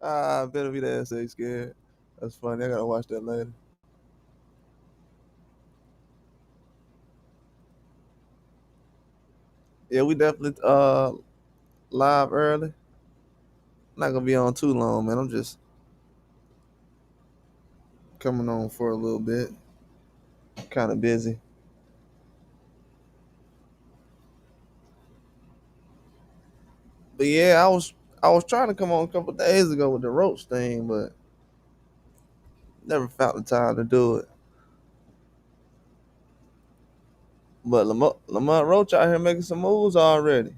Better be that say scared. That's funny. I gotta watch that later. Yeah, we definitely live early. Not gonna be on too long, man. I'm just coming on for a little bit. Kind of busy. But yeah, I was trying to come on a couple days ago with the Roach thing, but never found the time to do it. But Lamont Roach out here making some moves already.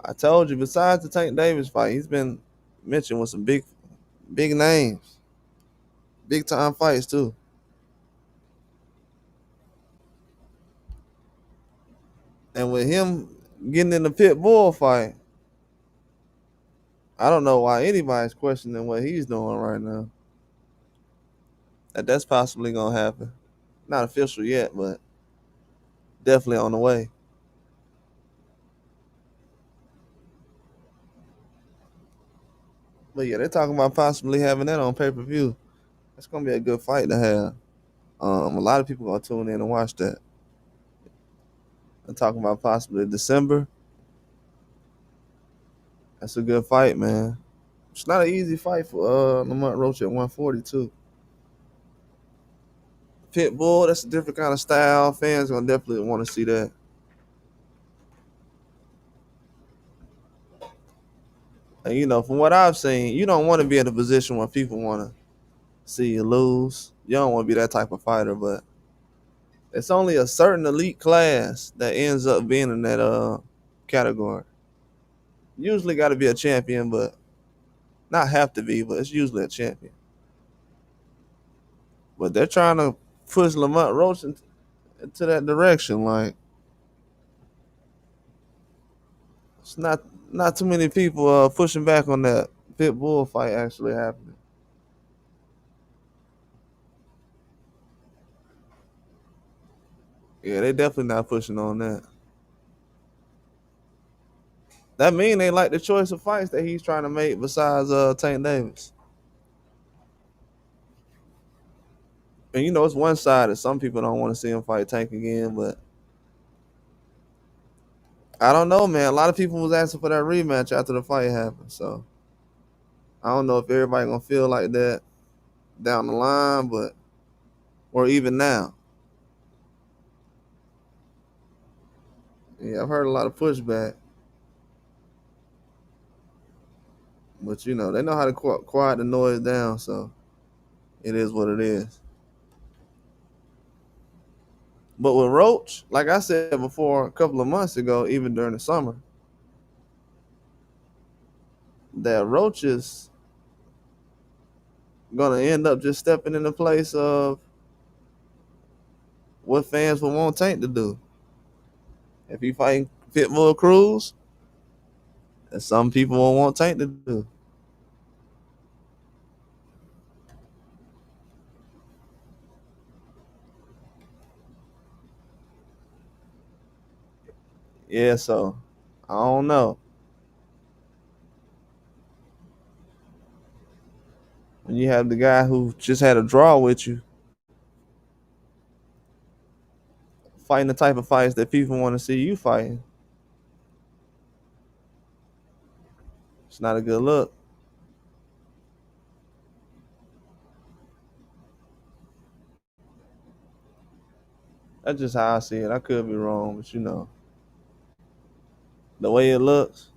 I told you, besides the Tank Davis fight, he's been mentioned with some big names, big time fights too. And with him getting in the pit bull fight, I don't know why anybody's questioning what he's doing right now. That's possibly gonna happen. Not official yet, but definitely on the way. But yeah, they're talking about possibly having that on pay per view. That's gonna be a good fight to have. A lot of people gonna tune in and watch that. They're talking about possibly December. That's a good fight, man. It's not an easy fight for Lamont Roach at 142. Pitbull, that's a different kind of style. Fans gonna definitely want to see that. And from what I've seen, you don't want to be in a position where people want to see you lose. You don't want to be that type of fighter, but it's only a certain elite class that ends up being in that category. Usually got to be a champion, but not have to be, but it's usually a champion. But they're trying to push Lamont Roach into that direction. Like it's not too many people pushing back on that pit bull fight actually happening. Yeah, they definitely not pushing on that. That mean they like the choice of fights that he's trying to make besides Tank Davis. And it's one sided. Some people don't want to see him fight Tank again, but I don't know, man. A lot of people was asking for that rematch after the fight happened. So I don't know if everybody gonna feel like that down the line, but or even now. Yeah, I've heard a lot of pushback, but they know how to quiet the noise down. So it is what it is. But with Roach, like I said before, a couple of months ago, even during the summer, that Roach is gonna end up just stepping in the place of what fans would want Tank to do. If he fighting Pitbull Cruz, and some people will want Tank to do. Yeah, so I don't know. When you have the guy who just had a draw with you, fighting the type of fights that people want to see you fighting, it's not a good look. That's just how I see it. I could be wrong, but the way it looks,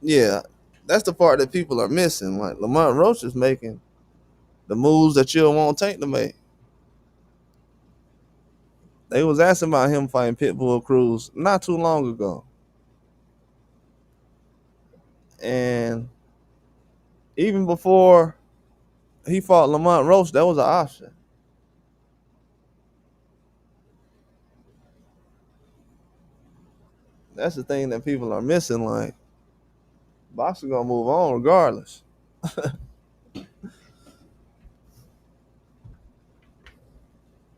yeah, that's the part that people are missing. Like Lamont Roach is making the moves that you'll want Tank to make. They was asking about him fighting Pitbull Cruz not too long ago, and even before he fought Lamont Roach, that was an option. That's the thing that people are missing. Like boxing gonna move on regardless.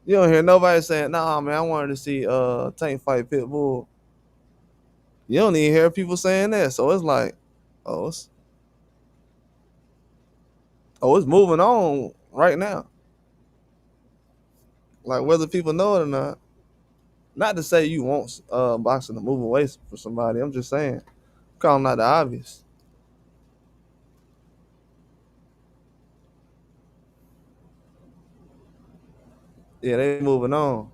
You don't hear nobody saying, "Nah, man, I wanted to see Tank fight Pitbull." You don't even hear people saying that. So it's like, oh, it's moving on right now. Like whether people know it or not. Not to say you want boxing to move away for somebody. I'm just saying, calling out the obvious. Yeah, they moving on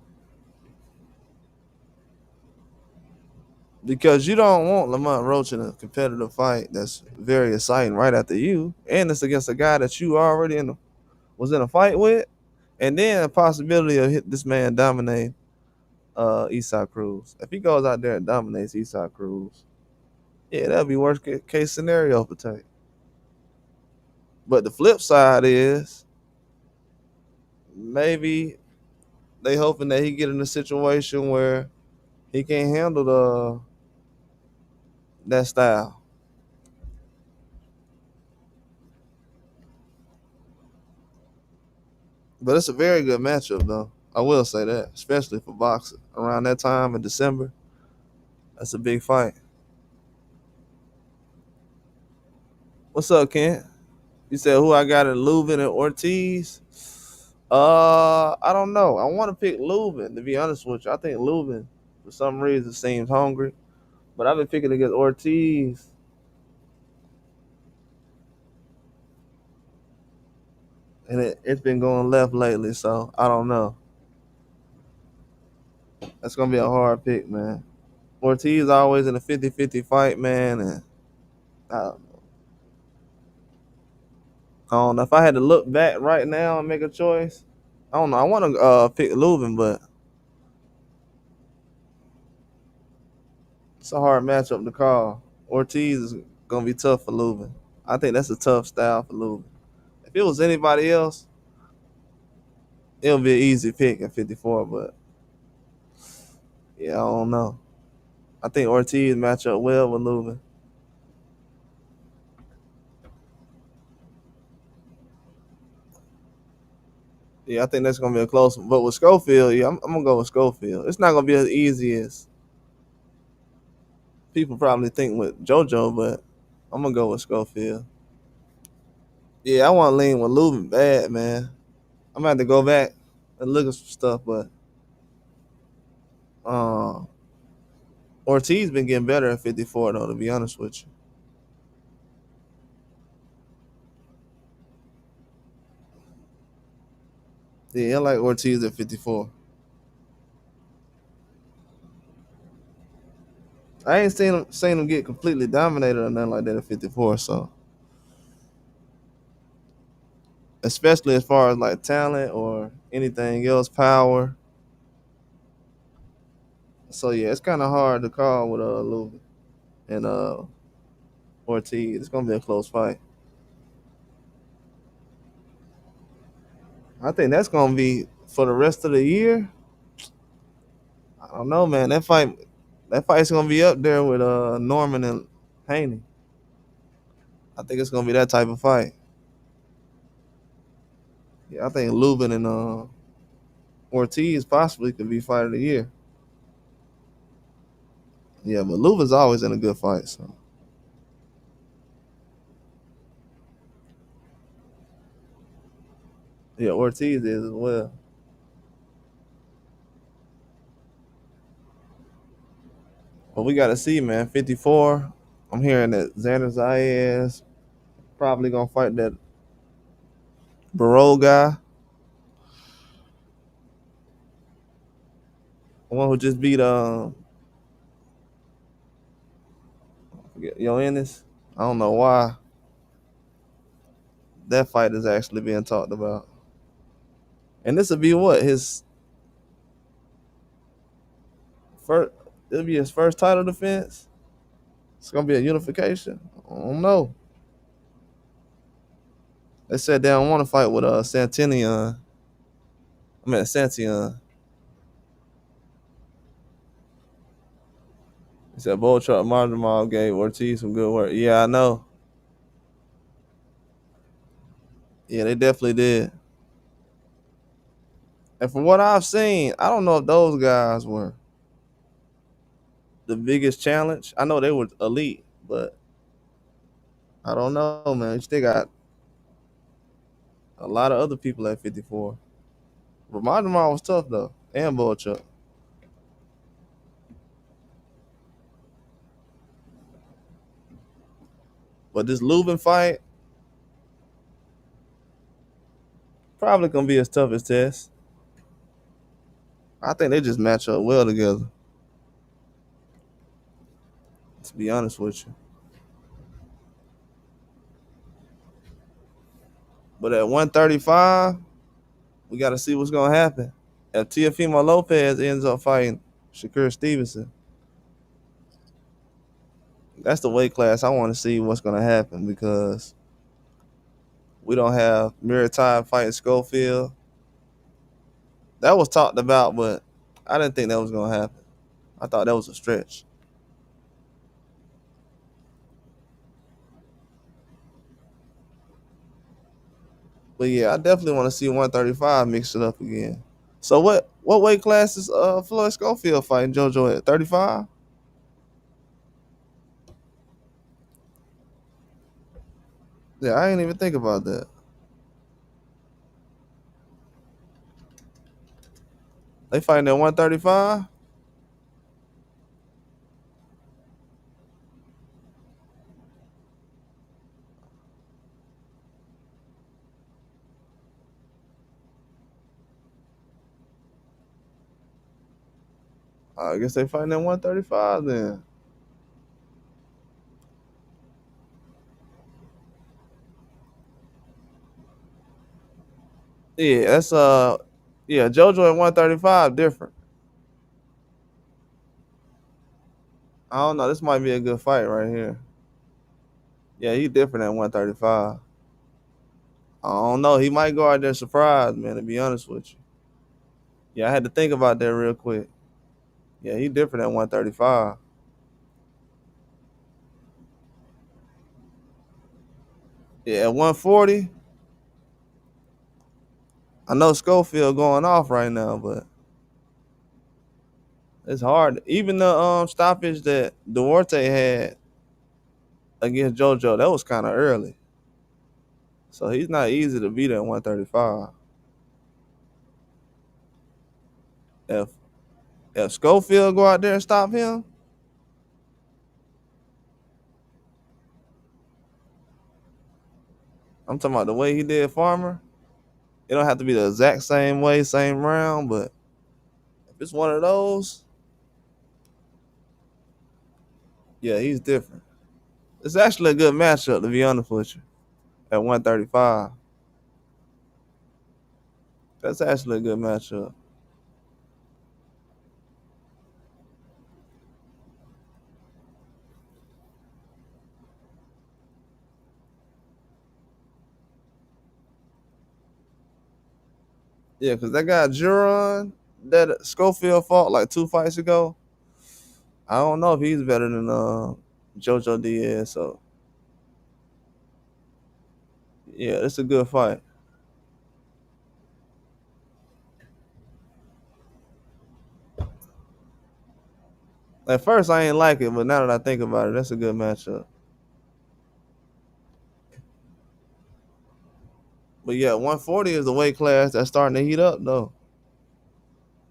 because you don't want Lamont Roach in a competitive fight that's very exciting right after you, and it's against a guy that you already was in a fight with, and then a possibility of this man dominate Eastside Cruz. If he goes out there and dominates Eastside Cruz, yeah, that'd be worst case scenario for Tank. But the flip side is maybe they hoping that he get in a situation where he can't handle that style. But it's a very good matchup though. I will say that, especially for boxing. Around that time in December, that's a big fight. What's up, Kent? You said who I got at Lubin and Ortiz? I don't know. I want to pick Lubin, to be honest with you. I think Lubin, for some reason, seems hungry. But I've been picking against Ortiz, and it's been going left lately, so I don't know. That's going to be a hard pick, man. Ortiz always in a 50-50 fight, man, and I, I don't know. If I had to look back right now and make a choice, I don't know. I want to pick Lubin, but it's a hard matchup to call. Ortiz is going to be tough for Lubin. I think that's a tough style for Lubin. If it was anybody else, it would be an easy pick at 54, but yeah, I don't know. I think Ortiz match up well with Lubin. Yeah, I think that's gonna be a close one. But with Schofield, yeah, I'm gonna go with Schofield. It's not gonna be as easy as people probably think with JoJo, but I'm gonna go with Schofield. Yeah, I want to lean with Lubin bad, man. I'm gonna have to go back and look at some stuff, but uh, Ortiz been getting better at 54 though. To be honest with you, yeah, I like Ortiz at 54. I ain't seen him get completely dominated or nothing like that at 54. So, especially as far as like talent or anything else, power. So yeah, it's kind of hard to call with Lubin and Ortiz. It's gonna be a close fight. I think that's gonna be for the rest of the year. I don't know, man. That fight's gonna be up there with Norman and Haney. I think it's gonna be that type of fight. Yeah, I think Lubin and Ortiz possibly could be fight of the year. Yeah, but Lubin's always in a good fight. So yeah, Ortiz is as well. But we gotta see, man. 54. I'm hearing that Xander Zayas probably gonna fight that Barol guy, the one who just beat Yo Ennis. I don't know why that fight is actually being talked about. And this will be what his first. It'll be his first title defense. It's gonna be a unification. I don't know. They said they don't want to fight with Santinian. I mean Santion. He said Bolchart Marjamal gave Ortiz some good work. Yeah, I know. Yeah, they definitely did. And from what I've seen, I don't know if those guys were the biggest challenge. I know they were elite, but I don't know, man. You still got a lot of other people at 54. Ramon was tough though, and Boychuk. But this Lubin fight probably gonna be his toughest test. I think they just match up well together. To be honest with you, but at 135, we got to see what's gonna happen. If Teofimo Lopez ends up fighting Shakur Stevenson, that's the weight class I want to see what's gonna happen because we don't have Miritai fighting Schofield. That was talked about, but I didn't think that was gonna happen. I thought that was a stretch. But yeah, I definitely want to see 135 mix it up again. So what weight class is Floyd Schofield fighting JoJo at 35? Yeah, I ain't even think about that. They fighting at 135? I guess they fighting at 135 then. Yeah, that's yeah, JoJo at 135 different. I don't know. This might be a good fight right here. Yeah, he different at 135. I don't know. He might go out there and surprise, man, to be honest with you. Yeah, I had to think about that real quick. Yeah, he different at 135. Yeah, at 140, I know Schofield going off right now, but it's hard. Even the stoppage that Duarte had against JoJo, that was kind of early. So he's not easy to beat at 135. If if Schofield go out there and stop him, I'm talking about the way he did Farmer. It don't have to be the exact same way, same round, but if it's one of those, yeah, he's different. It's actually a good matchup, to be honest with you, at 135. That's actually a good matchup. Yeah, because that guy Juron that Schofield fought like 2 fights ago, I don't know if he's better than JoJo Diaz. So yeah, it's a good fight. At first, I ain't like it, but now that I think about it, that's a good matchup. But yeah, 140 is the weight class that's starting to heat up, though.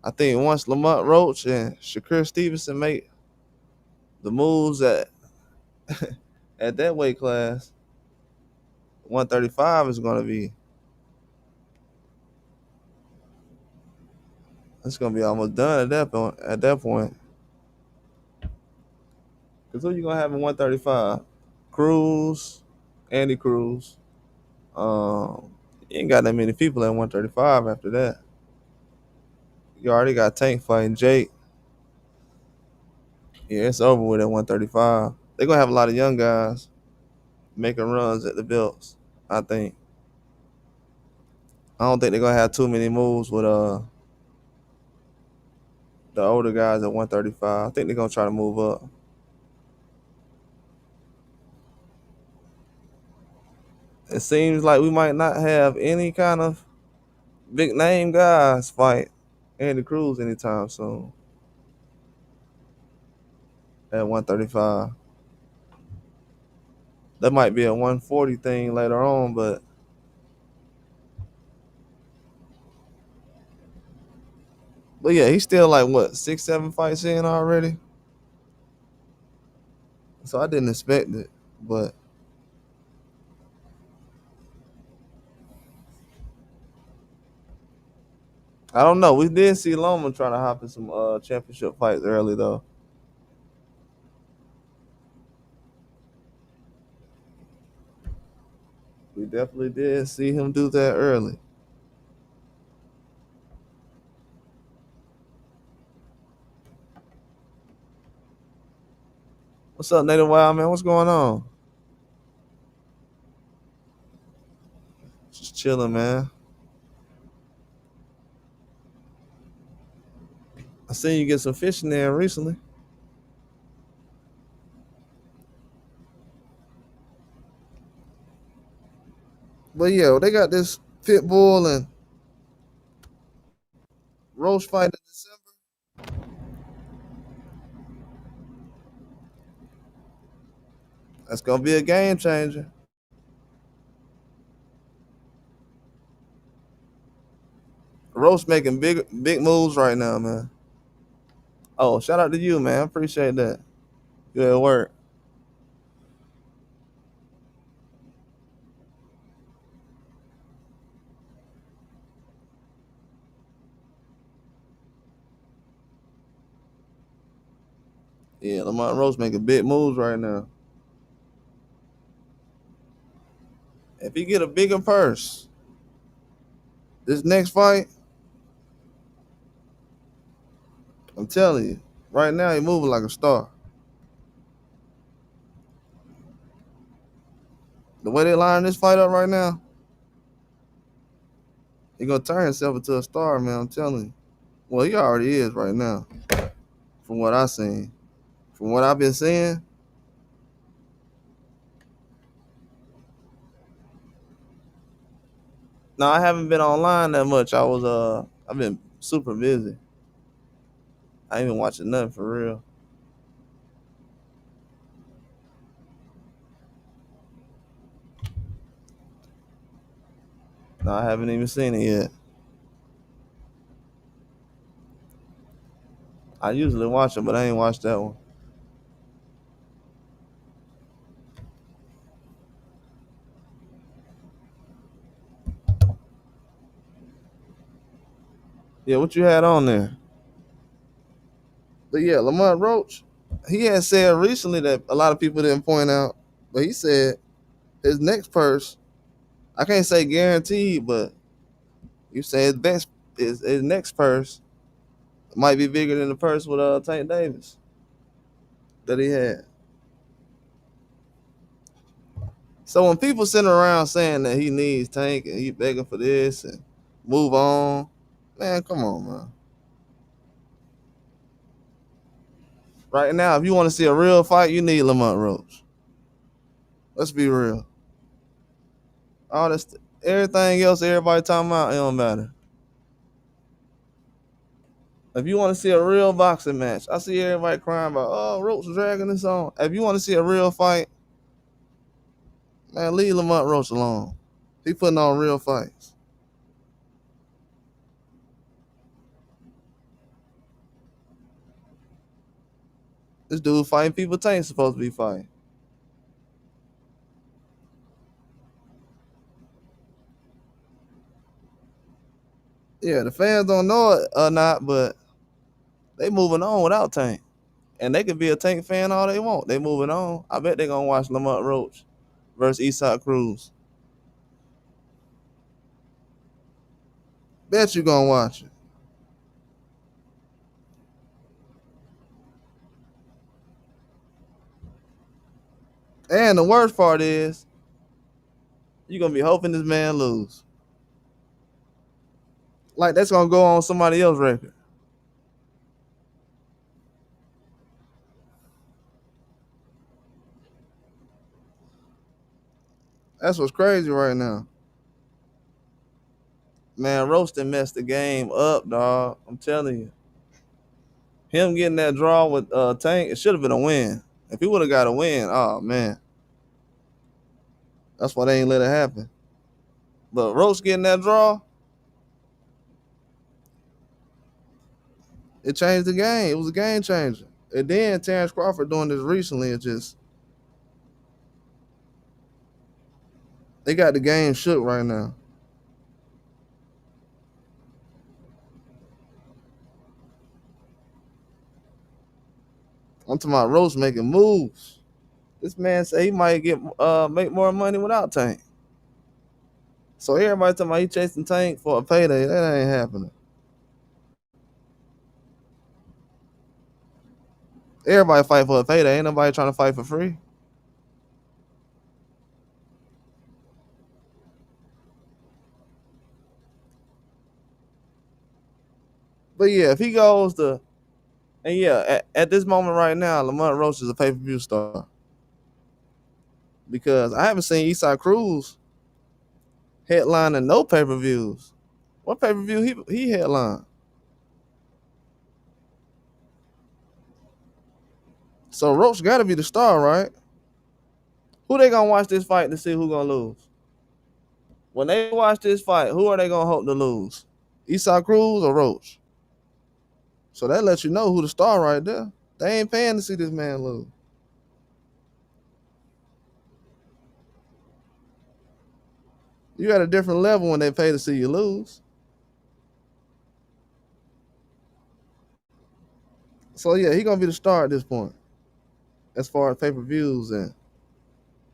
I think once Lamont Roach and Shakur Stevenson make the moves at that weight class, 135 is gonna be it's gonna be almost done at that point. At that point, because who you gonna have in 135? Cruz, Andy Cruz. You ain't got that many people at 135 after that. You already got Tank fighting Jake. Yeah, it's over with at 135. They're gonna have a lot of young guys making runs at the belts. I think. I don't think they're gonna have too many moves with the older guys at 135. I think they're gonna try to move up. It seems like we might not have any kind of big name guys fight Andy Cruz anytime soon at 135. That might be a 140 thing later on, but yeah, he's still like what 6, 7 fights in already. So I didn't expect it, but I don't know. We did see Lamont trying to hop in some championship fights early though. We definitely did see him do that early. What's up, Native Wild man? What's going on? Just chilling, man. I seen you get some fishing there recently. But yeah, they got this pit bull and Roach fight in December. That's gonna be a game changer. Roach making big moves right now, man. Oh, shout out to you, man. Appreciate that. Good work. Yeah, Lamont Roach making big moves right now. If he get a bigger purse, this next fight, I'm telling you, right now he moving like a star. The way they line this fight up right now, he gonna turn himself into a star, man. I'm telling you. Well, he already is right now, from what I seen. From what I've been seeing. No, I haven't been online that much. I've been super busy. I ain't been watching nothing for real. No, I haven't even seen it yet. I usually watch it, but I ain't watched that one. Yeah, what you had on there? But yeah, Lamont Roach, he had said recently that a lot of people didn't point out, but he said his next purse, I can't say guaranteed, but you say his next purse might be bigger than the purse with Tank Davis that he had. So when people sitting around saying that he needs Tank and he begging for this and move on, man, come on, man. Right now, if you want to see a real fight, you need Lamont Roach. Let's be real. All this, everything else, everybody talking about, it don't matter. If you want to see a real boxing match, I see everybody crying about, oh, Roach dragging this on. If you want to see a real fight, man, leave Lamont Roach alone. He putting on real fights. This dude fighting people Tank supposed to be fighting. Yeah, the fans don't know it or not, but they moving on without Tank. And they could be a Tank fan all they want. They moving on. I bet they gonna watch Lamont Roach versus Eastside Cruz. Bet you gonna watch it. And the worst part is, you gonna be hoping this man lose. Like that's gonna go on somebody else's record. That's what's crazy right now. Man, Roach done messed the game up, dog. I'm telling you. Him getting that draw with Tank, it should have been a win. If he would have got a win, oh man. That's why they ain't let it happen. But Roach getting that draw, it changed the game. It was a game changer. And then Terence Crawford doing this recently, it just they got the game shook right now. I'm talking about Roach making moves. This man said he might get make more money without Tank. So everybody talking about he chasing Tank for a payday. That ain't happening. Everybody fight for a payday. Ain't nobody trying to fight for free. But yeah, if he goes to and yeah, at this moment right now, Lamont Roach is a pay-per-view star. Because I haven't seen Eastside Cruz headlining no pay-per-views. What pay-per-view he headlined? So Roach got to be the star, right? Who they gonna watch this fight to see who gonna lose? When they watch this fight, who are they gonna hope to lose? Eastside Cruz or Roach? So that lets you know who the star right there. They ain't paying to see this man lose. You at a different level when they pay to see you lose. So yeah, he gonna be the star at this point, as far as pay-per-views, and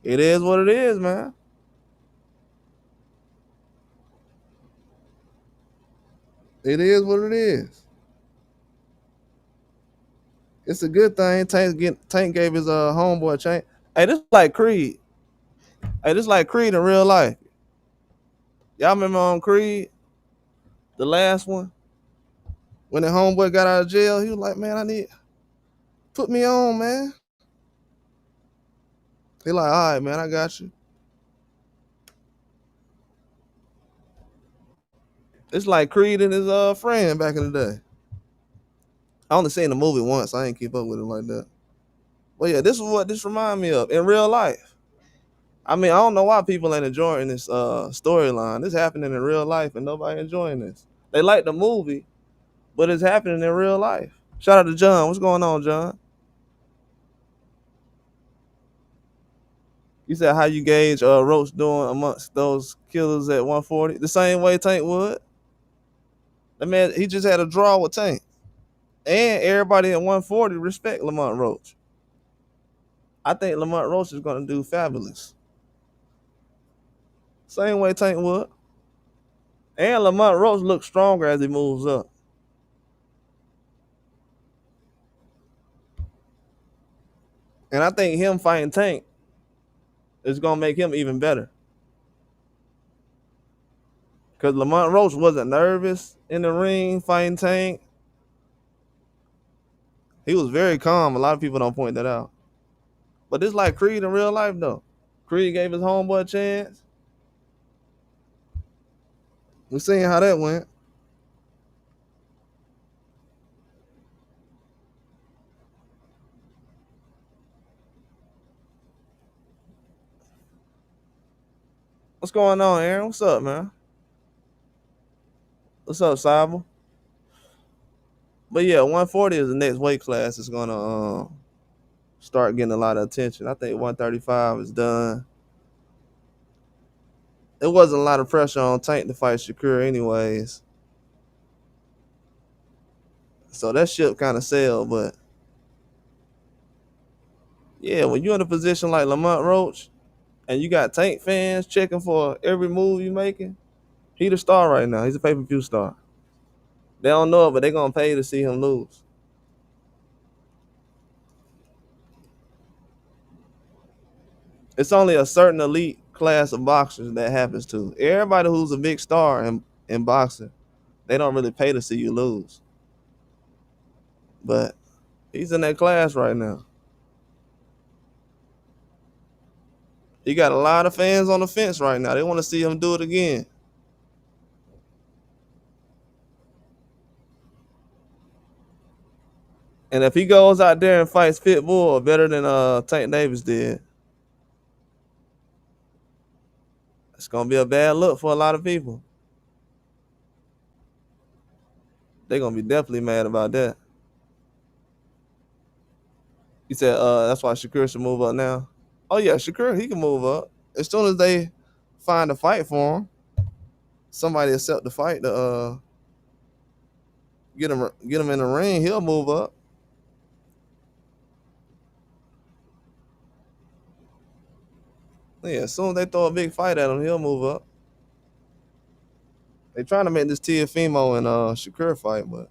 it is what it is, man. It is what it is. It's a good thing. Tank gave his homeboy a chain. Hey, this like Creed. Hey, this like Creed in real life. Y'all remember on Creed, the last one, when the homeboy got out of jail, he was like, "Man, I need put me on, man." He like, "All right, man, I got you." It's like Creed and his friend back in the day. I only seen the movie once. I ain't keep up with it like that. But yeah, this is what this remind me of in real life. I mean, I don't know why people ain't enjoying this storyline. This happening in real life and nobody enjoying this. They like the movie, but it's happening in real life. Shout out to John. What's going on, John? You said how you gauge Roach doing amongst those killers at 140? The same way Tank would. The man, he just had a draw with Tank. And everybody at 140 respect Lamont Roach. I think Lamont Roach is going to do fabulous. Same way Tank would. And Lamont Roach looks stronger as he moves up. And I think him fighting Tank is going to make him even better. Because Lamont Roach wasn't nervous in the ring fighting Tank. He was very calm. A lot of people don't point that out. But this like Creed in real life, though. Creed gave his homeboy a chance. We seen how that went. What's going on, Aaron? What's up, man? What's up, Cyber? But yeah, 140 is the next weight class. It's gonna start getting a lot of attention. I think 135 is done. It wasn't a lot of pressure on Tank to fight Shakur anyways. So that ship kind of sailed, but yeah, when you're in a position like Lamont Roach and you got Tank fans checking for every move you making, he the star right now. He's a pay-per-view star. They don't know it, but they're gonna pay to see him lose. It's only a certain elite class of boxers that happens to. Everybody who's a big star in boxing, they don't really pay to see you lose. But he's in that class right now. He got a lot of fans on the fence right now. They want to see him do it again. And if he goes out there and fights Pitbull better than Tank Davis did, it's gonna be a bad look for a lot of people. They're gonna be definitely mad about that. He said that's why Shakur should move up now. Oh yeah, Shakur, he can move up. As soon as they find a fight for him, somebody accept the fight to get him in the ring, he'll move up. Yeah, as soon as they throw a big fight at him, he'll move up. They trying to make this Tiafimo and Shakur fight, but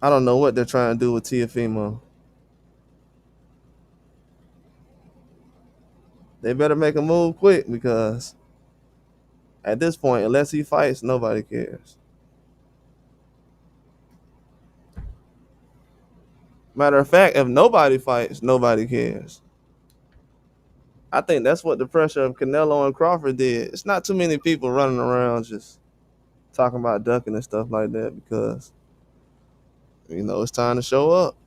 I don't know what they're trying to do with Tiafimo. They better make a move quick because at this point, unless he fights, nobody cares. Matter of fact, if nobody fights, nobody cares. I think that's what the pressure of Canelo and Crawford did. It's not too many people running around just talking about ducking and stuff like that because it's time to show up.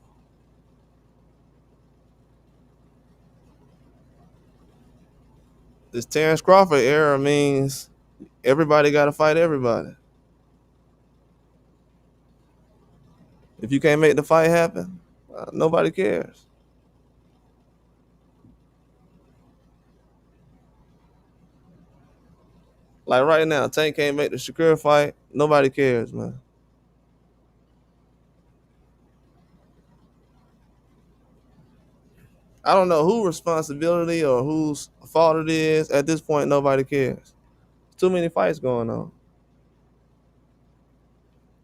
This Terence Crawford era means everybody got to fight everybody. If you can't make the fight happen, nobody cares. Like right now, Tank can't make the Shakur fight. Nobody cares, man. I don't know whose responsibility or whose fault it is. At this point, nobody cares. Too many fights going on.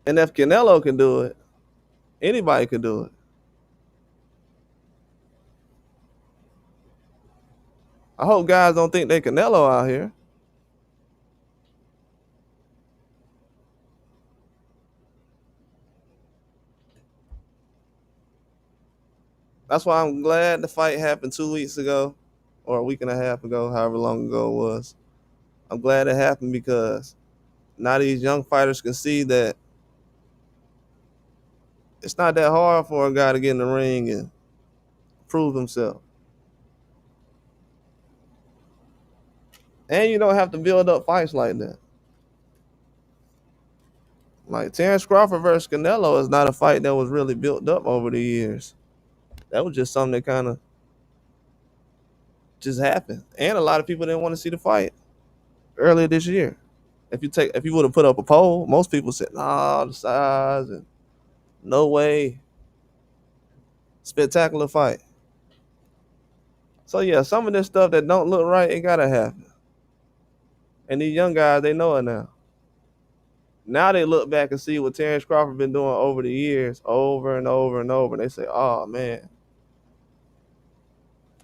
And if Canelo can do it, anybody can do it. I hope guys don't think they Canelo out here. That's why I'm glad the fight happened 2 weeks ago or a week and a half ago, however long ago it was. I'm glad it happened because now these young fighters can see that it's not that hard for a guy to get in the ring and prove himself. And you don't have to build up fights like that. Like Terence Crawford versus Canelo is not a fight that was really built up over the years. That was just something that kind of just happened. And a lot of people didn't want to see the fight earlier this year. If you would have put up a poll, most people said, nah, the size and no way. Spectacular fight. So yeah, some of this stuff that don't look right, it gotta happen. And these young guys, they know it now. Now they look back and see what Terence Crawford been doing over the years, over and over and over. And they say, oh man.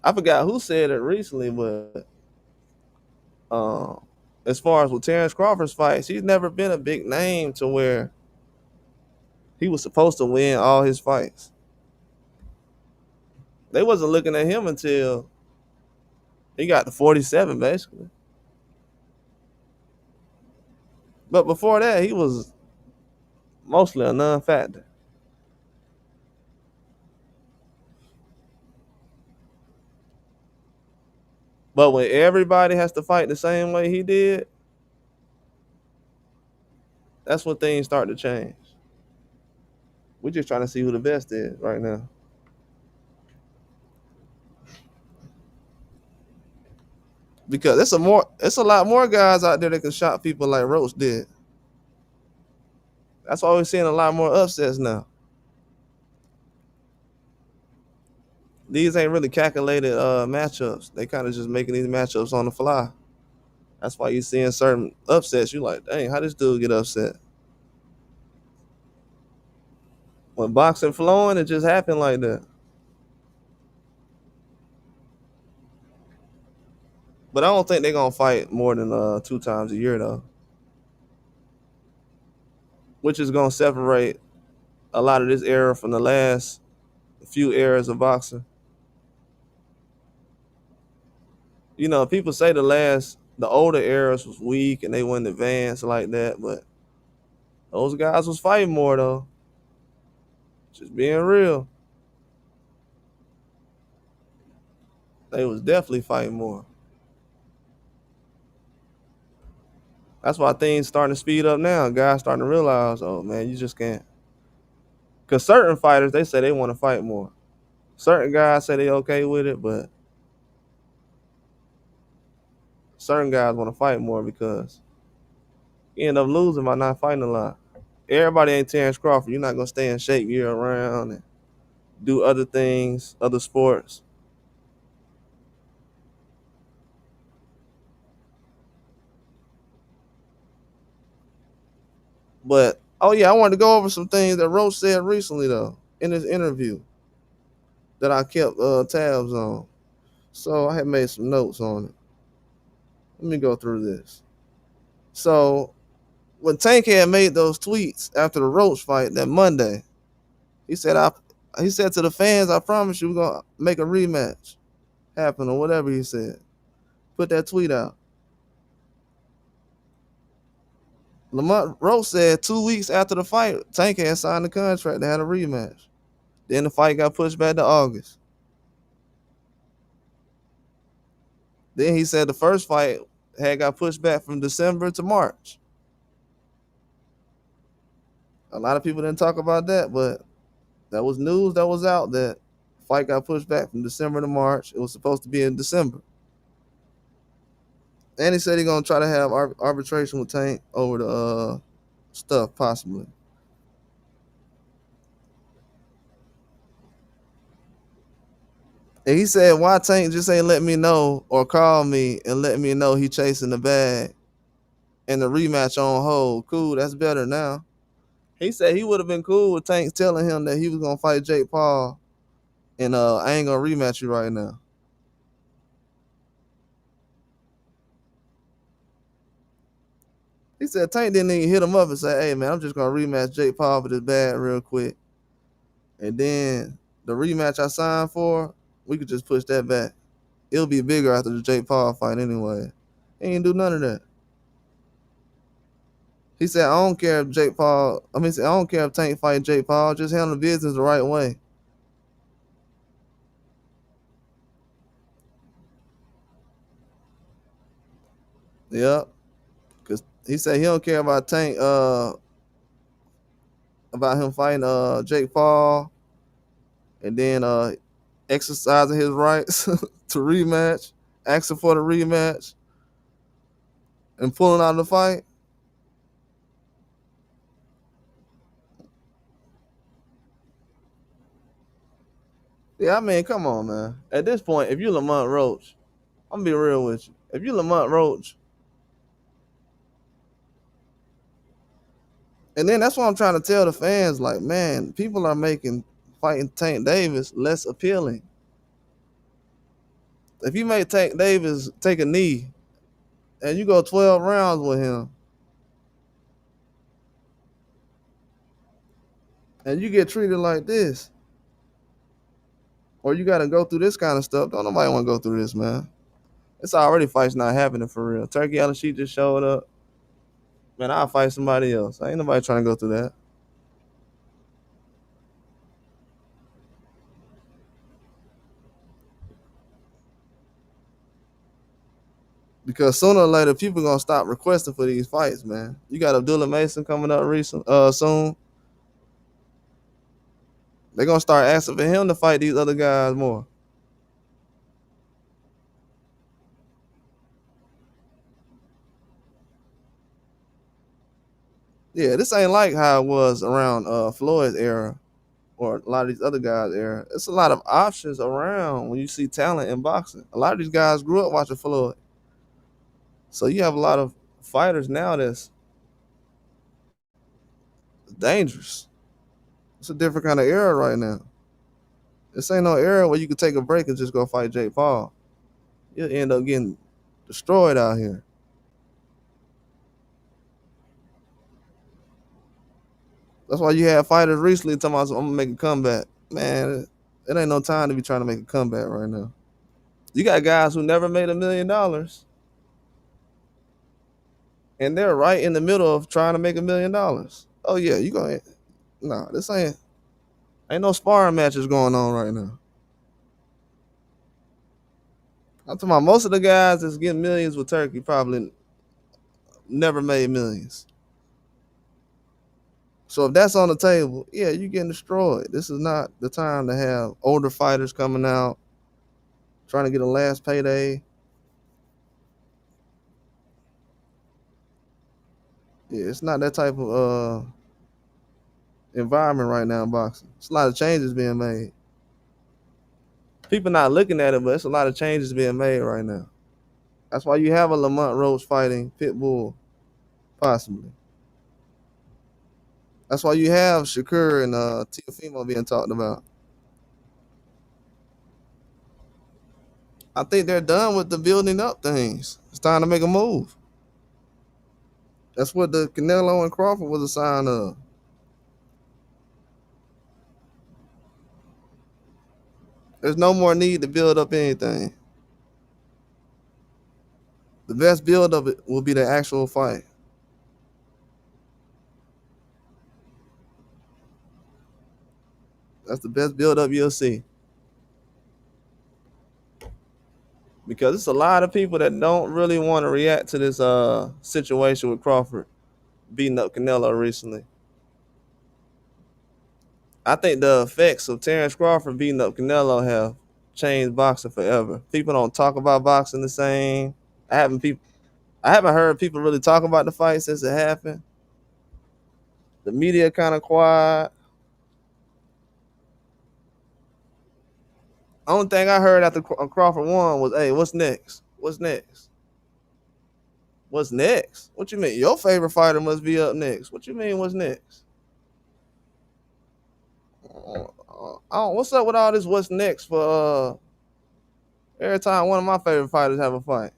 I forgot who said it recently, but as far as with Terence Crawford's fights, he's never been a big name to where he was supposed to win all his fights. They wasn't looking at him until he got to 47, basically. But before that, he was mostly a non-factor. But when everybody has to fight the same way he did, that's when things start to change. We're just trying to see who the best is right now. Because it's a lot more guys out there that can shot people like Roach did. That's why we're seeing a lot more upsets now. These ain't really calculated matchups. They kind of just making these matchups on the fly. That's why you're seeing certain upsets. You like, dang, how this dude get upset? When boxing flowing, it just happened like that. But I don't think they're gonna fight more than 2 times a year though, which is gonna separate a lot of this era from the last few eras of boxing. People say the older eras was weak and they wouldn't advance like that, but Those guys was fighting more though. Just being real. They was definitely fighting more. That's why things starting to speed up now. Guys starting to realize, oh man, you just can't. Cause certain fighters, they say they want to fight more. Certain guys say they okay with it, but certain guys want to fight more because you end up losing by not fighting a lot. Everybody ain't Terence Crawford. You're not gonna stay in shape year round and do other things, other sports. But oh yeah, I wanted to go over some things that Roach said recently though in his interview that I kept tabs on. So I had made some notes on it. Let me go through this. So when Tank had made those tweets after the Roach fight that Monday, he said he said to the fans, I promise you we're gonna make a rematch happen or whatever he said. Put that tweet out. Lamont Roach said 2 weeks after the fight, Tank had signed the contract to have a rematch. Then the fight got pushed back to August. Then he said the first fight had got pushed back from December to March. A lot of people didn't talk about that, but that was news that was out that the fight got pushed back from December to March. It was supposed to be in December. And he said he's gonna try to have arbitration with Tank over the stuff possibly. And he said, why Tank just ain't let me know or call me and let me know he chasing the bag and the rematch on hold. Cool, that's better now. He said he would have been cool with Tank telling him that he was gonna fight Jake Paul and I ain't gonna rematch you right now. He said Tank didn't even hit him up and say, hey man, I'm just gonna rematch Jake Paul for this bag real quick. And then the rematch I signed for, we could just push that back. It'll be bigger after the Jake Paul fight anyway. He ain't do none of that. He said, I don't care if Jake Paul, I don't care if Tank fight Jake Paul, just handle the business the right way. Yep. Cause he said he don't care about Tank, about him fighting Jake Paul and then exercising his rights to rematch, asking for the rematch, and pulling out of the fight. Yeah, I mean, come on, man. At this point, if you Lamont Roach, I'm gonna be real with you. If you Lamont Roach, and then that's what I'm trying to tell the fans, like, man, people are making fighting Tank Davis less appealing. If you make Tank Davis take a knee and you go 12 rounds with him and you get treated like this, or you gotta go through this kind of stuff, don't nobody wanna go through this, man. It's already fights not happening for real. Turkey Allen Sheet just showed up. Man, I'll fight somebody else. Ain't nobody trying to go through that. Because sooner or later, people gonna stop requesting for these fights, man. You got Abdullah Mason coming up soon. They're gonna start asking for him to fight these other guys more. Yeah, this ain't like how it was around Floyd's era or a lot of these other guys' era. It's a lot of options around when you see talent in boxing. A lot of these guys grew up watching Floyd, so you have a lot of fighters now that's dangerous. It's a different kind of era right now. This ain't no era where you can take a break and just go fight Jake Paul. You'll end up getting destroyed out here. That's why you had fighters recently talking about, I'm gonna make a comeback. Man, it ain't no time to be trying to make a comeback right now. You got guys who never made $1 million, and they're right in the middle of trying to make $1 million. Oh yeah, you gonna nah, this ain't no sparring matches going on right now. I'm talking about most of the guys that's getting millions with Turkey probably never made millions. So if that's on the table, yeah, you're getting destroyed. This is not the time to have older fighters coming out trying to get a last payday. Yeah, it's not that type of environment right now in boxing. It's a lot of changes being made. People not looking at it, but it's a lot of changes being made right now. That's why you have a Lamont Roach fighting Pitbull, possibly. That's why you have Shakur and Teofimo being talked about. I think they're done with the building up things. It's time to make a move. That's what the Canelo and Crawford was a sign of. There's no more need to build up anything. The best build up will be the actual fight. That's the best build up you'll see. Because it's a lot of people that don't really want to react to this situation with Crawford beating up Canelo recently. I think the effects of Terence Crawford beating up Canelo have changed boxing forever. People don't talk about boxing the same. I haven't people I haven't heard people really talk about the fight since it happened. The media kind of quiet. Only thing I heard after Crawford won was, "Hey, what's next? What's next? What's next? What you mean? Your favorite fighter must be up next. What you mean? What's next? What's up with all this? What's next for every time one of my favorite fighters have a fight?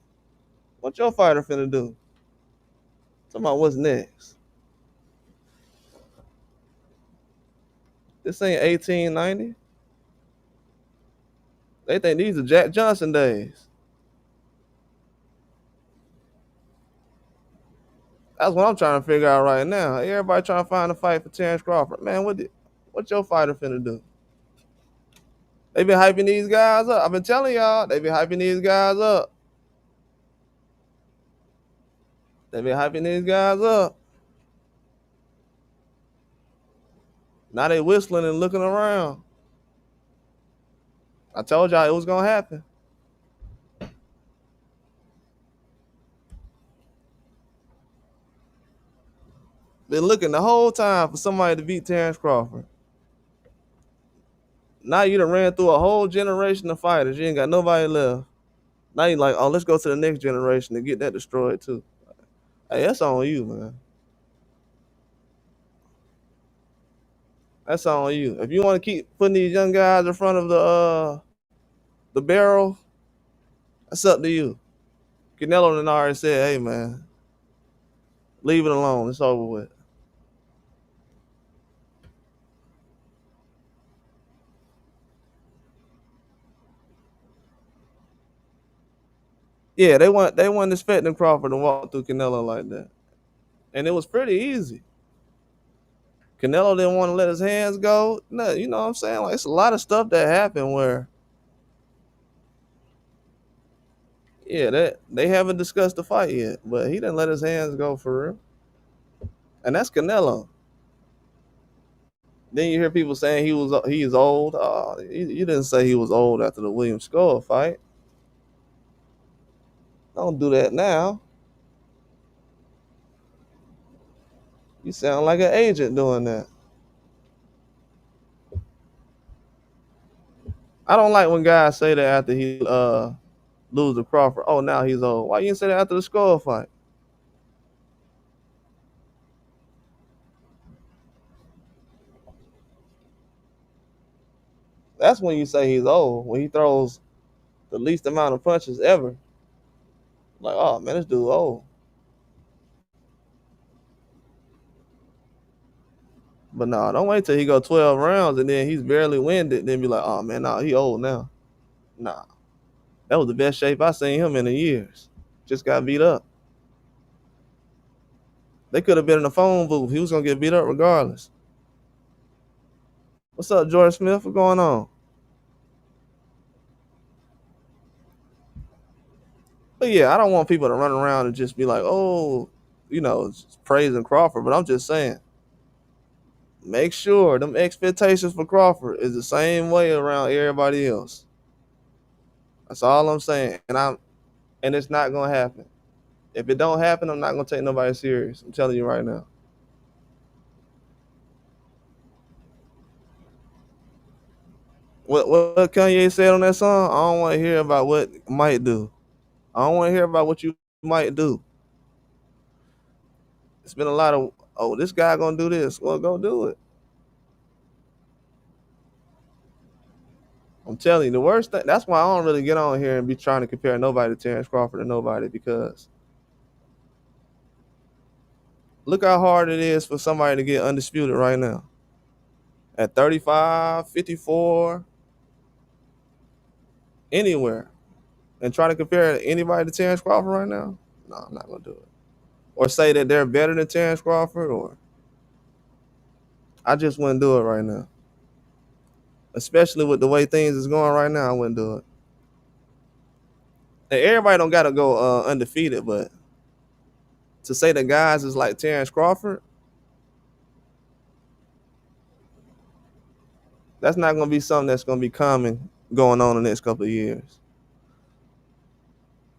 What your fighter finna do? Talking about what's next? This ain't 1890. They think these are Jack Johnson days. That's what I'm trying to figure out right now. Everybody trying to find a fight for Terence Crawford. Man, what your fighter finna do? They been hyping these guys up. I've been telling y'all, they been hyping these guys up. They been hyping these guys up. Now they whistling and looking around. I told y'all it was gonna happen. Been looking the whole time for somebody to beat Terence Crawford. Now you done ran through a whole generation of fighters. You ain't got nobody left. Now you like, oh, let's go to the next generation and get that destroyed too. Hey, that's on you, man. That's on you. If you want to keep putting these young guys in front of the barrel, that's up to you. Canelo and already said, hey man, leave it alone. It's over with. Yeah, they weren't expecting Crawford to walk through Canelo like that. And it was pretty easy. Canelo didn't want to let his hands go. No, you know what I'm saying? Like it's a lot of stuff that happened where yeah, that they haven't discussed the fight yet, but he didn't let his hands go for real. And that's Canelo. Then you hear people saying he's old. Oh, you didn't say he was old after the William Skull fight. Don't do that now. You sound like an agent doing that. I don't like when guys say that after he lose to Crawford. Oh, now he's old. Why you didn't say that after the Skull fight? That's when you say he's old. When he throws the least amount of punches ever. Like, oh man, this dude old. But no, don't wait till he go 12 rounds and then he's barely winded. Then be like, oh man, nah, he old now. Nah, that was the best shape I seen him in the years. Just got beat up. They could have been in the phone booth. He was gonna get beat up regardless. What's up, George Smith? What's going on? But yeah, I don't want people to run around and just be like, oh, just praising Crawford. But I'm just saying, make sure them expectations for Crawford is the same way around everybody else. That's all I'm saying. And it's not gonna happen. If it don't happen, I'm not gonna take nobody serious. I'm telling you right now. What Kanye said on that song, I don't want to hear about what might do. I don't want to hear about what you might do. It's been a lot of, oh, this guy gonna do this. Well, go do it. I'm telling you, the worst thing. That's why I don't really get on here and be trying to compare nobody to Terence Crawford or nobody, because look how hard it is for somebody to get undisputed right now. At 35, 54, anywhere. And try to compare anybody to Terence Crawford right now? No, I'm not gonna do it. Or say that they're better than Terence Crawford, or I just wouldn't do it right now. Especially with the way things is going right now, I wouldn't do it. And everybody don't gotta go undefeated, but to say the guys is like Terence Crawford, that's not gonna be something that's gonna be common going on the next couple of years.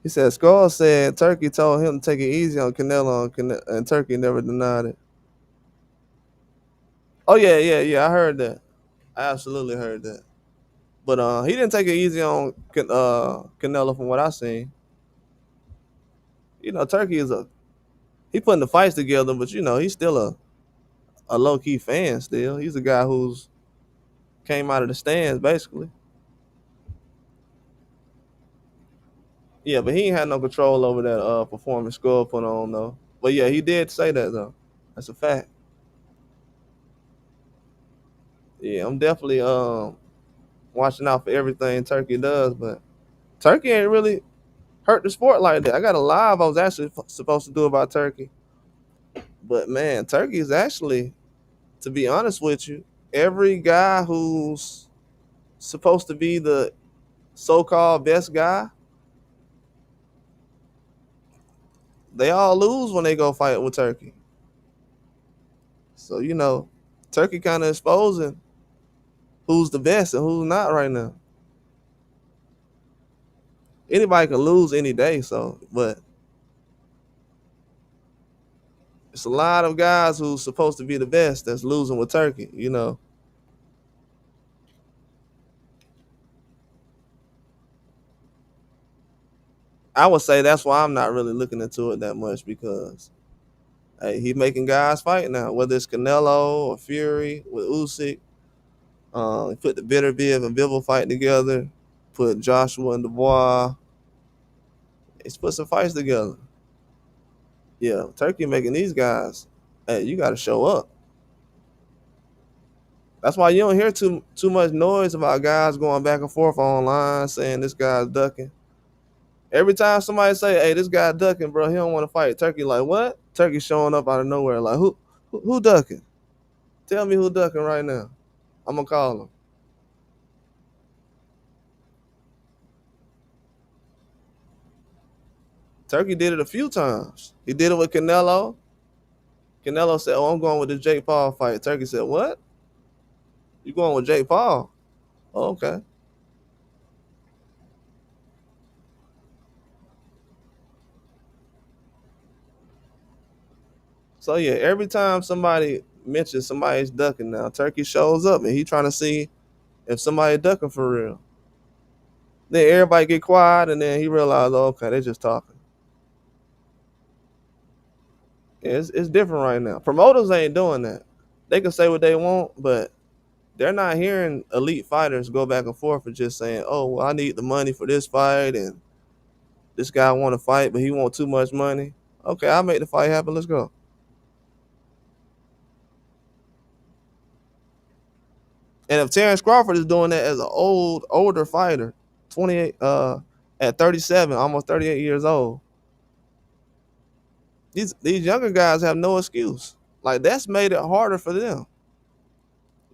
He said Skull said Turkey told him to take it easy on Canelo, and Turkey never denied it. Oh yeah, yeah, yeah. I heard that. I absolutely heard that. But he didn't take it easy on Canelo from what I seen. Turkey is he putting the fights together, but he's still a low key fan. Still, he's a guy who's came out of the stands basically. Yeah, but he ain't had no control over that performance Skull put on though. But yeah, he did say that though. That's a fact. Yeah, I'm definitely watching out for everything Turkey does, but Turkey ain't really hurt the sport like that. I got a live I was actually supposed to do about Turkey, but man, Turkey is actually, to be honest with you, every guy who's supposed to be the so-called best guy, they all lose when they go fight with Turkey. So Turkey kind of exposing who's the best and who's not right now. Anybody can lose any day, so but it's a lot of guys who's supposed to be the best that's losing with Turkey. I would say that's why I'm not really looking into it that much, because hey, he making guys fight now, whether it's Canelo or Fury with Usyk. He put the Bitterbeer and Bivol fight together, put Joshua and Dubois. He's put some fights together. Yeah, Turkey making these guys. Hey, you got to show up. That's why you don't hear too much noise about guys going back and forth online saying this guy's ducking. Every time somebody say, "Hey, this guy ducking, bro, he don't want to fight," Turkey like, what? Turkey showing up out of nowhere like, who ducking? Tell me who ducking right now. I'm gonna call him. Turkey did it a few times. He did it with Canelo. Canelo said, "Oh, I'm going with the Jake Paul fight." Turkey said, "What? You going with Jake Paul?" Oh, okay. So yeah, every time somebody mentions somebody's ducking now, Turkey shows up and he trying to see if somebody ducking for real. Then everybody get quiet and then he realized, oh, okay, they just talking. Yeah, it's different right now. Promoters ain't doing that. They can say what they want, but they're not hearing elite fighters go back and forth and just saying, "Oh, well, I need the money for this fight, and this guy want to fight, but he want too much money. Okay, I'll make the fight happen. Let's go." And if Terence Crawford is doing that as an older fighter, 28, at 37, almost 38 years old, These younger guys have no excuse. Like that's made it harder for them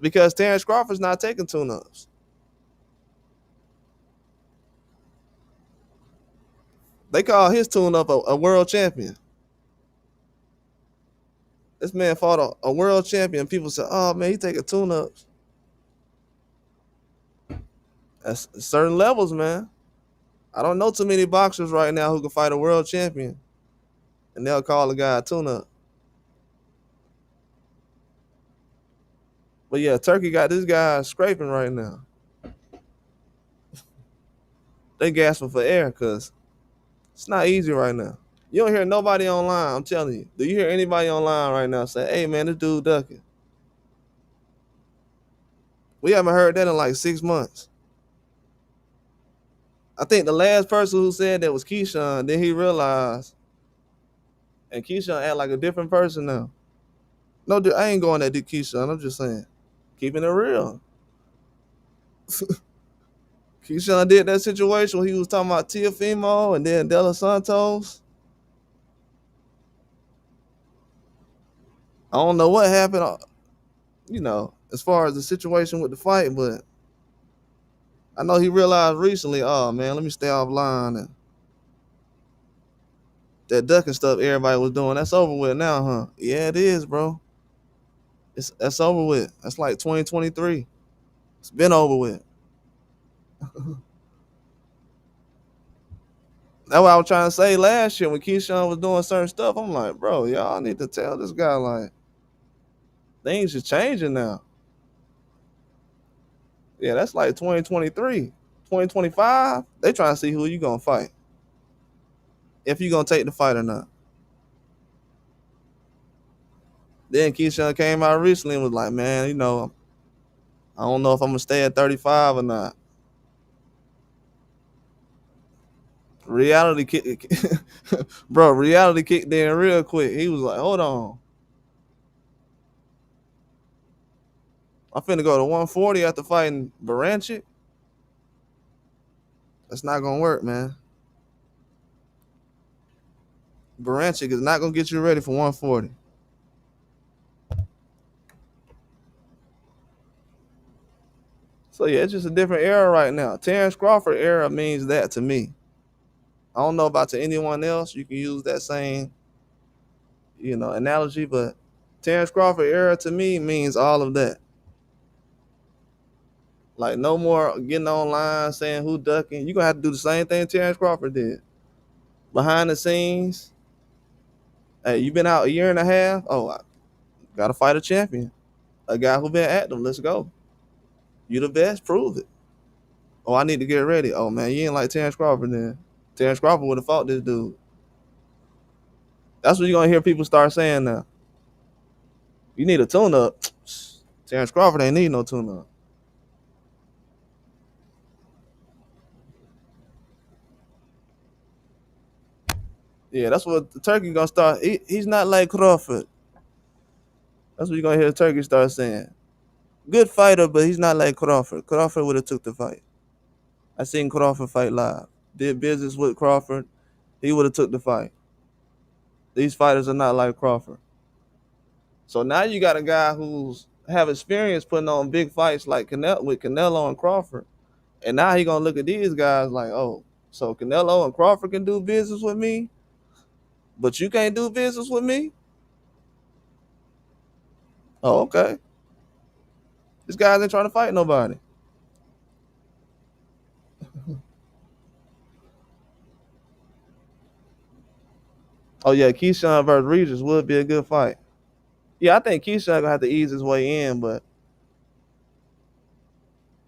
because Terence Crawford's not taking tune-ups. They call his tune-up a world champion. This man fought a world champion. People say, "Oh man, he taking tune-ups." That's certain levels, man. I don't know too many boxers right now who can fight a world champion, and they'll call a guy a tune-up. But yeah, Turkey got this guy scraping right now. They gasping for air because it's not easy right now. You don't hear nobody online. I'm telling you. Do you hear anybody online right now say, "Hey man, this dude ducking"? We haven't heard that in like 6 months. I think the last person who said that was Keyshawn. Then he realized, and Keyshawn act like a different person now. No, I ain't going at Keyshawn. I'm just saying, keeping it real. Keyshawn did that situation when he was talking about Tiafimo and then De Los Santos. I don't know what happened, as far as the situation with the fight, but I know he realized recently, oh man, let me stay offline, and that ducking stuff everybody was doing, that's over with now, huh? Yeah, it is, bro. That's over with. That's like 2023. It's been over with. That's what I was trying to say last year when Keyshawn was doing certain stuff. I'm like, bro, y'all need to tell this guy like things are changing now. Yeah, that's like 2023. 2025, they trying to see who you gonna fight. If you gonna take the fight or not. Then Keyshawn came out recently and was like, man, I don't know if I'm gonna stay at 35 or not. Reality kick, bro. Reality kicked in real quick. He was like, hold on, I'm finna go to 140 after fighting Baranchik. That's not gonna work, man. Baranchik is not gonna get you ready for 140. So yeah, it's just a different era right now. Terence Crawford era means that to me. I don't know about to anyone else. You can use that same, analogy, but Terence Crawford era to me means all of that. Like no more getting online saying who ducking. You're gonna have to do the same thing Terence Crawford did. Behind the scenes, hey, you been out a year and a half. Oh, I gotta fight a champion. A guy who been active. Let's go. You the best, prove it. Oh, I need to get ready. Oh man, you ain't like Terence Crawford then. Terence Crawford would have fought this dude. That's what you're gonna hear people start saying now. You need a tune up. Terence Crawford ain't need no tune up. Yeah, that's what the Turkey gonna start. He's not like Crawford. That's what you're gonna hear the Turkey start saying. Good fighter, but he's not like Crawford. Crawford would have took the fight. I seen Crawford fight live. Did business with Crawford. He would have took the fight. These fighters are not like Crawford. So now you got a guy who's have experience putting on big fights like Canelo and Crawford. And now he gonna look at these guys like, oh, so Canelo and Crawford can do business with me, but you can't do business with me? Oh, okay. This guys ain't trying to fight nobody. Oh yeah, Keyshawn versus Regis would be a good fight. Yeah, I think Keyshawn gonna have to ease his way in, but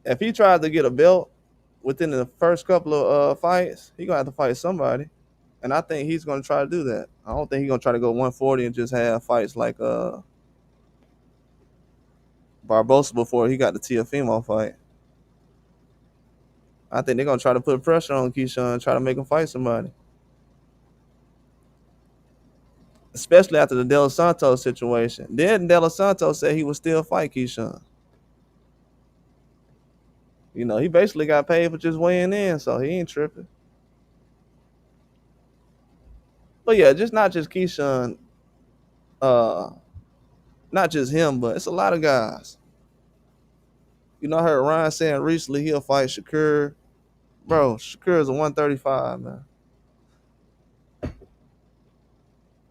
if he tries to get a belt within the first couple of fights, he gonna have to fight somebody. And I think he's gonna try to do that. I don't think he's gonna try to go 140 and just have fights like Barbosa before he got the Tiafimo fight. I think they're gonna try to put pressure on Keyshawn, try to make him fight somebody. Especially after the De Los Santos situation. Then De Los Santos said he would still fight Keyshawn. He basically got paid for just weighing in, so he ain't tripping. But yeah, just not just Keyshawn, uh, not just him, but it's a lot of guys. You know, I heard Ryan saying recently he'll fight Shakur. Bro, Shakur is a 135, man.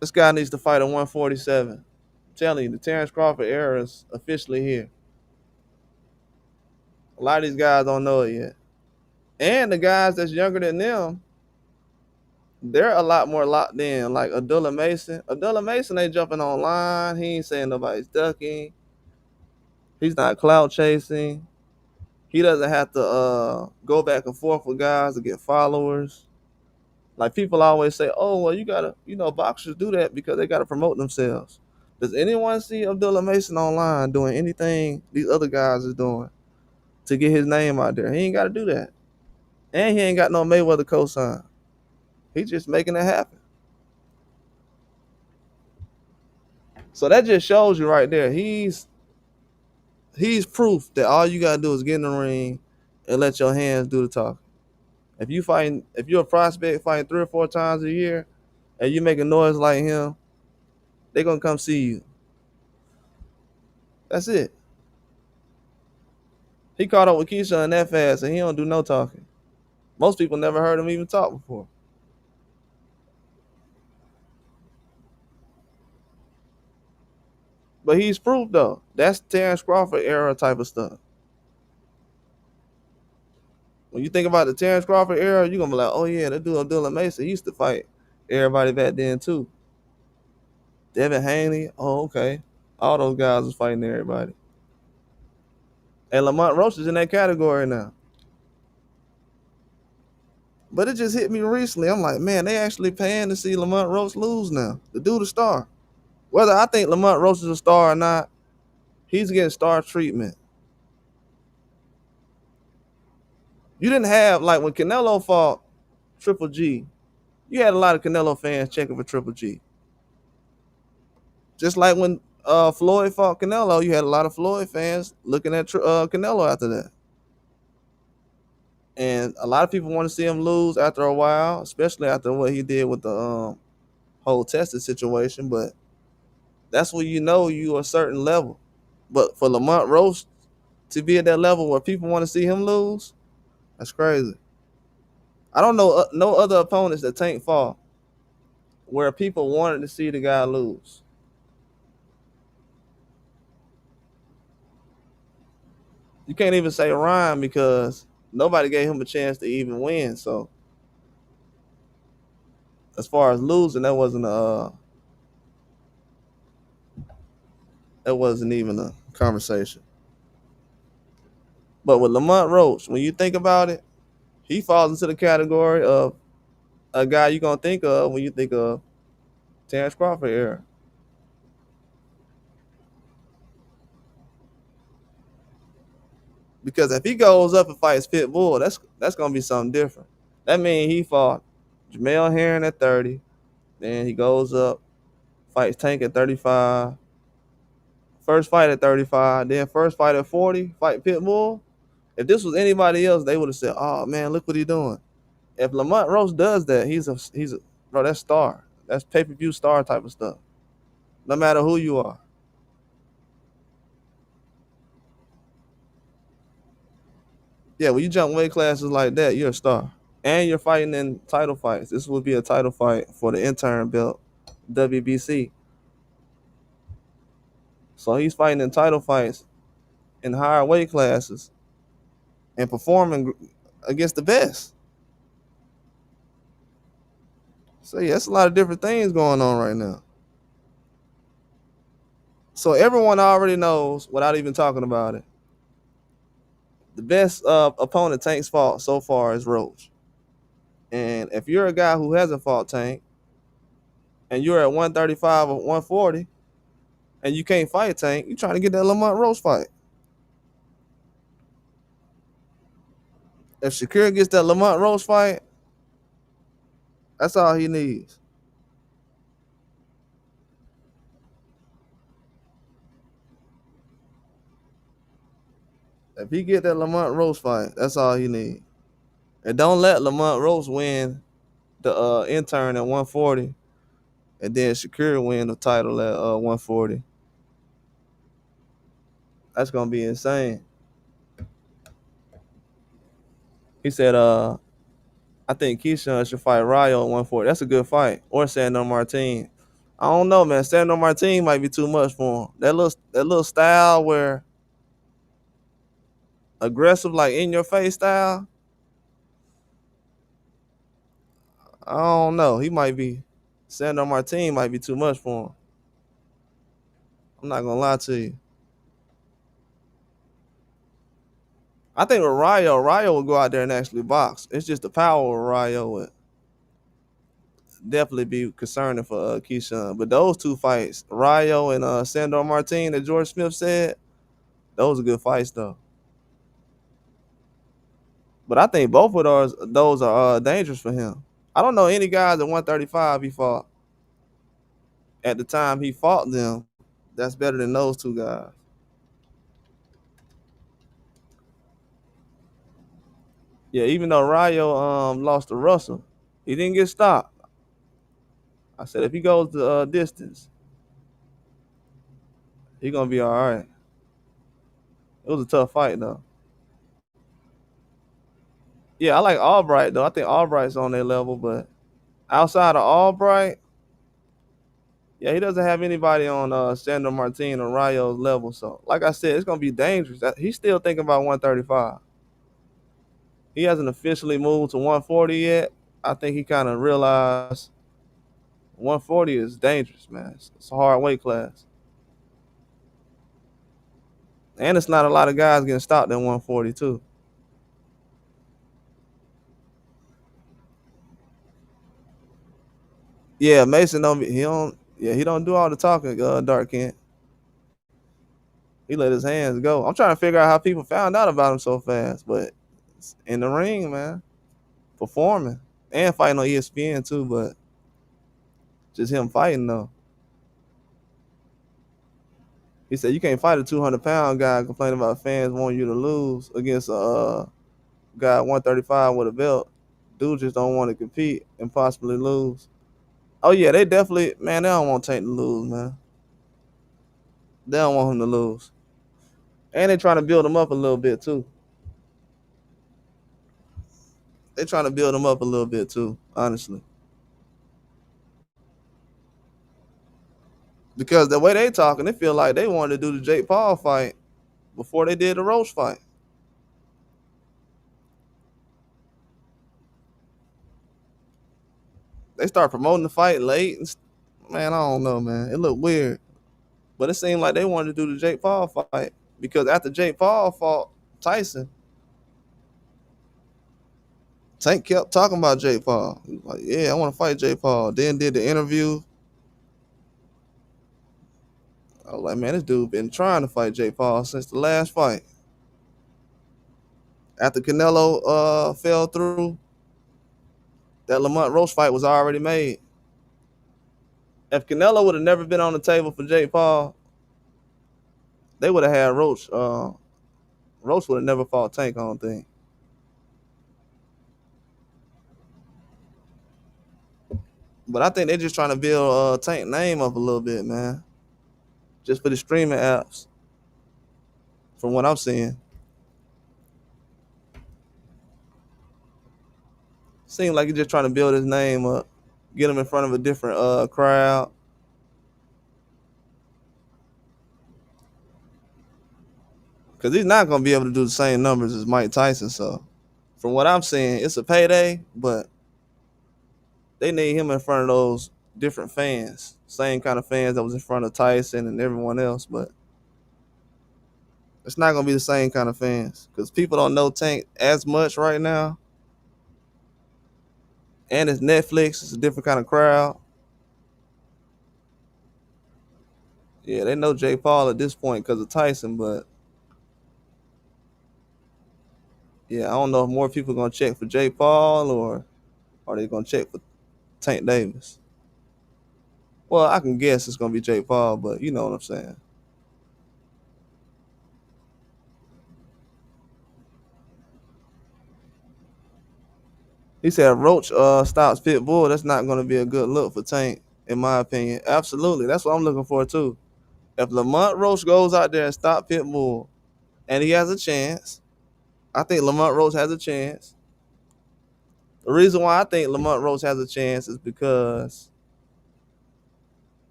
This guy needs to fight a 147. I'm telling you, the Terence Crawford era is officially here. A lot of these guys don't know it yet. And the guys that's younger than them, they're a lot more locked in. Like Abdullah Mason. Abdullah Mason ain't jumping online. He ain't saying nobody's ducking. He's not cloud chasing. He doesn't have to go back and forth with guys to get followers. Like people always say, oh, well, you gotta, boxers do that because they gotta promote themselves. Does anyone see Abdullah Mason online doing anything these other guys is doing to get his name out there? He ain't gotta do that. And he ain't got no Mayweather cosign. He's just making it happen. So that just shows you right there. He's proof that all you gotta do is get in the ring and let your hands do the talking. If you're a prospect fighting 3 or 4 times a year and you make a noise like him, they're gonna come see you. That's it. He caught up with Keyshawn that fast and he don't do no talking. Most people never heard him even talk before. But he's proof though. That's Terence Crawford era type of stuff. When you think about the Terence Crawford era, you're gonna be like, oh yeah, that dude Abdullah Mason, he used to fight everybody back then too. Devin Haney, oh okay. All those guys was fighting everybody. And Lamont Roach is in that category now. But it just hit me recently. I'm like, man, they actually paying to see Lamont Roach lose now. The dude a star. Whether I think Lamont Roach is a star or not, he's getting star treatment. You didn't have, like when Canelo fought Triple G, you had a lot of Canelo fans checking for Triple G. Just like when Floyd fought Canelo, you had a lot of Floyd fans looking at Canelo after that. And a lot of people want to see him lose after a while, especially after what he did with the whole tested situation. But that's when you know you a certain level. But for Lamont Roach to be at that level where people want to see him lose, that's crazy. I don't know no other opponents that Tank fought where people wanted to see the guy lose. You can't even say Ryan because nobody gave him a chance to even win. So as far as losing, that wasn't even a conversation. But with Lamont Roach, when you think about it, he falls into the category of a guy you're gonna think of when you think of Terence Crawford era. Because if he goes up and fights Pitbull, that's gonna be something different. That means he fought Jamel Herring at 30, then he goes up, fights Tank at 35, first fight at 35, then first fight at 40, fight Pitbull. If this was anybody else, they would have said, "Oh man, look what he's doing." If Lamont Roach does that, he's a bro. That's star. That's pay-per-view star type of stuff. No matter who you are. Yeah, when you jump weight classes like that, you're a star. And you're fighting in title fights. This would be a title fight for the intern belt, WBC. So he's fighting in title fights in higher weight classes and performing against the best. So yeah, it's a lot of different things going on right now. So everyone already knows, without even talking about it, the best opponent Tank's fought so far is Roach. And if you're a guy who hasn't fought Tank and you're at 135 or 140 and you can't fight Tank, you're trying to get that Lamont Roach fight. If Shakur gets that Lamont Roach fight, that's all he needs. If he get that Lamont Roach fight, that's all he needs. And don't let Lamont Roach win the intern at 140 and then Shakur win the title at 140. That's gonna be insane. He said, I think Keyshawn should fight Rayo at 140. That's a good fight. Or Sandor Martin. I don't know, man. Sandor Martin might be too much for him. That little style where aggressive, like in your face style. I don't know. He might be Sandor Martin might be too much for him. I'm not gonna lie to you. I think with Rayo will go out there and actually box. It's just the power of Rayo would definitely be concerning for Keyshawn. But those two fights, Rayo and Sandor Martin, that George Smith said, those are good fights though. But I think both of those are dangerous for him. I don't know any guys at 135 he fought at the time he fought them that's better than those two guys. Yeah, even though Rayo lost to Russell, he didn't get stopped. I said if he goes the distance, he gonna be all right. It was a tough fight though. Yeah, I like Albright though. I think Albright's on their level, but outside of Albright, yeah, he doesn't have anybody on Sandor Martin or Rayo's level. So, like I said, it's gonna be dangerous. He's still thinking about 135. He hasn't officially moved to 140 yet. I think he kind of realized 140 is dangerous, man. It's a hard weight class, and it's not a lot of guys getting stopped in 140 too. Yeah, Mason don't. He don't. Yeah, he don't do all the talking. Dark Kent. He let his hands go. I'm trying to figure out how people found out about him so fast, but it's in the ring, man, performing and fighting on ESPN too. But just him fighting though. He said you can't fight a 200-pound guy complaining about fans wanting you to lose against a guy 135 with a belt. Dude just don't want to compete and possibly lose. Oh yeah, they definitely, man. They don't want Tank to lose, man. They don't want him to lose, and they trying to build him up a little bit too. They trying to build him up a little bit too, honestly, because the way they talking, they feel like they wanted to do the Jake Paul fight before they did the Roach fight. They start promoting the fight late, and man, I don't know, man. It looked weird, but it seemed like they wanted to do the Jake Paul fight because after Jake Paul fought Tyson, Tank kept talking about Jake Paul. He was like, yeah, I want to fight Jake Paul. Then did the interview. I was like, man, this dude been trying to fight Jake Paul since the last fight. After Canelo fell through, that Lamont Roach fight was already made. If Canelo would have never been on the table for Jake Paul, they would have had Roach. Roach would have never fought Tank, I don't think. But I think they're just trying to build Tank name up a little bit, man. Just for the streaming apps, from what I'm seeing. Seems like he's just trying to build his name up, get him in front of a different crowd. Because he's not going to be able to do the same numbers as Mike Tyson. So, from what I'm seeing, it's a payday, but they need him in front of those different fans, same kind of fans that was in front of Tyson and everyone else. But it's not going to be the same kind of fans because people don't know Tank as much right now. And it's Netflix, it's a different kind of crowd. Yeah, they know Jake Paul at this point because of Tyson, but yeah, I don't know if more people are going to check for Jake Paul or are they going to check for Tank Davis. Well, I can guess it's going to be Jake Paul, but you know what I'm saying. He said Roach stops Pitbull. That's not going to be a good look for Tank. in my opinion. Absolutely. That's what I'm looking for too. If Lamont Roach goes out there and stop Pitbull, and he has a chance, I think Lamont Roach has a chance. The reason why I think Lamont Roach has a chance is because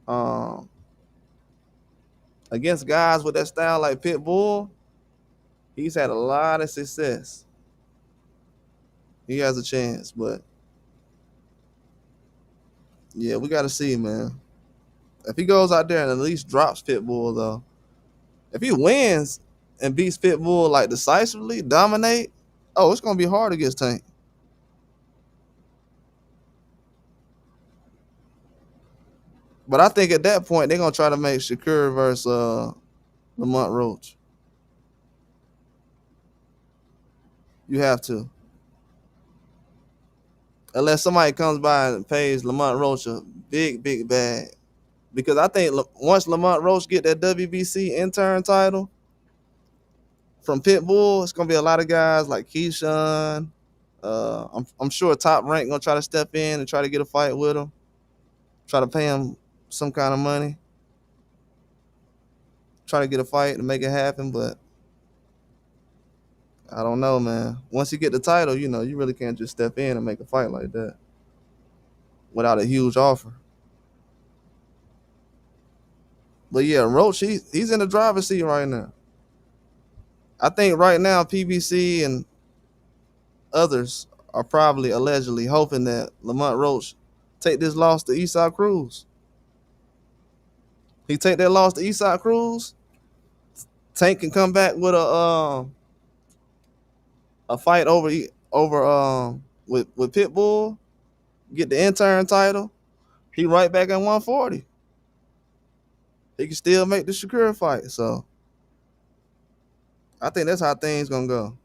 um, against guys with that style like Pitbull, he's had a lot of success. He has a chance, but yeah, we got to see, man. If he goes out there and at least drops Pitbull, though, if he wins and beats Pitbull like decisively, dominate, oh, it's gonna be hard against Tank. But I think at that point they're gonna try to make Shakur versus Lamont Roach. You have to, unless somebody comes by and pays Lamont Roach a big bag. Because I think once Lamont Roach get that WBC intern title from Pitbull, it's gonna be a lot of guys like Keyshawn. I'm sure Top Rank gonna try to step in and try to get a fight with him, try to pay him some kind of money, try to get a fight and make it happen. But I don't know, man. Once you get the title, you really can't just step in and make a fight like that without a huge offer. But yeah, Roach, he's in the driver's seat right now. I think right now PBC and others are probably allegedly hoping that Lamont Roach take this loss to Eastside Cruz. He take that loss to Eastside Cruz, Tank can come back with a fight with Pitbull, get the intern title. He right back at 140. He can still make the Shakur fight. So I think that's how things gonna go.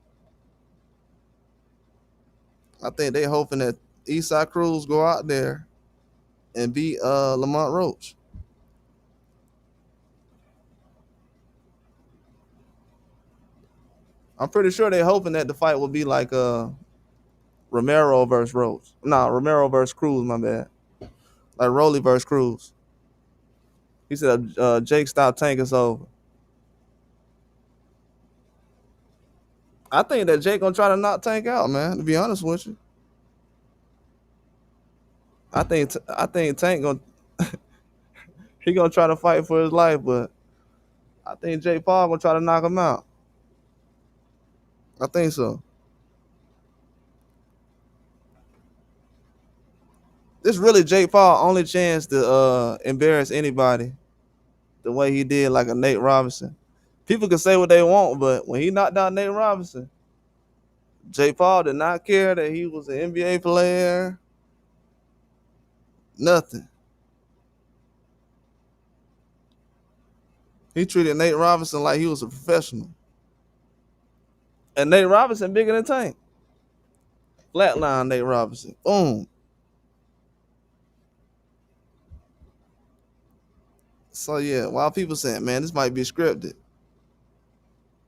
I think they hoping that Eastside Cruz go out there and beat Lamont Roach. I'm pretty sure they're hoping that the fight will be like Romero versus Roach. Nah, Romero versus Cruz, my bad. Like Rolly versus Cruz. He said Jake stop Tank is over. I think that Jake gonna try to knock Tank out, man, to be honest with you. I think Tank gonna he gonna try to fight for his life, but I think Jake Paul gonna try to knock him out. I think so. This really Jake Paul only chance to embarrass anybody the way he did like a Nate Robinson. People can say what they want, but when he knocked out Nate Robinson, Jake Paul did not care that he was an NBA player. Nothing. He treated Nate Robinson like he was a professional. And Nate Robinson bigger than Tank. Flatline Nate Robinson. Boom. So yeah, while people saying, man, this might be scripted,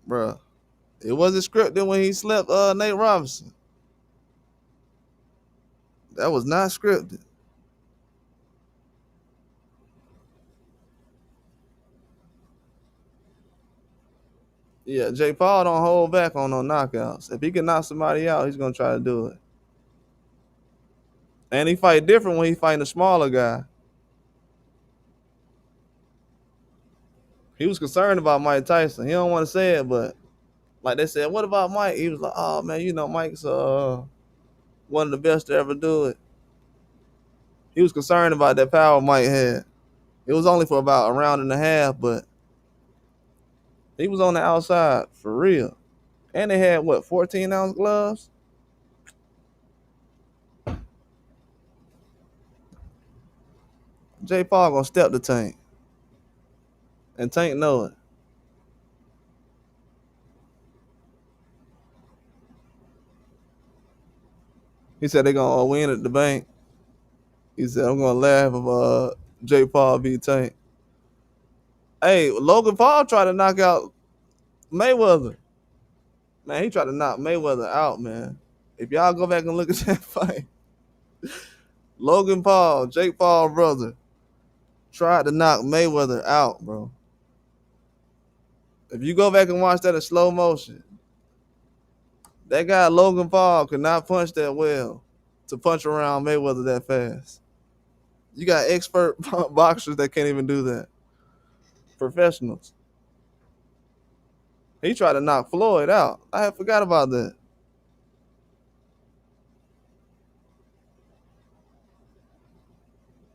bruh, it wasn't scripted when he slept Nate Robinson. That was not scripted. Yeah, Jake Paul don't hold back on no knockouts. If he can knock somebody out, he's gonna try to do it. And he fight different when he fighting a smaller guy. He was concerned about Mike Tyson. He don't want to say it, but like they said, what about Mike? He was like, oh man, Mike's one of the best to ever do it. He was concerned about that power Mike had. It was only for about a round and a half, but he was on the outside for real. And they had 14-ounce gloves? J. Paul gonna step the Tank. And Tank know it. He said they're gonna win at the bank. He said, I'm gonna laugh if J. Paul beat Tank. Hey, Logan Paul tried to knock out Mayweather. Man, he tried to knock Mayweather out, man. If y'all go back and look at that fight, Logan Paul, Jake Paul brother, tried to knock Mayweather out, bro. If you go back and watch that in slow motion, that guy Logan Paul could not punch that well to punch around Mayweather that fast. You got expert boxers that can't even do that. Professionals. He tried to knock Floyd out. I had forgot about that.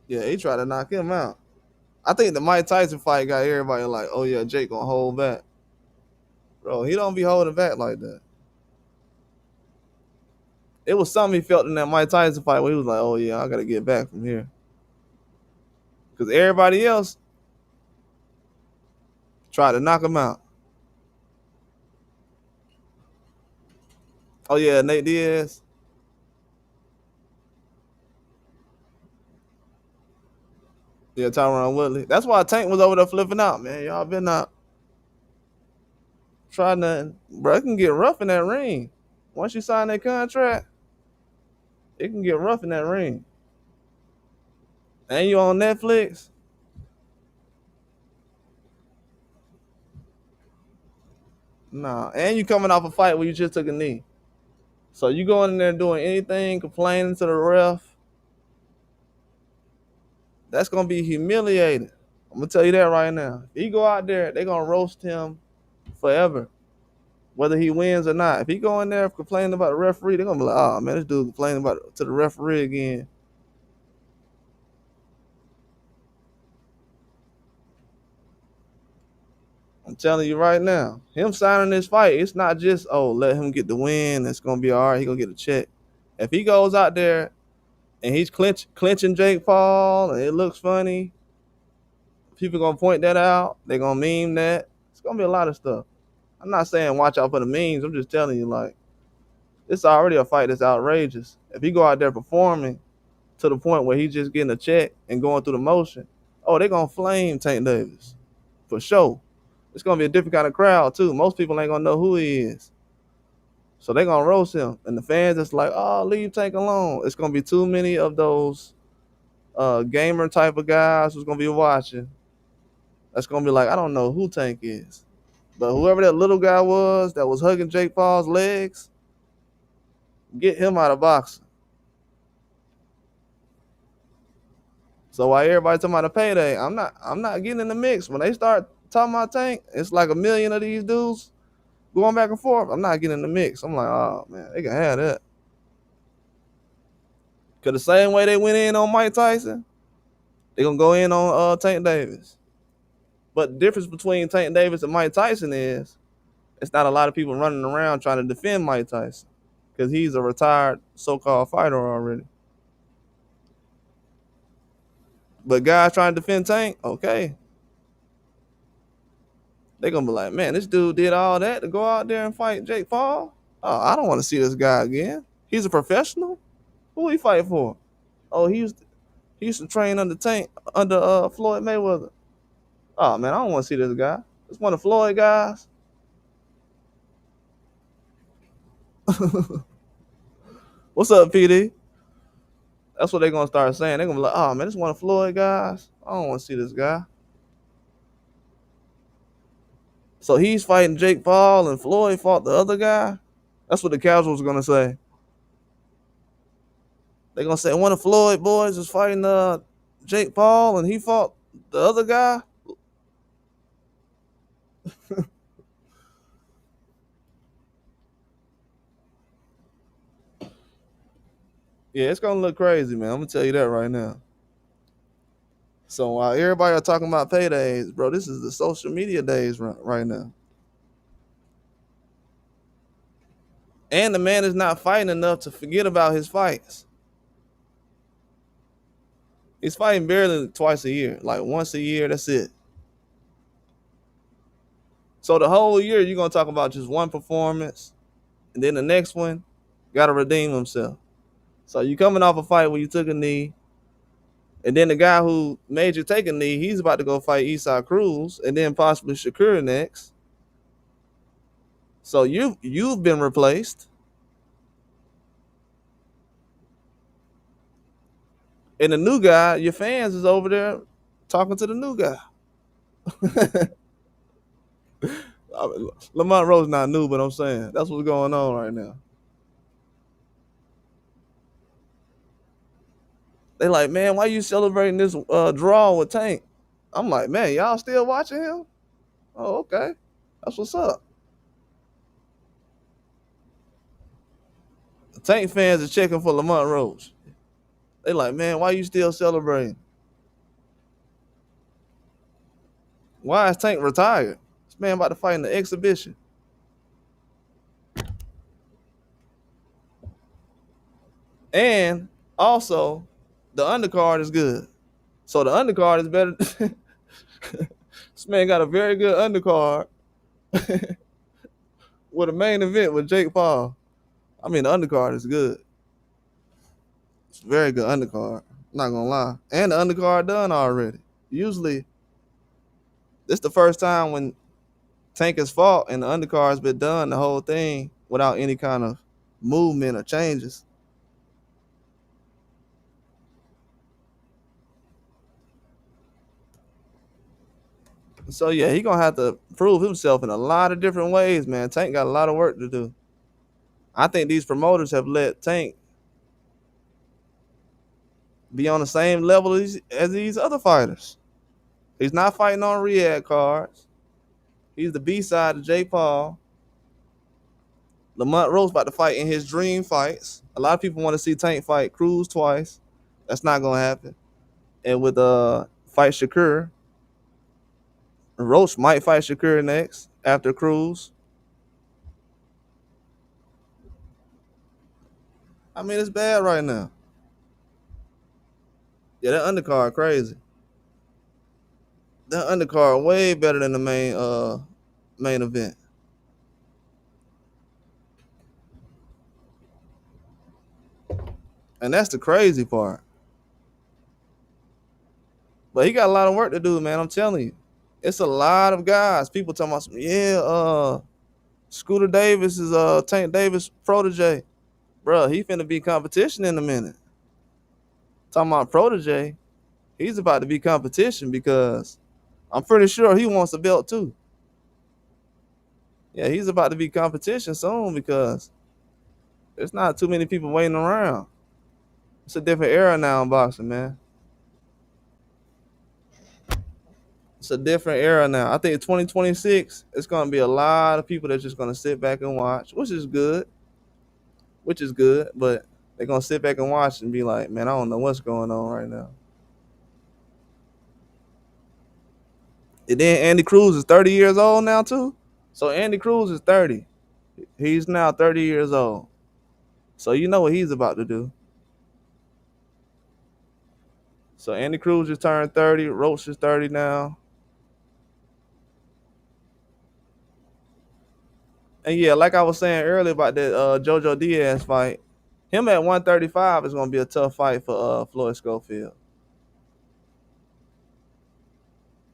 Yeah, he tried to knock him out. I think the Mike Tyson fight got everybody like, oh yeah, Jake gonna hold back. Bro, he don't be holding back like that. It was something he felt in that Mike Tyson fight where he was like, oh yeah, I gotta get back from here. Because everybody else tried to knock him out. Oh yeah, Nate Diaz. Yeah, Tyron Woodley. That's why Tank was over there flipping out, man. Y'all been not trying nothing. Bro, it can get rough in that ring. Once you sign that contract, it can get rough in that ring. And you on Netflix? Nah. And you coming off a fight where you just took a knee. So you going in there doing anything, complaining to the ref, that's gonna be humiliating. I'm gonna tell you that right now. If he go out there, they gonna roast him forever, whether he wins or not. If he go in there complaining about the referee, they're gonna be like, oh man, this dude complaining about to the referee again. I'm telling you right now, him signing this fight, it's not just, oh, let him get the win. It's gonna be all right. He gonna get a check. If he goes out there and he's clinching Jake Paul and it looks funny, people gonna point that out. They gonna meme that. It's gonna be a lot of stuff. I'm not saying watch out for the memes. I'm just telling you, like, it's already a fight that's outrageous. If he go out there performing to the point where he's just getting a check and going through the motion, oh, they gonna flame Tank Davis for sure. It's gonna be a different kind of crowd too. Most people ain't gonna know who he is, so they gonna roast him. And the fans just like, oh, leave Tank alone. It's gonna be too many of those gamer type of guys who's gonna be watching. That's gonna be like, I don't know who Tank is, but whoever that little guy was that was hugging Jake Paul's legs, get him out of boxing. So while everybody talking about a payday, I'm not getting in the mix. When they start talking about Tank, it's like a million of these dudes going back and forth. I'm not getting in the mix. I'm like, oh man, they can have that. Cause the same way they went in on Mike Tyson, they gonna go in on Tank Davis. But the difference between Tank Davis and Mike Tyson is it's not a lot of people running around trying to defend Mike Tyson because he's a retired so-called fighter already. But guys trying to defend Tank, okay, they gonna be like, man, this dude did all that to go out there and fight Jake Paul. Oh, I don't want to see this guy again. He's a professional. Who he fight for? Oh, he used to train under Floyd Mayweather. Oh man, I don't want to see this guy. It's one of Floyd guys. What's up, PD? That's what they're gonna start saying. They're gonna be like, oh man, this one of Floyd guys. I don't want to see this guy. So he's fighting Jake Paul and Floyd fought the other guy. That's what the casuals are gonna say. They're gonna say one of Floyd boys is fighting Jake Paul and he fought the other guy. Yeah, it's gonna look crazy, man. I'm gonna tell you that right now. So while everybody are talking about paydays, bro, this is the social media days right now. And the man is not fighting enough to forget about his fights. He's fighting barely twice a year, like once a year. That's it. So the whole year you're gonna talk about just one performance, and then the next one gotta redeem himself. So you coming off a fight where you took a knee, and then the guy who made you take a knee, he's about to go fight Esau Cruz, and then possibly Shakur next. So you've been replaced. And the new guy, your fans is over there talking to the new guy. Lamont Roach not new, but I'm saying that's what's going on right now. They like, man, why you celebrating this draw with Tank? I'm like, man, y'all still watching him? Oh, okay. That's what's up. The Tank fans are checking for Lamont Roach. They like, man, why you still celebrating? Why is Tank retired? This man about to fight in the exhibition. And also, the undercard is good. So the undercard is better. This man got a very good undercard with a main event with Jake Paul. I mean, the undercard is good. It's a very good undercard. Not gonna lie. And the undercard done already. Usually, this the first time when Tank has fought and the undercard's been done the whole thing without any kind of movement or changes. So yeah, he gonna have to prove himself in a lot of different ways, man. Tank got a lot of work to do. I think these promoters have let Tank be on the same level as these other fighters. He's not fighting on Riyadh cards. He's the B side of Jay Paul. Lamont Roach about to fight in his dream fights. A lot of people want to see Tank fight Cruz twice. That's not gonna happen. And with fight Shakur, Roach might fight Shakur next after Cruz. I mean, it's bad right now. Yeah, that undercard crazy. That undercard way better than the main event. And that's the crazy part. But he got a lot of work to do, man. I'm telling you. It's a lot of guys. People talking about, Scooter Davis is Tank Davis protege. Bro, he finna be competition in a minute. Talking about protege, he's about to be competition because I'm pretty sure he wants a belt too. Yeah, he's about to be competition soon because there's not too many people waiting around. It's a different era now in boxing, man. It's a different era now. I think 2026, it's gonna be a lot of people that's just gonna sit back and watch, which is good. Which is good, but they're gonna sit back and watch and be like, man, I don't know what's going on right now. And then Andy Cruz is 30 years old now too. So Andy Cruz is 30. He's now 30 years old. So you know what he's about to do. So Andy Cruz just turned 30. Roach is 30 now. And yeah, like I was saying earlier about that JoJo Diaz fight, him at 135 is gonna be a tough fight for Floyd Schofield.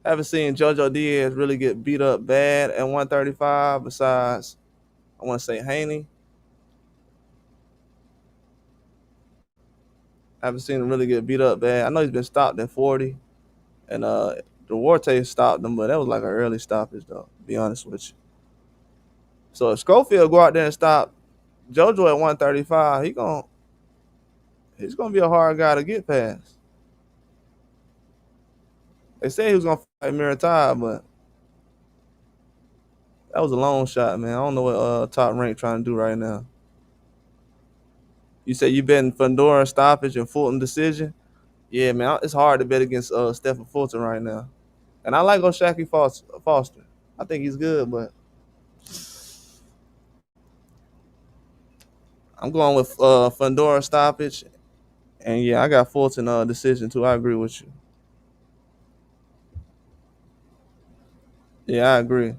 Haven't seen JoJo Diaz really get beat up bad at 135 besides, I want to say, Haney. Haven't seen him really get beat up bad. I know he's been stopped at 40. And Duarte stopped him, but that was like an early stoppage, though, to be honest with you. So if Schofield go out there and stop JoJo at 135, he's gonna be a hard guy to get past. They said he was gonna fight Miritai, but that was a long shot, man. I don't know what Top Rank trying to do right now. You said you betting Fundora stoppage and Fulton decision. Yeah, man, it's hard to bet against Stephen Fulton right now. And I like O'Shaquie Foster. I think he's good, but I'm going with Fundora stoppage. And yeah, I got Fulton decision too. I agree with you. Yeah, I agree.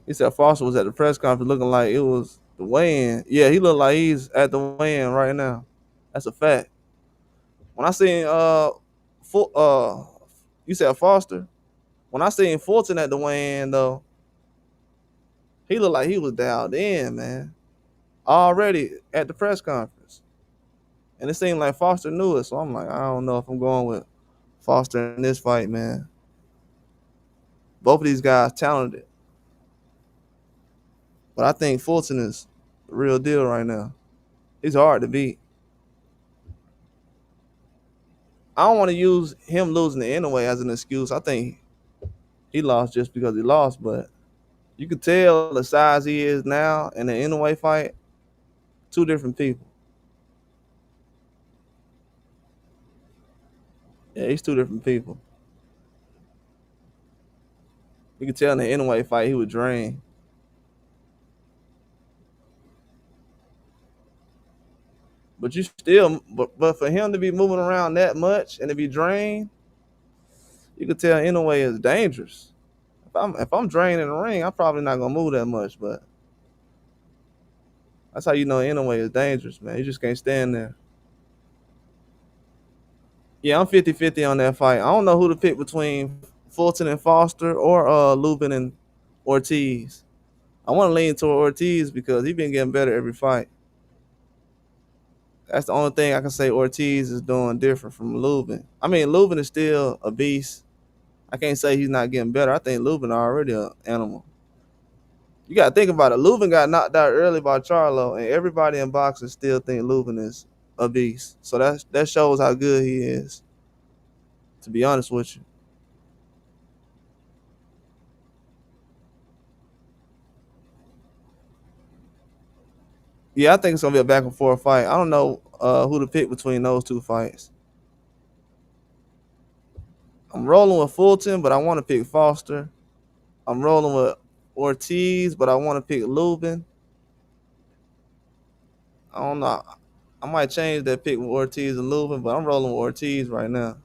He said Foster was at the press conference looking like it was the weigh-in. Yeah, he looked like he's at the weigh-in right now. That's a fact. When I seen you said Foster. When I seen Fulton at the weigh-in though, he looked like he was dialed in, man. Already at the press conference. And it seemed like Foster knew it, so I'm like, I don't know if I'm going with Foster in this fight, man. Both of these guys talented, but I think Fulton is the real deal right now. He's hard to beat. I don't want to use him losing the anyway as an excuse. I think he lost just because he lost, but you could tell the size he is now in the Inoue fight, two different people. Yeah, he's two different people. You could tell in the Inoue fight he was drained. But you still, but for him to be moving around that much and to be drained, you could tell Inoue is dangerous. If I'm drained in the ring, I'm probably not gonna move that much. But that's how you know Inoue is dangerous, man. You just can't stand there. Yeah, I'm 50-50 on that fight. I don't know who to pick between Fulton and Foster or Lubin and Ortiz. I want to lean toward Ortiz because he's been getting better every fight. That's the only thing I can say Ortiz is doing different from Lubin. I mean, Lubin is still a beast. I can't say he's not getting better. I think Lubin already an animal. You got to think about it. Lubin got knocked out early by Charlo, and everybody in boxing still think Lubin is a beast. So that shows how good he is, to be honest with you. Yeah, I think it's going to be a back and forth fight. I don't know who to pick between those two fights. I'm rolling with Fulton, but I want to pick Foster. I'm rolling with Ortiz, but I want to pick Lubin. I don't know. I might change that pick with Ortiz and Lubin, but I'm rolling with Ortiz right now.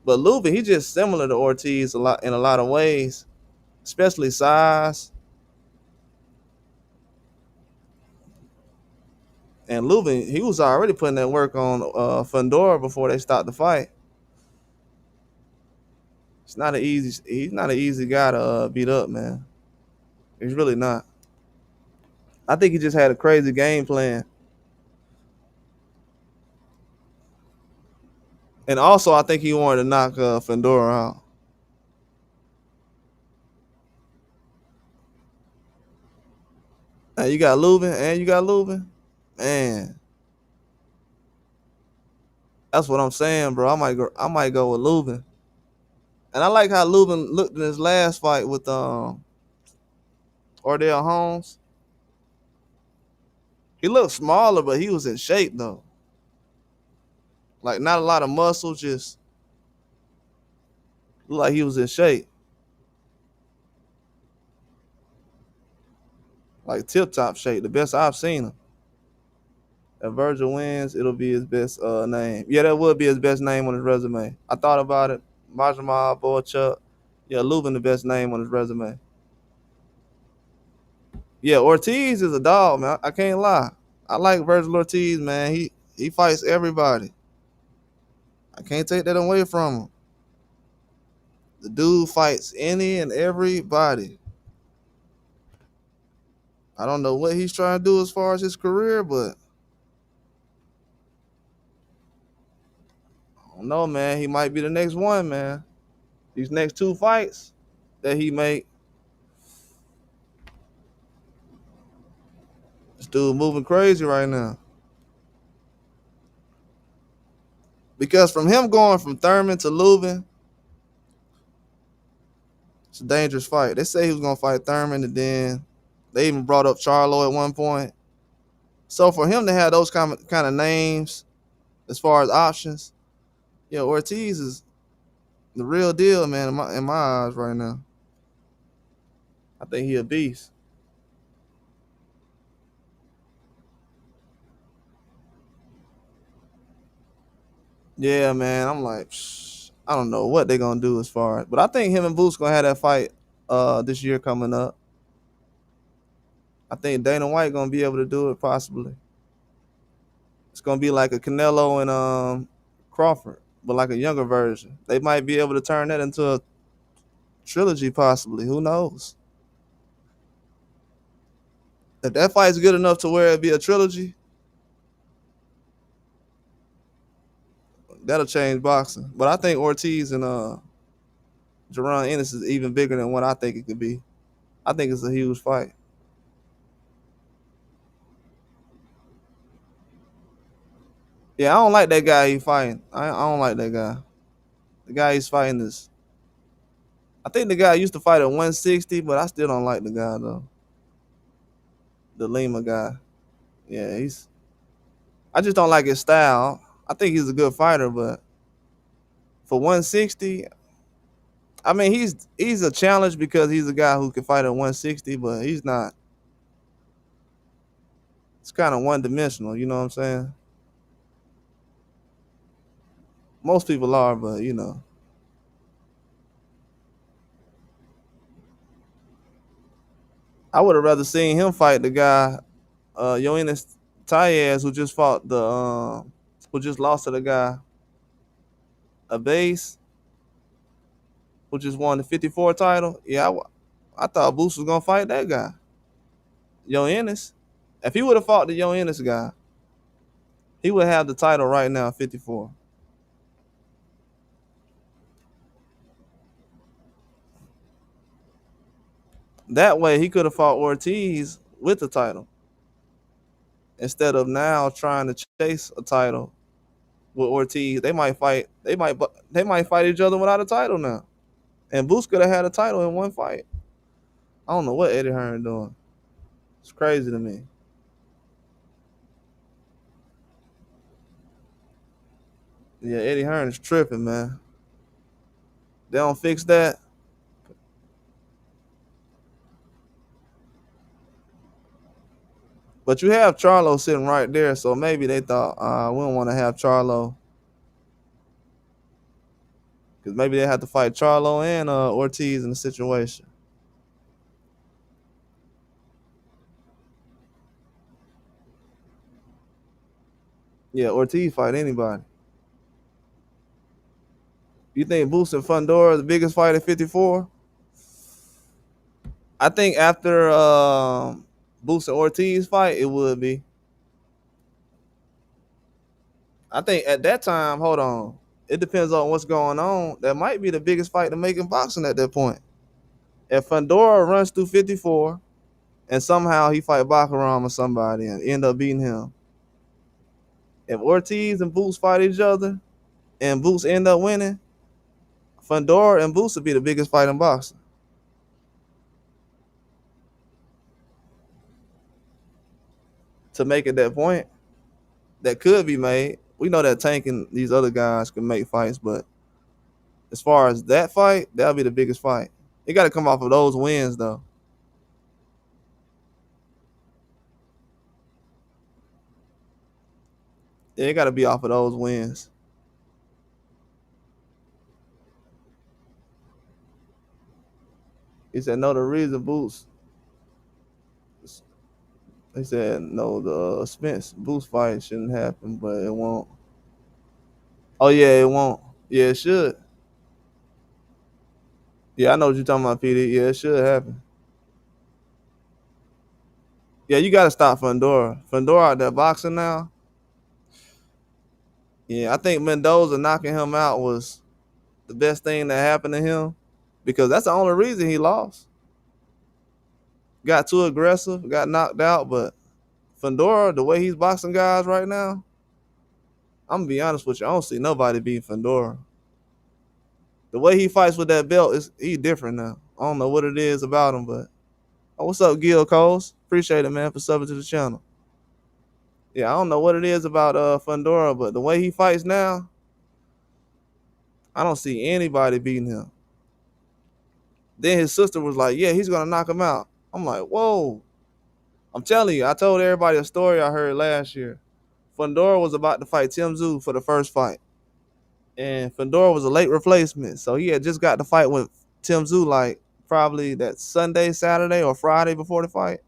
But Lubin, he's just similar to Ortiz in a lot of ways, especially size. And Lubin, he was already putting that work on Fundora before they stopped the fight. He's not an easy guy to beat up, man. He's really not. I think he just had a crazy game plan. And also, I think he wanted to knock Fundora out. And you got Lubin. Man, that's what I'm saying, bro. I might go with Lubin. And I like how Lubin looked in his last fight with Ordell Holmes. He looked smaller, but he was in shape though. Like not a lot of muscle, just looked like he was in shape. Like tip top shape, the best I've seen him. If Virgil wins, it'll be his best name. Yeah, that would be his best name on his resume. I thought about it. Majamal, Boychuk. Yeah, Lubin the best name on his resume. Yeah, Ortiz is a dog, man. I can't lie. I like Virgil Ortiz, man. He fights everybody. I can't take that away from him. The dude fights any and everybody. I don't know what he's trying to do as far as his career, but I don't know, man. He might be the next one, man. These next two fights that he make, this dude moving crazy right now. Because from him going from Thurman to Lubin, it's a dangerous fight. They say he was gonna fight Thurman, and then they even brought up Charlo at one point. So for him to have those kind of names as far as options, yeah, Ortiz is the real deal, man, in my eyes right now. I think he a beast. Yeah, man. I'm like, I don't know what they're gonna do as far as, but I think him and Boots gonna have that fight this year coming up. I think Dana White gonna be able to do it possibly. It's gonna be like a Canelo and Crawford, but like a younger version. They might be able to turn that into a trilogy possibly. Who knows? If that fight's good enough to where it be a trilogy, That'll change boxing. But I think Ortiz and Jerron Ennis is even bigger than what I think it could be. I think it's a huge fight. Yeah, I don't like that guy he fighting. I don't like that guy. The guy he's fighting is. I think the guy used to fight at 160, but I still don't like the guy though. The Lima guy. Yeah, he's. I just don't like his style. I think he's a good fighter, but for 160, I mean he's a challenge because he's a guy who can fight at 160, but he's not. It's kind of one dimensional. You know what I'm saying? Most people are, but I would have rather seen him fight the guy, Yoenis Tayez, who just fought who just lost to the guy, a base, who just won the 54 title. Yeah, I thought Boost was gonna fight that guy, Yoenis. If he would have fought the Yoenis guy, he would have the title right now, 54. That way, he could have fought Ortiz with the title instead of now trying to chase a title with Ortiz. They might fight. They might fight each other without a title now. And Boost could have had a title in one fight. I don't know what Eddie Hearn doing. It's crazy to me. Yeah, Eddie Hearn is tripping, man. They don't fix that. But you have Charlo sitting right there, so maybe they thought we don't want to have Charlo because maybe they had to fight Charlo and Ortiz in the situation. Yeah, Ortiz fight anybody. You think Boost and Fundora the biggest fight at 54? I think after Boost and Ortiz fight, it would be. I think at that time, hold on. It depends on what's going on. That might be the biggest fight to make in boxing at that point. If Fundora runs through 54 and somehow he fight Bakaram or somebody and end up beating him, if Ortiz and Boots fight each other and Boots end up winning, Fundora and Boots would be the biggest fight in boxing. To make it that point, that could be made. We know that Tank and these other guys can make fights, but as far as that fight, that'll be the biggest fight. It got to come off of those wins, though. Yeah, it got to be off of those wins. He said, no, the reason Boots, he said, no, the Spence Boots fight shouldn't happen, but it won't. Oh, yeah, it won't. Yeah, it should. Yeah, I know what you're talking about, PD. Yeah, it should happen. Yeah, you got to stop Fundora. Fundora out there boxing now. Yeah, I think Mendoza knocking him out was the best thing that happened to him because that's the only reason he lost. Got too aggressive, got knocked out, but Fundora, the way he's boxing guys right now, I'm gonna be honest with you, I don't see nobody beating Fundora. The way he fights with that belt is he different now. I don't know what it is about him, but what's up, Gil Coles? Appreciate it, man, for subbing to the channel. Yeah, I don't know what it is about Fundora, but the way he fights now, I don't see anybody beating him. Then his sister was like, yeah, he's gonna knock him out. I'm like, whoa. I'm telling you, I told everybody a story I heard last year. Fundora was about to fight Tim Tszyu for the first fight. And Fundora was a late replacement. So he had just got the fight with Tim Tszyu like probably that Sunday, Saturday, or Friday before the fight.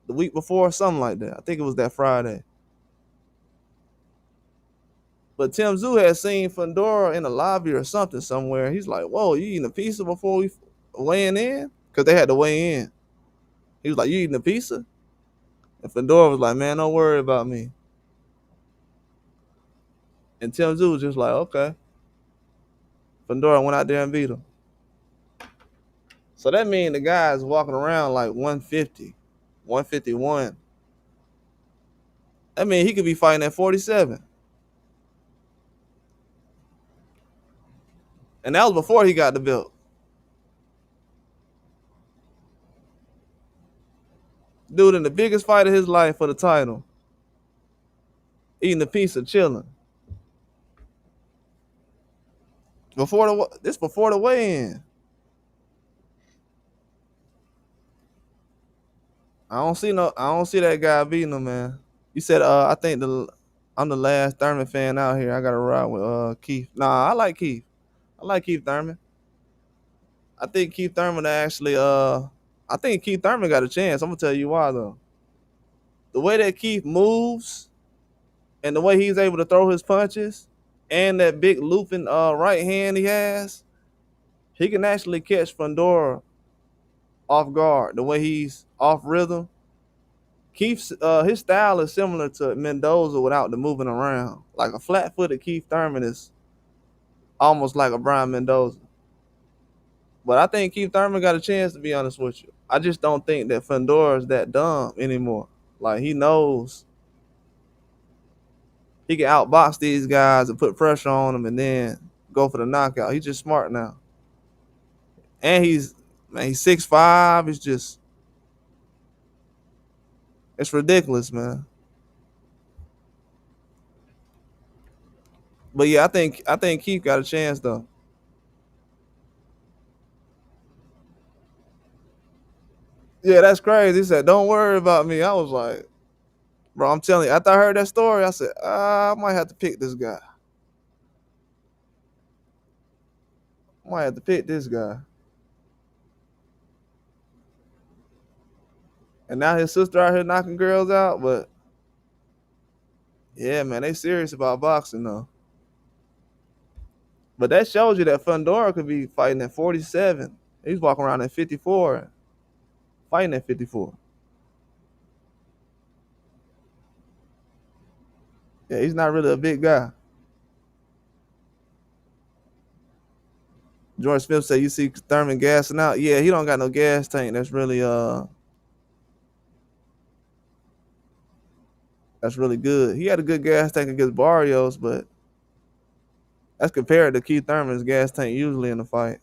The week before, something like that. I think it was that Friday. But Tim Tszyu had seen Fundora in the lobby or something somewhere. He's like, whoa, you eating a pizza before we weighing in? Because they had to weigh in. He was like, you eating a pizza? And Fundora was like, man, don't worry about me. And Tim Tszyu was just like, okay. Fundora went out there and beat him. So that means the guy's walking around like 150, 151. That means he could be fighting at 47. And that was before he got the belt. Dude in the biggest fight of his life for the title, eating a piece of chilling. Before the weigh-in. I don't see that guy beating him, man. You said I'm the last Thurman fan out here. I gotta ride with Keith. Nah, I like Keith. I like Keith Thurman. I think Keith Thurman actually I think Keith Thurman got a chance. I'm gonna tell you why though. The way that Keith moves and the way he's able to throw his punches and that big looping right hand he has, he can actually catch Fundora off guard. The way he's off rhythm. Keith's his style is similar to Mendoza without the moving around. Like a flat-footed Keith Thurman is almost like a Brian Mendoza. But I think Keith Thurman got a chance, to be honest with you. I just don't think that Fundora is that dumb anymore. Like he knows he can outbox these guys and put pressure on them and then go for the knockout. He's just smart now. And he's 6'5". It's ridiculous, man. But yeah, I think Keith got a chance though. Yeah, that's crazy. He said, "Don't worry about me." I was like, bro, I'm telling you, after I heard that story, I said, I might have to pick this guy. I might have to pick this guy. And now his sister out here knocking girls out, but yeah, man, they serious about boxing though. But that shows you that Fundora could be fighting at 47. He's walking around at 54, fighting at 54. Yeah, he's not really a big guy. George Smith said, "You see Thurman gassing out." Yeah, he don't got no gas tank. That's really good. He had a good gas tank against Barrios, but that's compared to Keith Thurman's gas tank usually in the fight.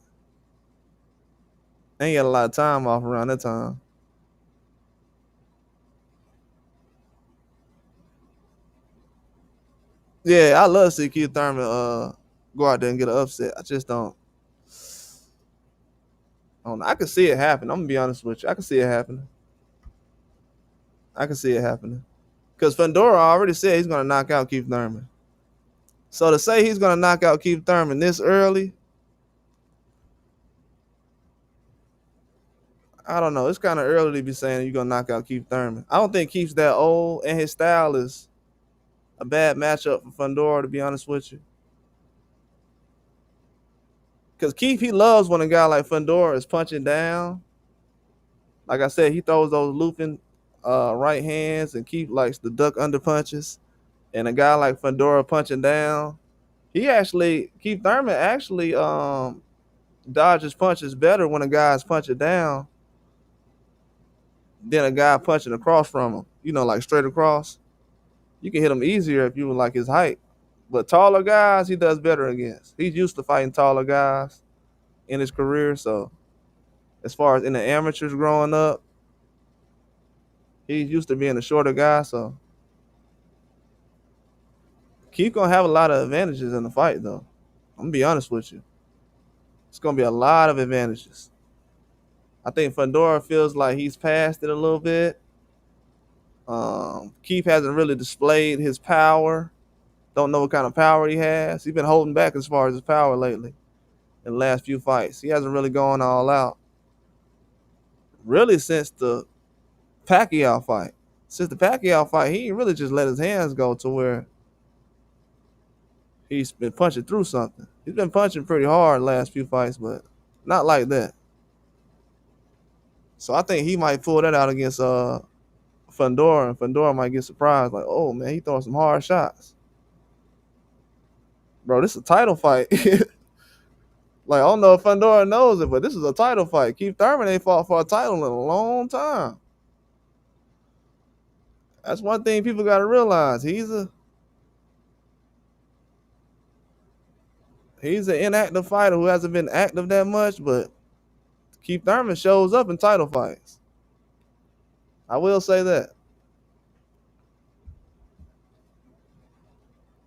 And he had a lot of time off around that time. Yeah, I love to see Keith Thurman go out there and get an upset. I just don't. I don't know. I can see it happen. I'm gonna be honest with you. I can see it happening. I can see it happening. Because Fundora already said he's gonna knock out Keith Thurman. So to say he's gonna knock out Keith Thurman this early, I don't know. It's kind of early to be saying you're gonna knock out Keith Thurman. I don't think Keith's that old, and his style is a bad matchup for Fundora, to be honest with you. Because Keith, he loves when a guy like Fundora is punching down. Like I said, he throws those looping right hands, and Keith likes the duck under punches. And a guy like Fundora punching down, Keith Thurman actually dodges punches better when a guy's punching down than a guy punching across from him. You know, like straight across. You can hit him easier if you were like his height. But taller guys, he does better against. He's used to fighting taller guys in his career. So as far as in the amateurs growing up, he's used to being a shorter guy. So Keith gonna have a lot of advantages in the fight, though. I'm gonna be honest with you. It's gonna be a lot of advantages. I think Fundora feels like he's past it a little bit. Keith hasn't really displayed his power. Don't know what kind of power he has. He's been holding back as far as his power lately in the last few fights. He hasn't really gone all out. Really since the Pacquiao fight. Since the Pacquiao fight, he really just let his hands go to where he's been punching through something. He's been punching pretty hard the last few fights, but not like that. So I think he might pull that out against Fundora, and Fundora might get surprised, like, oh man, he throwing some hard shots. Bro, this is a title fight. Like, I don't know if Fundora knows it, but this is a title fight. Keith Thurman ain't fought for a title in a long time. That's one thing people got to realize. He's an inactive fighter who hasn't been active that much, but Keith Thurman shows up in title fights. I will say that.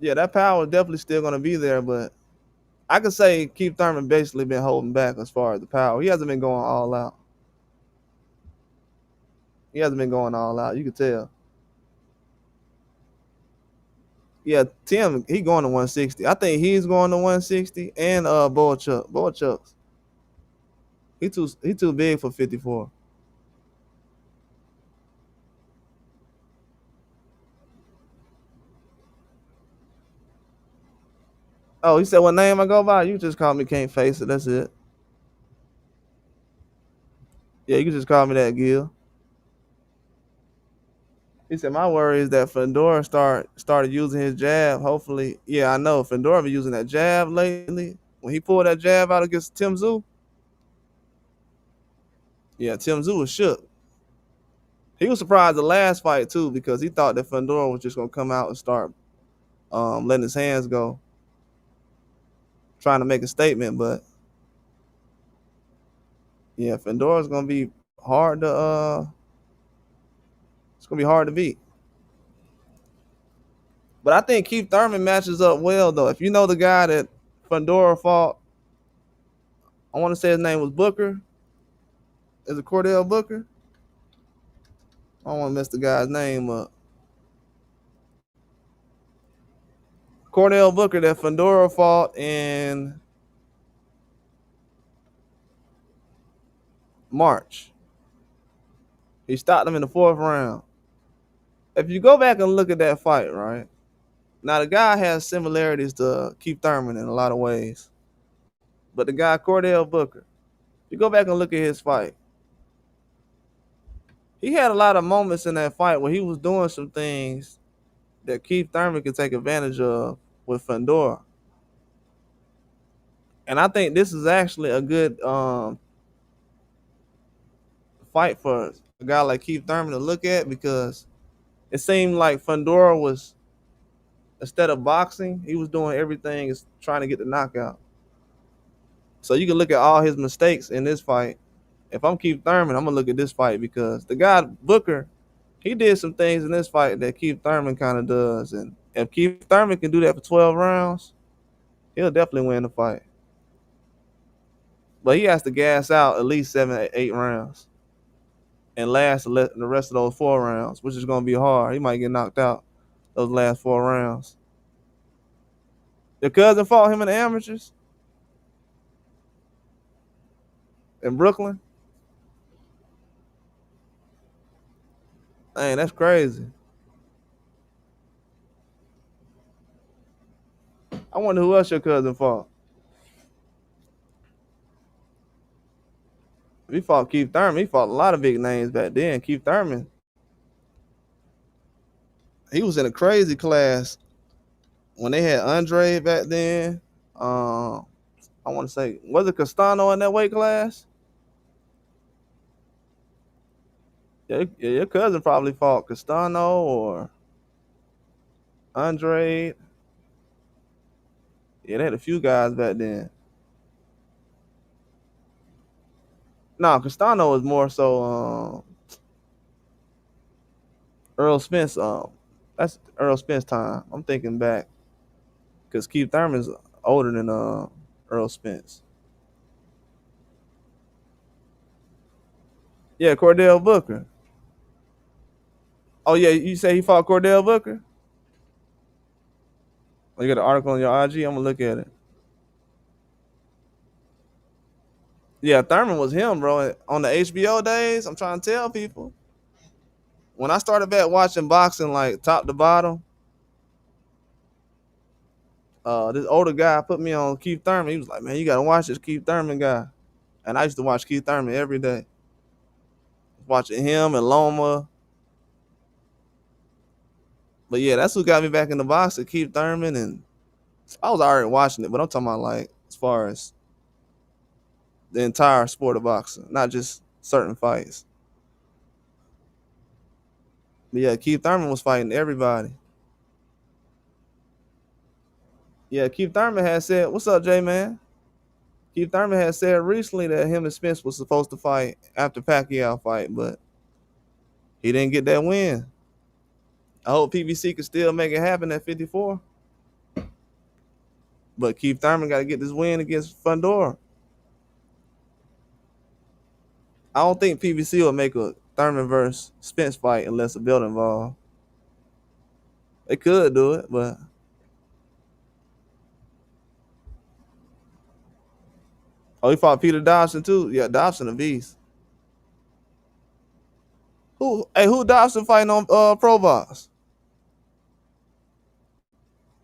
Yeah, that power is definitely still going to be there, but I could say Keith Thurman basically been holding back as far as the power. He hasn't been going all out. He hasn't been going all out. You can tell. Yeah, Tim, he going to 160. I think he's going to 160 and Boychuk. Boychuk's. He too big for 54. Oh, he said what name I go by? You just call me Can't Face It. That's it. Yeah, you can just call me that, Gil. He said my worry is that Fedora started using his jab. Hopefully, yeah, I know Fedora been using that jab lately. When he pulled that jab out against Tim Tszyu, yeah, Tim Tszyu was shook. He was surprised the last fight too because he thought that Fedora was just gonna come out and start letting his hands go, trying to make a statement. But yeah, Fedora's gonna be hard to it's gonna be hard to beat. But I think Keith Thurman matches up well though. If you know the guy that Fedora fought, I want to say his name was Booker. Is it Cordell Booker? I don't want to mess the guy's name up. Cordell Booker that Fedora fought in March. He stopped him in the 4th round. If you go back and look at that fight, right? Now the guy has similarities to Keith Thurman in a lot of ways. But the guy Cordell Booker, if you go back and look at his fight, he had a lot of moments in that fight where he was doing some things that Keith Thurman could take advantage of with Fedora. And I think this is actually a good fight for a guy like Keith Thurman to look at because it seemed like Fedora was, instead of boxing, he was doing everything is trying to get the knockout. So you can look at all his mistakes in this fight. If I'm Keith Thurman, I'm gonna look at this fight because the guy Booker, he did some things in this fight that Keith Thurman kind of does, and if Keith Thurman can do that for 12 rounds, he'll definitely win the fight. But he has to gas out at least 7, 8 rounds and last the rest of those 4 rounds, which is gonna be hard. He might get knocked out those last 4 rounds. Your cousin fought him in the amateurs in Brooklyn. Dang, that's crazy. I wonder who else your cousin fought. He fought Keith Thurman. He fought a lot of big names back then. Keith Thurman, he was in a crazy class when they had Andre back then. I want to say, was it Castano in that weight class? Yeah, your cousin probably fought Castano or Andre. Yeah, they had a few guys back then. No, Castano was more so Earl Spence. That's Earl Spence time. I'm thinking back because Keith Thurman's older than Earl Spence. Yeah, Cordell Booker. Oh yeah, you say he fought Cordell Booker? Oh, you got an article on your IG? I'm gonna look at it. Yeah, Thurman was him, bro. On the HBO days, I'm trying to tell people. When I started back watching boxing, like top to bottom, this older guy put me on Keith Thurman. He was like, "Man, you gotta watch this Keith Thurman guy." And I used to watch Keith Thurman every day, watching him and Loma. But yeah, that's who got me back in the boxing, Keith Thurman, and I was already watching it, but I'm talking about like as far as the entire sport of boxing, not just certain fights. But yeah, Keith Thurman was fighting everybody. Yeah, Keith Thurman had said, "What's up, J man?" Keith Thurman had said recently that him and Spence was supposed to fight after Pacquiao fight, but he didn't get that win. I hope PBC can still make it happen at 54. But Keith Thurman got to get this win against Fundora. I don't think PBC will make a Thurman versus Spence fight unless a belt involved. They could do it, but he fought Peter Dobson too. Yeah, Dobson a beast. Who Dobson fighting on Pro Box?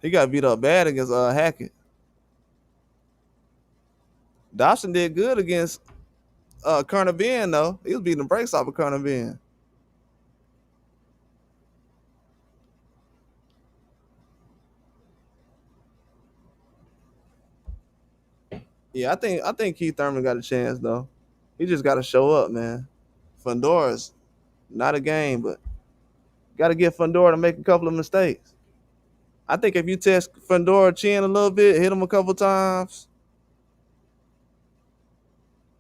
He got beat up bad against Hackett. Dobson did good against Kerner Ben though. He was beating the brakes off of Kerner Ben. Yeah, I think Keith Thurman got a chance though. He just got to show up, man. Fundora's not a game, but got to get Fundora to make a couple of mistakes. I think if you test Fundora chin a little bit, hit him a couple times,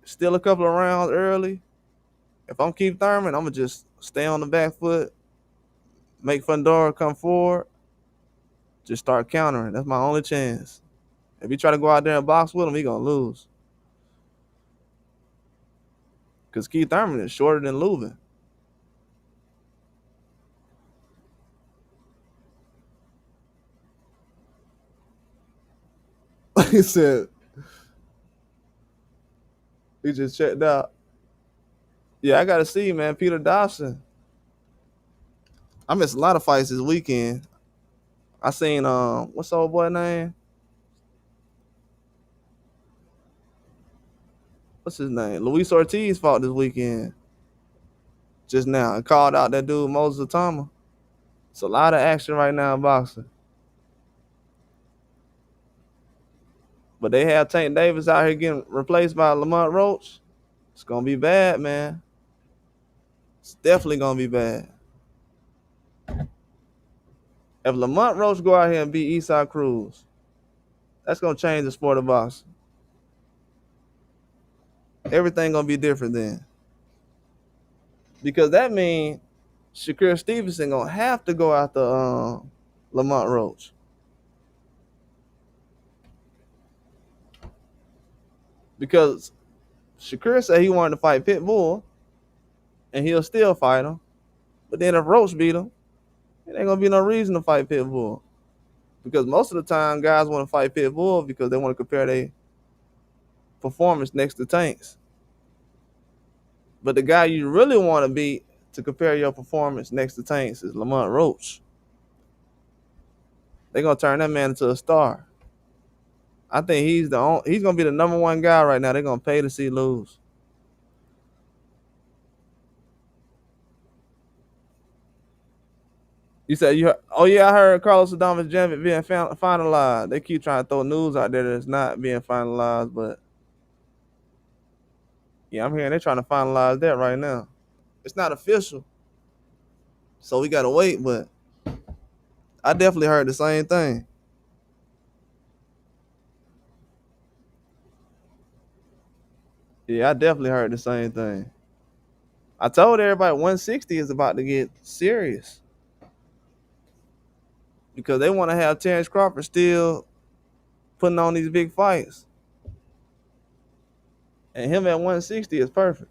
steal a couple of rounds early. If I'm Keith Thurman, I'm gonna just stay on the back foot, make Fundora come forward, just start countering. That's my only chance. If he try to go out there and box with him, he gonna lose. Cause Keith Thurman is shorter than Lubin. He said he just checked out. Yeah, I gotta see, man. Peter Dobson. I missed a lot of fights this weekend. I seen what's the old boy name? What's his name? Luis Ortiz fought this weekend. Just now. I called out that dude Moses Atama. It's a lot of action right now in boxing. But they have Tank Davis out here getting replaced by Lamont Roach. It's gonna be bad, man. It's definitely gonna be bad. If Lamont Roach go out here and beat Eastside Cruz, that's gonna change the sport of boxing. Everything gonna be different then. Because that means Shakur Stevenson gonna have to go after Lamont Roach. Because Shakur said he wanted to fight Pitbull, and he'll still fight him. But then if Roach beat him, it ain't gonna be no reason to fight Pitbull. Because most of the time, guys want to fight Pitbull because they want to compare their performance next to Tank's. But the guy you really want to beat to compare your performance next to Tank's is Lamont Roach. They're gonna turn that man into a star. I think he's gonna be the number one guy right now. They're gonna pay to see lose. You said you heard, oh yeah, I heard Carlos Adames Jr. being finalized. They keep trying to throw news out there that it's not being finalized, but yeah, I'm hearing they're trying to finalize that right now. It's not official, so we gotta wait. But I definitely heard the same thing. Yeah, I definitely heard the same thing. I told everybody 160 is about to get serious because they want to have Terence Crawford still putting on these big fights, and him at 160 is perfect.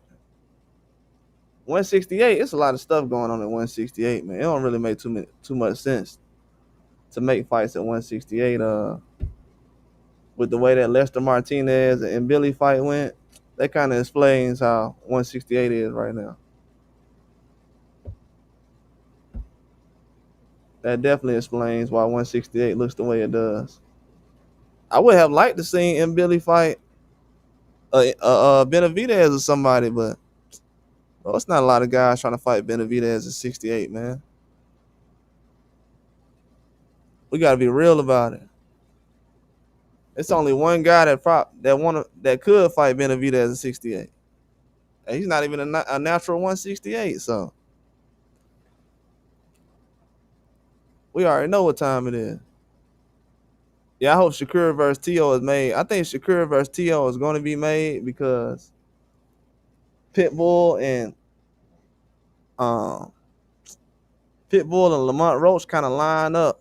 168, it's a lot of stuff going on at 168, man. It don't really make too much sense to make fights at 168. With the way that Lester Martinez and Billy fight went, that kind of explains how 168 is right now. That definitely explains why 168 looks the way it does. I would have liked to see M. Billy fight Benavidez or somebody, but it's not a lot of guys trying to fight Benavidez at 68, man. We got to be real about it. It's only one guy that could fight Benavidez at 68. And he's not even a natural 168. So we already know what time it is. Yeah, I hope Shakur versus T.O. is made. I think Shakur versus T.O. is going to be made because Pitbull and um, Pitbull and Lamont Roach kind of line up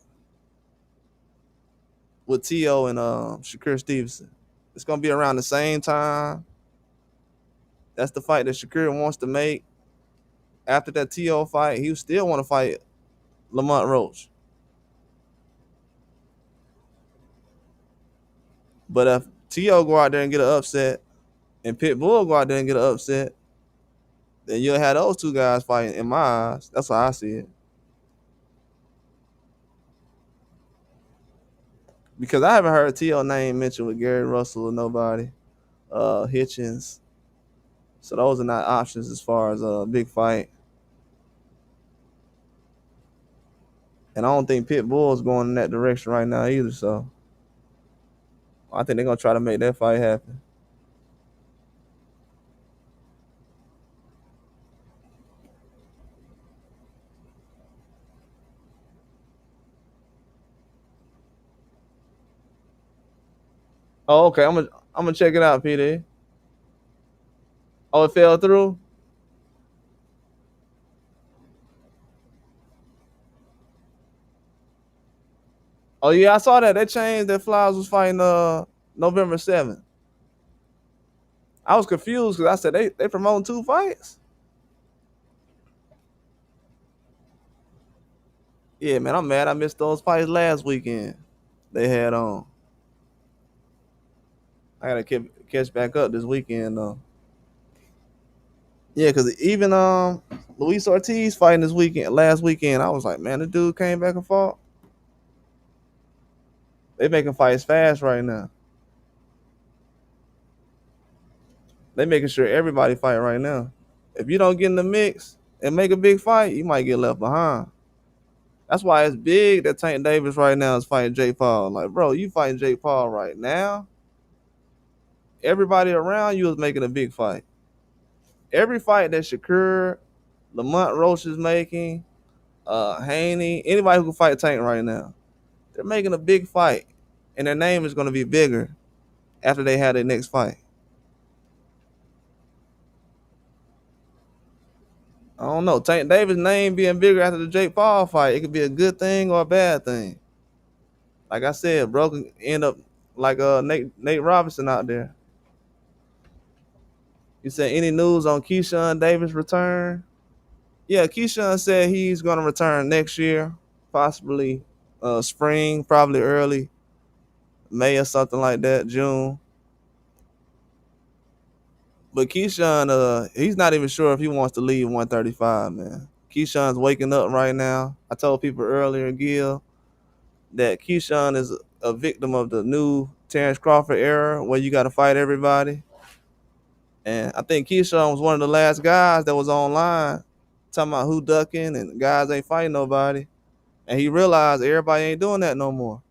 with T.O. and Shakur Stevenson. It's going to be around the same time. That's the fight that Shakur wants to make. After that T.O. fight, he still want to fight Lamont Roach. But if T.O. go out there and get an upset and Pitbull go out there and get an upset, then you'll have those two guys fighting in my eyes. That's how I see it. Because I haven't heard T.O. name mentioned with Gary Russell or nobody. Hitchens. So those are not options as far as a big fight. And I don't think Pitbull is going in that direction right now either. So I think they're going to try to make that fight happen. Oh, okay. I'm gonna check it out, PD. Oh, it fell through? Oh yeah, I saw that. They changed that Flowers was fighting November 7th. I was confused because I said they promoting two fights. Yeah, man, I'm mad I missed those fights last weekend. They had on. I gotta catch back up this weekend though. Yeah, because even Luis Ortiz fighting this weekend, last weekend, I was like, man, the dude came back and fought. They making fights fast right now. They making sure everybody fight right now. If you don't get in the mix and make a big fight, you might get left behind. That's why it's big that Tank Davis right now is fighting Jake Paul. Like, bro, you fighting Jake Paul right now. Everybody around you is making a big fight. Every fight that Shakur, Lamont Roach is making, Haney, anybody who can fight Tank right now, they're making a big fight. And their name is going to be bigger after they have their next fight. I don't know. Tank Davis' name being bigger after the Jake Paul fight, it could be a good thing or a bad thing. Like I said, bro can end up like Nate Robinson out there. You said any news on Keyshawn Davis' return? Yeah, Keyshawn said he's going to return next year, possibly spring, probably early May or something like that, June. But Keyshawn, he's not even sure if he wants to leave 135, man. Keyshawn's waking up right now. I told people earlier, Gil, that Keyshawn is a victim of the new Terence Crawford era where you got to fight everybody. And I think Keyshawn was one of the last guys that was online talking about who ducking and guys ain't fighting nobody. And he realized everybody ain't doing that no more.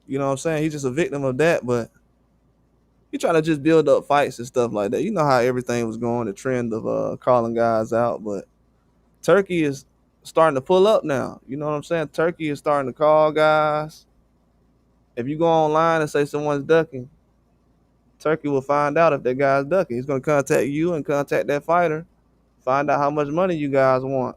You know what I'm saying? He's just a victim of that, but he trying to just build up fights and stuff like that. You know how everything was going, the trend of calling guys out, but Turkey is starting to pull up now. You know what I'm saying? Turkey is starting to call guys. If you go online and say someone's ducking, Turkey will find out if that guy's ducking. He's going to contact you and contact that fighter, find out how much money you guys want.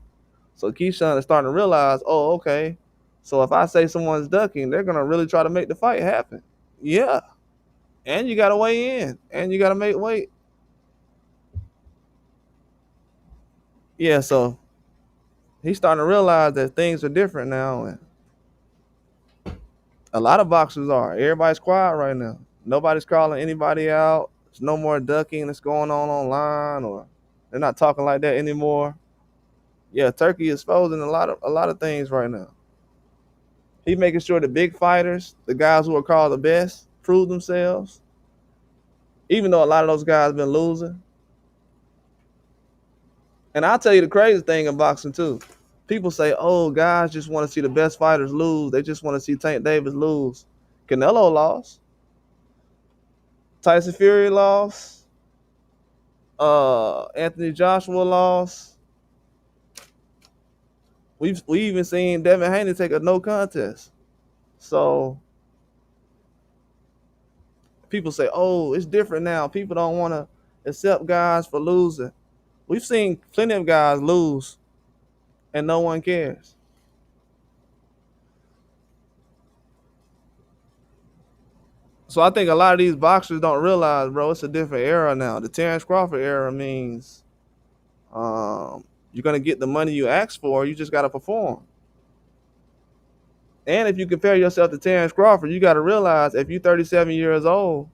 So Keyshawn is starting to realize, oh, okay. So if I say someone's ducking, they're going to really try to make the fight happen. Yeah. And you got to weigh in. And you got to make weight. Yeah, so he's starting to realize that things are different now. And a lot of boxers are. Everybody's quiet right now. Nobody's calling anybody out. There's no more ducking that's going on online, or they're not talking like that anymore. Yeah, Turkey is exposing a lot of things right now. He's making sure the big fighters, the guys who are called the best, prove themselves. Even though a lot of those guys been losing. And I'll tell you the crazy thing in boxing too. People say, oh, guys just want to see the best fighters lose. They just want to see Tank Davis lose. Canelo lost. Tyson Fury lost. Anthony Joshua lost. We even seen Devin Haney take a no contest. So people say, "Oh, it's different now. People don't want to accept guys for losing." We've seen plenty of guys lose, and no one cares. So I think a lot of these boxers don't realize, bro, it's a different era now. The Terence Crawford era means you're gonna get the money you ask for. You just gotta perform. And if you compare yourself to Terence Crawford, you gotta realize if you're 37 years old,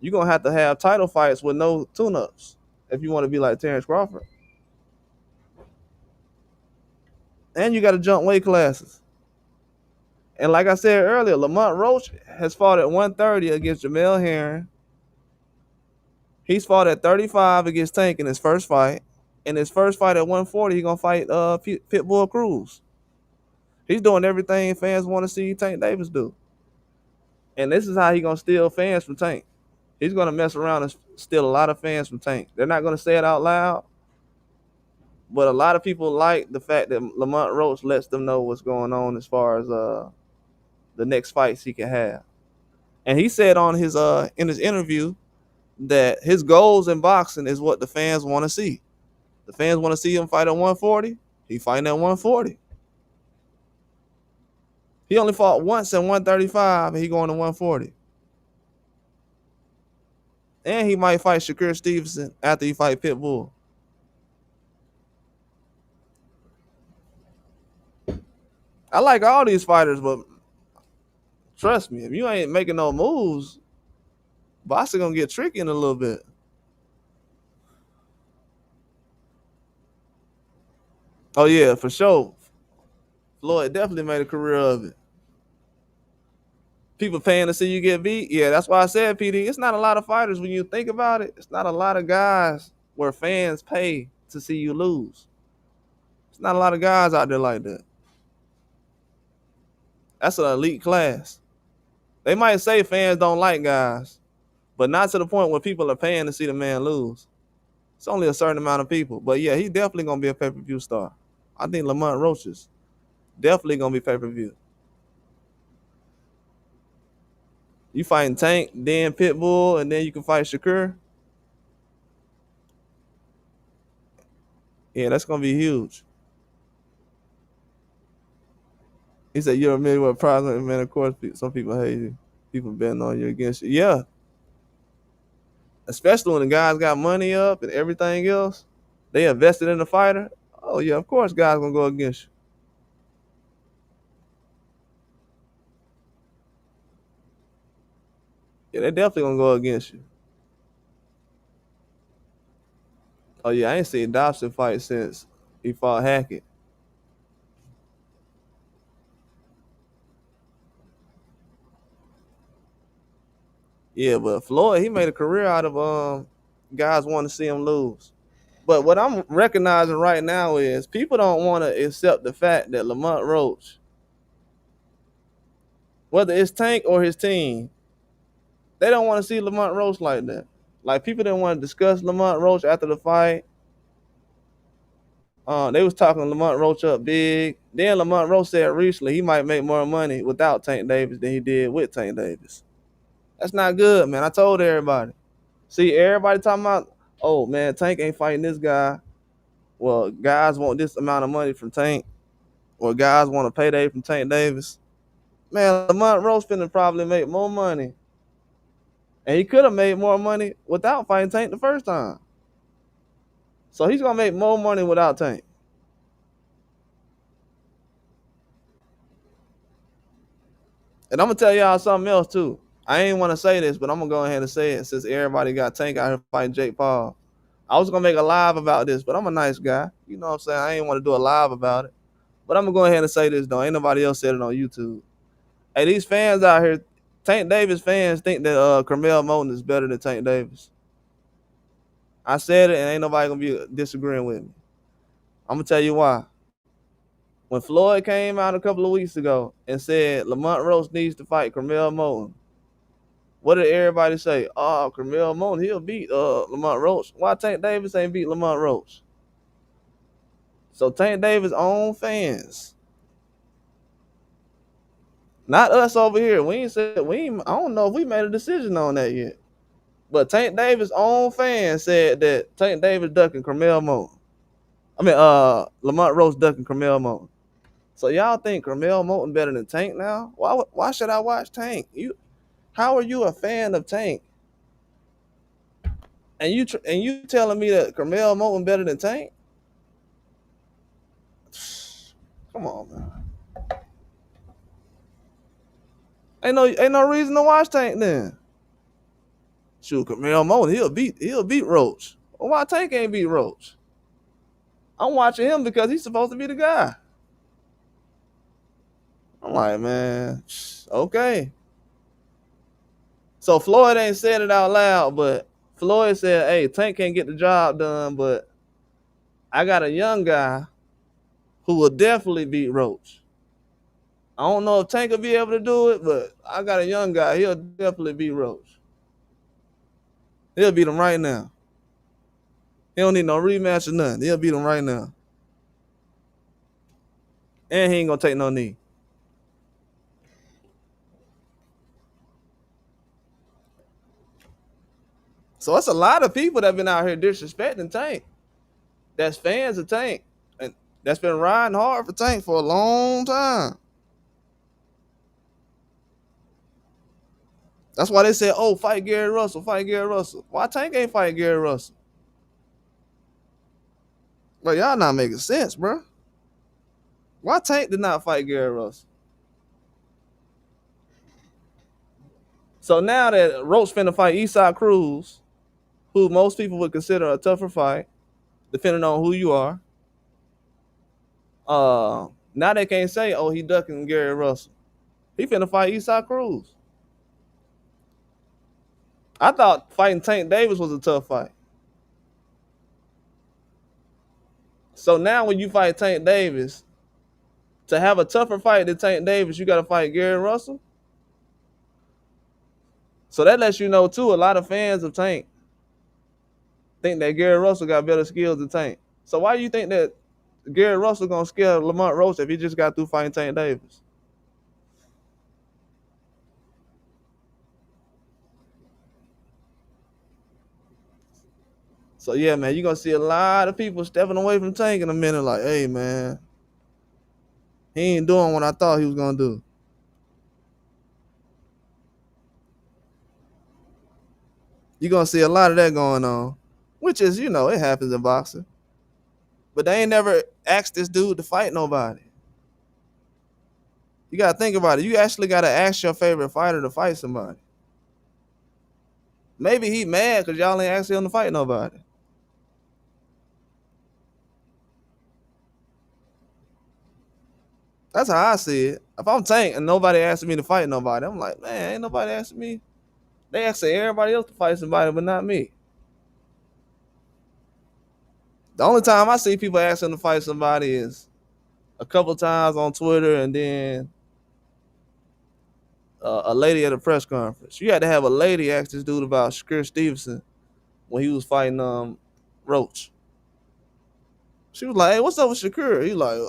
you're gonna have to have title fights with no tune-ups if you want to be like Terence Crawford. And you gotta jump weight classes. And like I said earlier, Lamont Roach has fought at 130 against Jamel Herring. He's fought at 35 against Tank in his first fight. In his first fight at 140, he's gonna fight Pitbull Cruz. He's doing everything fans want to see Tank Davis do. And this is how he's gonna steal fans from Tank. He's gonna mess around and steal a lot of fans from Tank. They're not gonna say it out loud, but a lot of people like the fact that Lamont Roach lets them know what's going on as far as the next fights he can have. And he said on his in his interview that his goals in boxing is what the fans want to see. The fans want to see him fight at 140. He fighting at 140. He only fought once at 135, and he going to 140. And he might fight Shakur Stevenson after he fight Pitbull. I like all these fighters, but trust me, if you ain't making no moves, boxing gonna get tricky in a little bit. Oh yeah, for sure. Floyd definitely made a career of it. People paying to see you get beat. Yeah, that's why I said, PD, it's not a lot of fighters when you think about it. It's not a lot of guys where fans pay to see you lose. It's not a lot of guys out there like that. That's an elite class. They might say fans don't like guys, but not to the point where people are paying to see the man lose. It's only a certain amount of people. But yeah, he's definitely going to be a pay-per-view star. I think Lamont Roach is definitely going to be pay-per-view. You fighting Tank, then Pitbull, and then you can fight Shakur. Yeah, that's going to be huge. He said, you're a middleweight prize, man. Of course, some people hate you. People betting on you against you. Yeah. Especially when the guys got money up and everything else. They invested in the fighter. Oh, yeah, of course guys going to go against you. Yeah, they definitely going to go against you. Oh, yeah, I ain't seen Dobson fight since he fought Hackett. Yeah, but Floyd, he made a career out of guys wanting to see him lose. But what I'm recognizing right now is people don't want to accept the fact that Lamont Roach, whether it's Tank or his team, they don't want to see Lamont Roach like that. Like people didn't want to discuss Lamont Roach after the fight. They was talking Lamont Roach up big. Then Lamont Roach said recently he might make more money without Tank Davis than he did with Tank Davis. That's not good, man. I told everybody. See, everybody talking about, oh man, Tank ain't fighting this guy. Well, guys want this amount of money from Tank, or guys want a payday from Tank Davis. Man, Lamont Roach finna probably make more money. And he could have made more money without fighting Tank the first time. So he's gonna make more money without Tank. And I'm gonna tell y'all something else too. I ain't want to say this, but I'm gonna go ahead and say it since everybody got Tank out here fighting Jake Paul. I was gonna make a live about this, but I'm a nice guy. You know what I'm saying? I ain't want to do a live about it. But I'm gonna go ahead and say this though. Ain't nobody else said it on YouTube. Hey, these fans out here, Tank Davis fans think that Carmel Moten is better than Tank Davis. I said it, and ain't nobody gonna be disagreeing with me. I'm gonna tell you why. When Floyd came out a couple of weeks ago and said Lamont Roach needs to fight Carmel Moton, what did everybody say? Oh, Carmel Moton, he'll beat Lamont Roach. Why Tank Davis ain't beat Lamont Roach? So Tank Davis' own fans, not us over here. We ain't said I don't know if we made a decision on that yet. But Tank Davis' own fans said that Tank Davis ducking Carmel Moton. I mean, Lamont Roach ducking Carmel Moton. So y'all think Carmel Moton better than Tank now? Why should I watch Tank? How are you a fan of Tank? And you telling me that Carmel Moton better than Tank? Come on, man. Ain't no reason to watch Tank then. Shoot, Carmel Moton, he'll beat Roach. Well, why Tank ain't beat Roach? I'm watching him because he's supposed to be the guy. I'm like, man, okay. So Floyd ain't said it out loud, but Floyd said, hey, Tank can't get the job done, but I got a young guy who will definitely beat Roach. I don't know if Tank will be able to do it, but I got a young guy. He'll definitely beat Roach. He'll beat him right now. He don't need no rematch or nothing. He'll beat him right now. And he ain't going to take no knee. So it's a lot of people that been out here disrespecting Tank. That's fans of Tank. And that's been riding hard for Tank for a long time. That's why they said, oh, fight Gary Russell, fight Gary Russell. Why Tank ain't fight Gary Russell? Bro, y'all not making sense, bro. Why Tank did not fight Gary Russell? So now that Roach finna fight Eastside Cruz, who most people would consider a tougher fight, depending on who you are, now they can't say, oh, he ducking Gary Russell. He finna fight Eastside Cruz. I thought fighting Tank Davis was a tough fight. So now when you fight Tank Davis, to have a tougher fight than Tank Davis, you got to fight Gary Russell. So that lets you know, too, a lot of fans of Tank think that Gary Russell got better skills than Tank. So why do you think that Gary Russell going to scare Lamont Roach if he just got through fighting Tank Davis? So, yeah, man, you're going to see a lot of people stepping away from Tank in a minute like, hey, man, he ain't doing what I thought he was going to do. You're going to see a lot of that going on, which is, it happens in boxing. But they ain't never asked this dude to fight nobody. You got to think about it. You actually got to ask your favorite fighter to fight somebody. Maybe he mad because y'all ain't asked him to fight nobody. That's how I see it. If I'm Tank and nobody asking me to fight nobody, I'm like, man, ain't nobody asking me. They asking everybody else to fight somebody, but not me. The only time I see people asking to fight somebody is a couple times on Twitter, and then a lady at a press conference. You had to have a lady ask this dude about Shakur Stevenson when he was fighting Roach. She was like, hey, what's up with Shakur? He like,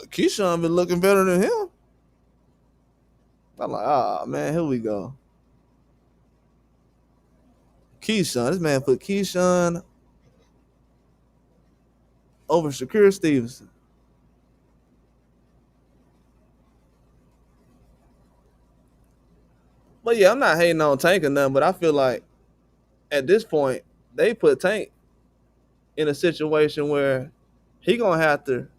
Keyshawn been looking better than him. I'm like, man, here we go. Keyshawn, this man put Keyshawn over Shakur Stevenson. But yeah, I'm not hating on Tank or nothing, but I feel like at this point, they put Tank in a situation where he gonna have to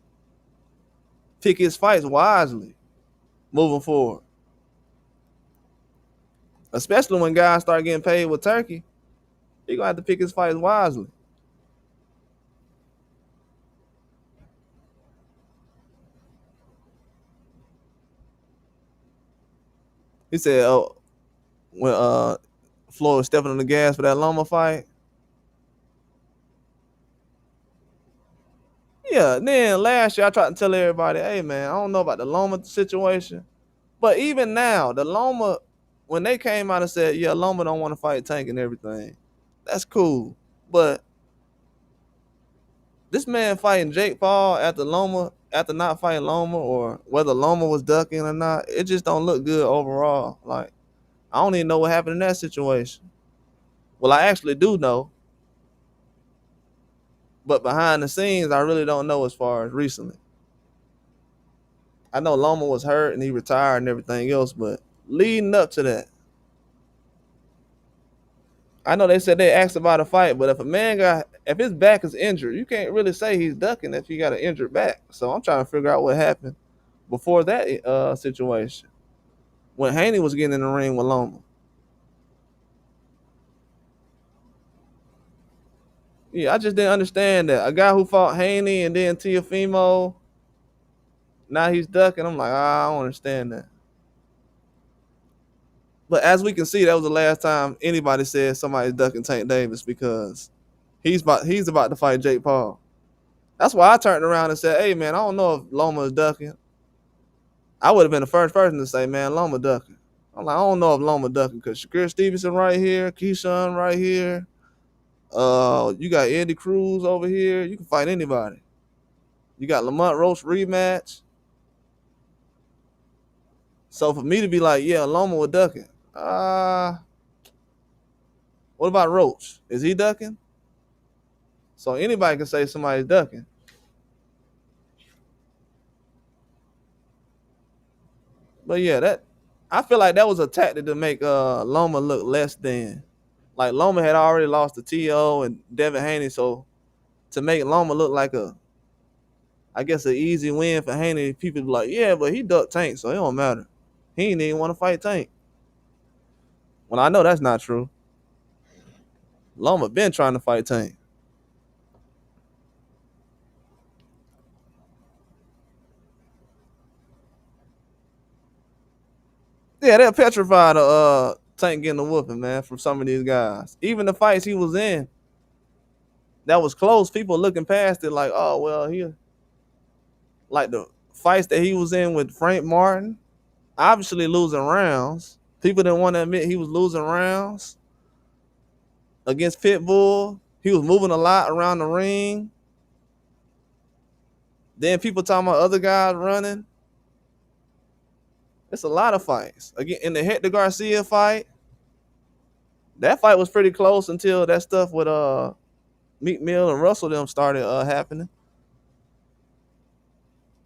pick his fights wisely moving forward. Especially when guys start getting paid with Turkey, he gonna have to pick his fights wisely. He said, oh, when Floyd was stepping on the gas for that Loma fight, Yeah, then last year I tried to tell everybody, hey man, I don't know about the Loma situation. But even now, the Loma, when they came out and said, yeah, Loma don't want to fight Tank and everything, that's cool. But this man fighting Jake Paul after Loma, after not fighting Loma, or whether Loma was ducking or not, it just don't look good overall. Like, I don't even know what happened in that situation. Well, I actually do know, but behind the scenes, I really don't know as far as recently. I know Loma was hurt and he retired and everything else, but leading up to that, I know they said they asked about a fight, but if his back is injured, you can't really say he's ducking if he got an injured back. So I'm trying to figure out what happened before that situation when Haney was getting in the ring with Loma. Yeah, I just didn't understand that. A guy who fought Haney and then Tiafimo, now he's ducking. I'm like, I don't understand that. But as we can see, that was the last time anybody said somebody's ducking Tank Davis because he's about to fight Jake Paul. That's why I turned around and said, hey man, I don't know if Loma is ducking. I would have been the first person to say, man, Loma ducking. I'm like, I don't know if Loma ducking because Shakur Stevenson right here, Keyshawn right here. You got Eddie Cruz over here. You can fight anybody. You got Lamont Roach rematch. So for me to be like, yeah, Loma was ducking. What about Roach? Is he ducking? So anybody can say somebody's ducking. But yeah, that I feel like that was a tactic to make Loma look less than. Like Loma had already lost to T.O. and Devin Haney, so to make Loma look like I guess an easy win for Haney, people be like, yeah, but he ducked Tank, so it don't matter. He didn't even want to fight Tank. Well, I know that's not true. Loma been trying to fight Tank. Yeah, they're petrified of Tank getting a whooping, man, from some of these guys. Even the fights he was in that was close, people looking past it like, oh well, he like the fights that he was in with Frank Martin, obviously losing rounds. People didn't want to admit he was losing rounds against Pitbull. He was moving a lot around the ring. Then people talking about other guys running. It's a lot of fights. Again, in the Hector Garcia fight, that fight was pretty close until that stuff with Meek Mill and Russell them started happening.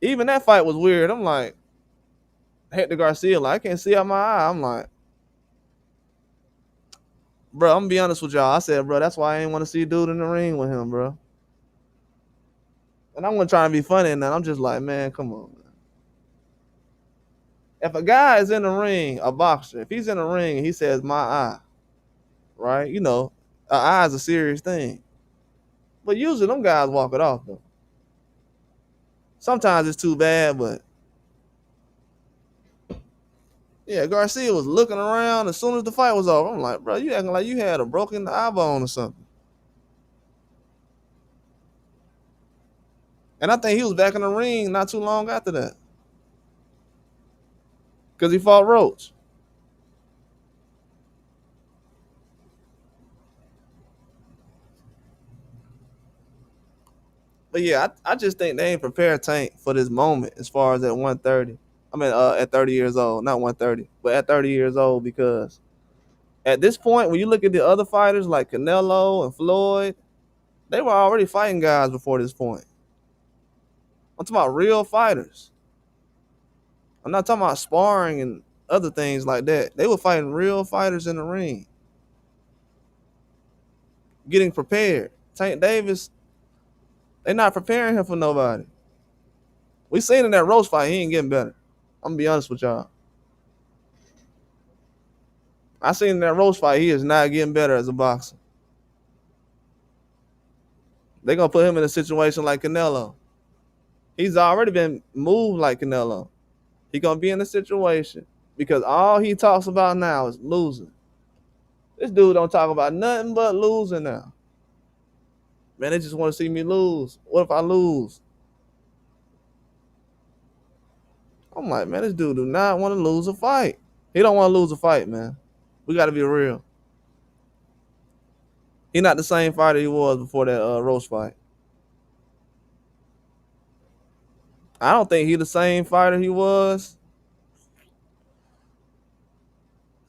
Even that fight was weird. I'm like, Hector Garcia, like, I can't see out my eye. I'm like, bro, I'm gonna be honest with y'all. I said, bro, that's why I ain't want to see a dude in the ring with him, bro. And I'm gonna try and be funny and then I'm just like, man, come on. Man. If a guy is in the ring, a boxer, if he's in the ring and he says my eye, right? You know, an eye is a serious thing. But usually them guys walk it off though. Sometimes it's too bad, but yeah, Garcia was looking around as soon as the fight was over. I'm like, bro, you acting like you had a broken eyebone or something. And I think he was back in the ring not too long after that. Because he fought Roach. But yeah, I just think they ain't prepared Tank for this moment as far as at 130. I mean, at 30 years old, not 130, but at 30 years old, because at this point, when you look at the other fighters like Canelo and Floyd, they were already fighting guys before this point. I'm talking about real fighters. I'm not talking about sparring and other things like that. They were fighting real fighters in the ring, getting prepared. Tank Davis, they not preparing him for nobody. We seen in that Roach fight, he ain't getting better. I'm gonna be honest with y'all. I seen in that Roach fight, he is not getting better as a boxer. They gonna put him in a situation like Canelo. He's already been moved like Canelo. He gonna be in a situation because all he talks about now is losing. This dude don't talk about nothing but losing now. Man, they just want to see me lose. What if I lose? I'm like, man, this dude do not want to lose a fight. He don't want to lose a fight, man. We got to be real. He not the same fighter he was before that Roach fight. I don't think he the same fighter he was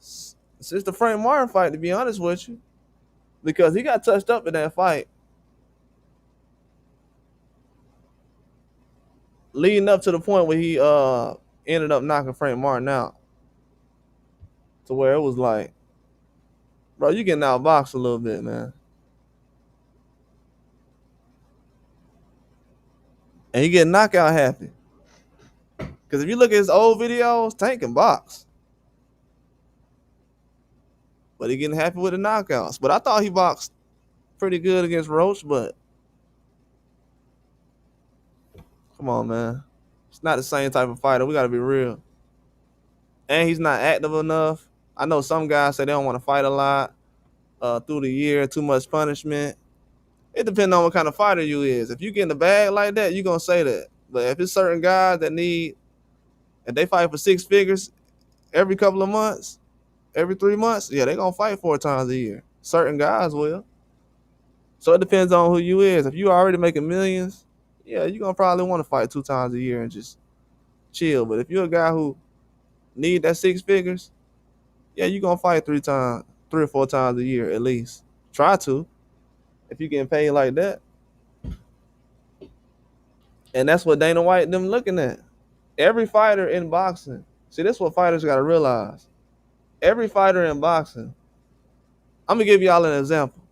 since the Frank Martin fight, to be honest with you, because he got touched up in that fight, leading up to the point where he ended up knocking Frank Martin out, to where it was like, bro, you getting outboxed a little bit, man. And he getting knockout happy. Because if you look at his old videos, Tank can box. But he getting happy with the knockouts. But I thought he boxed pretty good against Roach, but come on, man. It's not the same type of fighter. We got to be real. And he's not active enough. I know some guys say they don't want to fight a lot through the year, too much punishment. It depends on what kind of fighter you is. If you get in the bag like that, you're going to say that. But if it's certain guys that need, if they fight for 6 figures every couple of months, every 3 months, yeah, they going to fight 4 times a year. Certain guys will. So it depends on who you is. If you already making millions, yeah, you're going to probably want to fight 2 times a year and just chill. But if you're a guy who need that 6 figures, yeah, you're going to fight 3 or 4 times a year at least. Try to, if you're getting paid like that. And that's what Dana White them looking at. Every fighter in boxing, see, this is what fighters got to realize. Every fighter in boxing, I'm going to give y'all an example.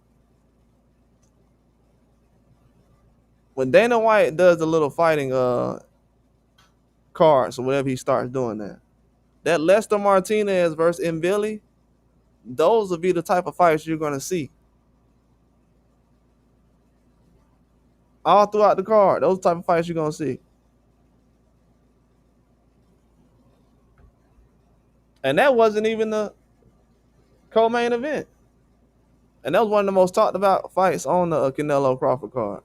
When Dana White does the little fighting cards or whatever he starts doing that Lester Martinez versus Billy, those will be the type of fights you're going to see. All throughout the card, those type of fights you're going to see. And that wasn't even the co-main event. And that was one of the most talked about fights on the Canelo Crawford card.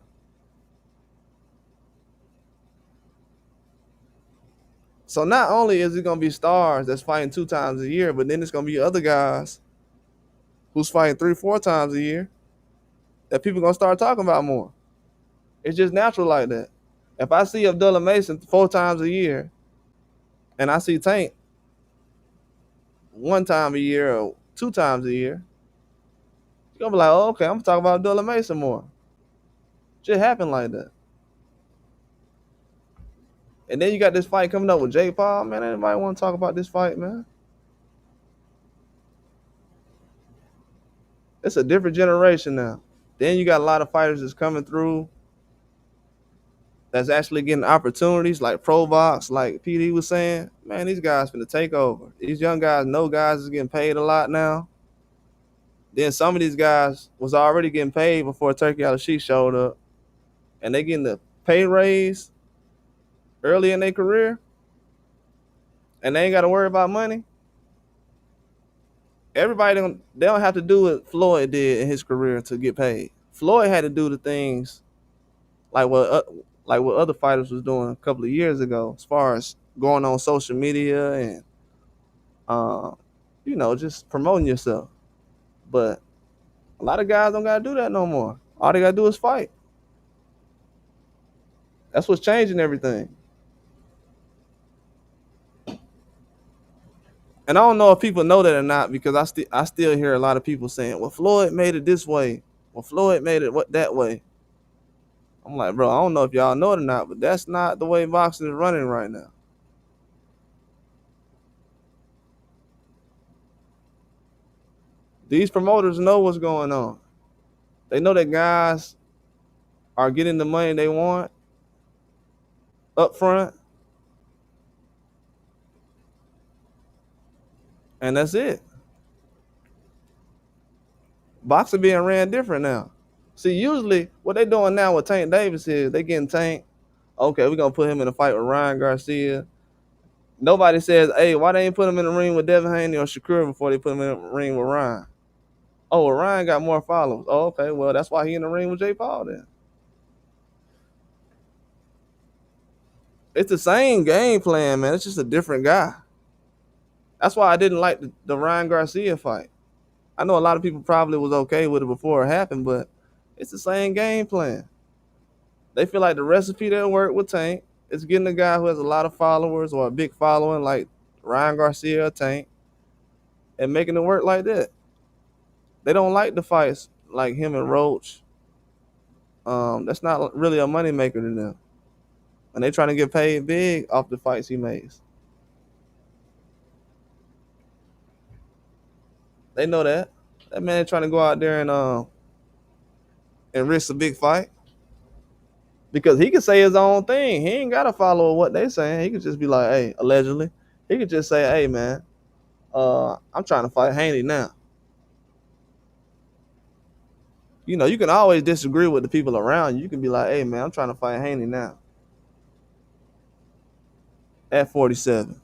So not only is it going to be stars that's fighting 2 times a year, but then it's going to be other guys who's fighting 3, 4 times a year that people going to start talking about more. It's just natural like that. If I see Abdullah Mason 4 times a year and I see Tank 1 time a year or 2 times a year, you're going to be like, oh, okay, I'm going to talk about Abdullah Mason more. It just happened like that. And then you got this fight coming up with Jake Paul. Man, anybody want to talk about this fight, man? It's a different generation now. Then you got a lot of fighters that's coming through that's actually getting opportunities like Pro Box, like PD was saying. Man, these guys finna take over. These young guys know guys is getting paid a lot now. Then some of these guys was already getting paid before Turkey Al-Sheikh showed up. And they getting the pay raise early in their career. And they ain't got to worry about money. Everybody they don't have to do what Floyd did in his career to get paid. Floyd had to do the things like what other fighters was doing a couple of years ago, as far as going on social media and just promoting yourself. But a lot of guys don't gotta do that no more. All they gotta do is fight. That's what's changing everything. And I don't know if people know that or not, because I still hear a lot of people saying, well, Floyd made it this way. Well, Floyd made it that way. I'm like, bro, I don't know if y'all know it or not, but that's not the way boxing is running right now. These promoters know what's going on. They know that guys are getting the money they want up front. And that's it. Boxing being ran different now. See, usually what they doing now with Tank Davis is they getting Tank. Okay, we're going to put him in a fight with Ryan Garcia. Nobody says, hey, why they ain't put him in the ring with Devin Haney or Shakur before they put him in the ring with Ryan? Oh, well, Ryan got more followers. Oh, okay, well, that's why he in the ring with Jake Paul then. It's the same game plan, man. It's just a different guy. That's why I didn't like the Ryan Garcia fight. I know a lot of people probably was okay with it before it happened, but it's the same game plan. They feel like the recipe that worked with Tank is getting a guy who has a lot of followers or a big following like Ryan Garcia or Tank and making it work like that. They don't like the fights like him and Roach. That's not really a moneymaker to them. And they trying to get paid big off the fights he makes. They know that. That man ain't trying to go out there and risk a big fight. Because he could say his own thing. He ain't gotta follow what they saying. He could just be like, hey, allegedly. He could just say, hey man, I'm trying to fight Haney now. You know, you can always disagree with the people around you. You can be like, hey man, I'm trying to fight Haney now. At 47.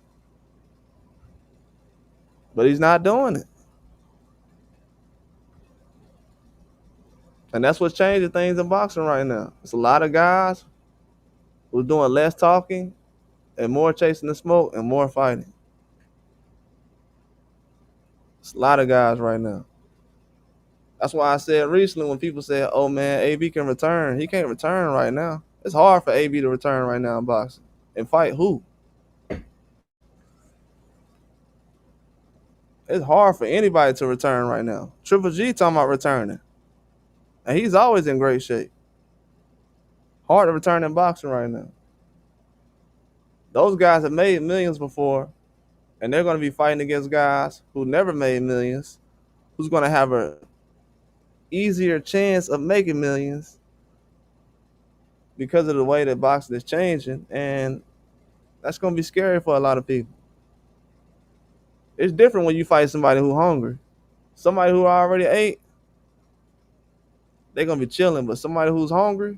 But he's not doing it. And that's what's changing things in boxing right now. It's a lot of guys who's doing less talking and more chasing the smoke and more fighting. It's a lot of guys right now. That's why I said recently when people said, oh man, AB can return. He can't return right now. It's hard for AB to return right now in boxing. And fight who? It's hard for anybody to return right now. Triple G talking about returning. And he's always in great shape. Hard to return in boxing right now. Those guys have made millions before, and they're going to be fighting against guys who never made millions, who's going to have a easier chance of making millions because of the way that boxing is changing, and that's going to be scary for a lot of people. It's different when you fight somebody who's hungry. Somebody who already ate, they're going to be chilling, but somebody who's hungry,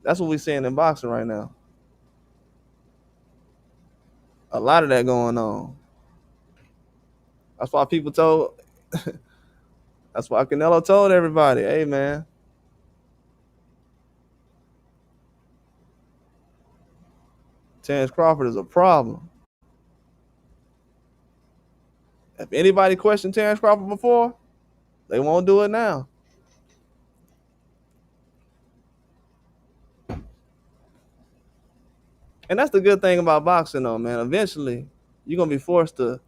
that's what we're seeing in boxing right now. A lot of that going on. That's why people told, that's why Canelo told everybody, hey man, Terence Crawford is a problem. If anybody questioned Terence Crawford before, they won't do it now. And that's the good thing about boxing though, man. Eventually, you're going to be forced to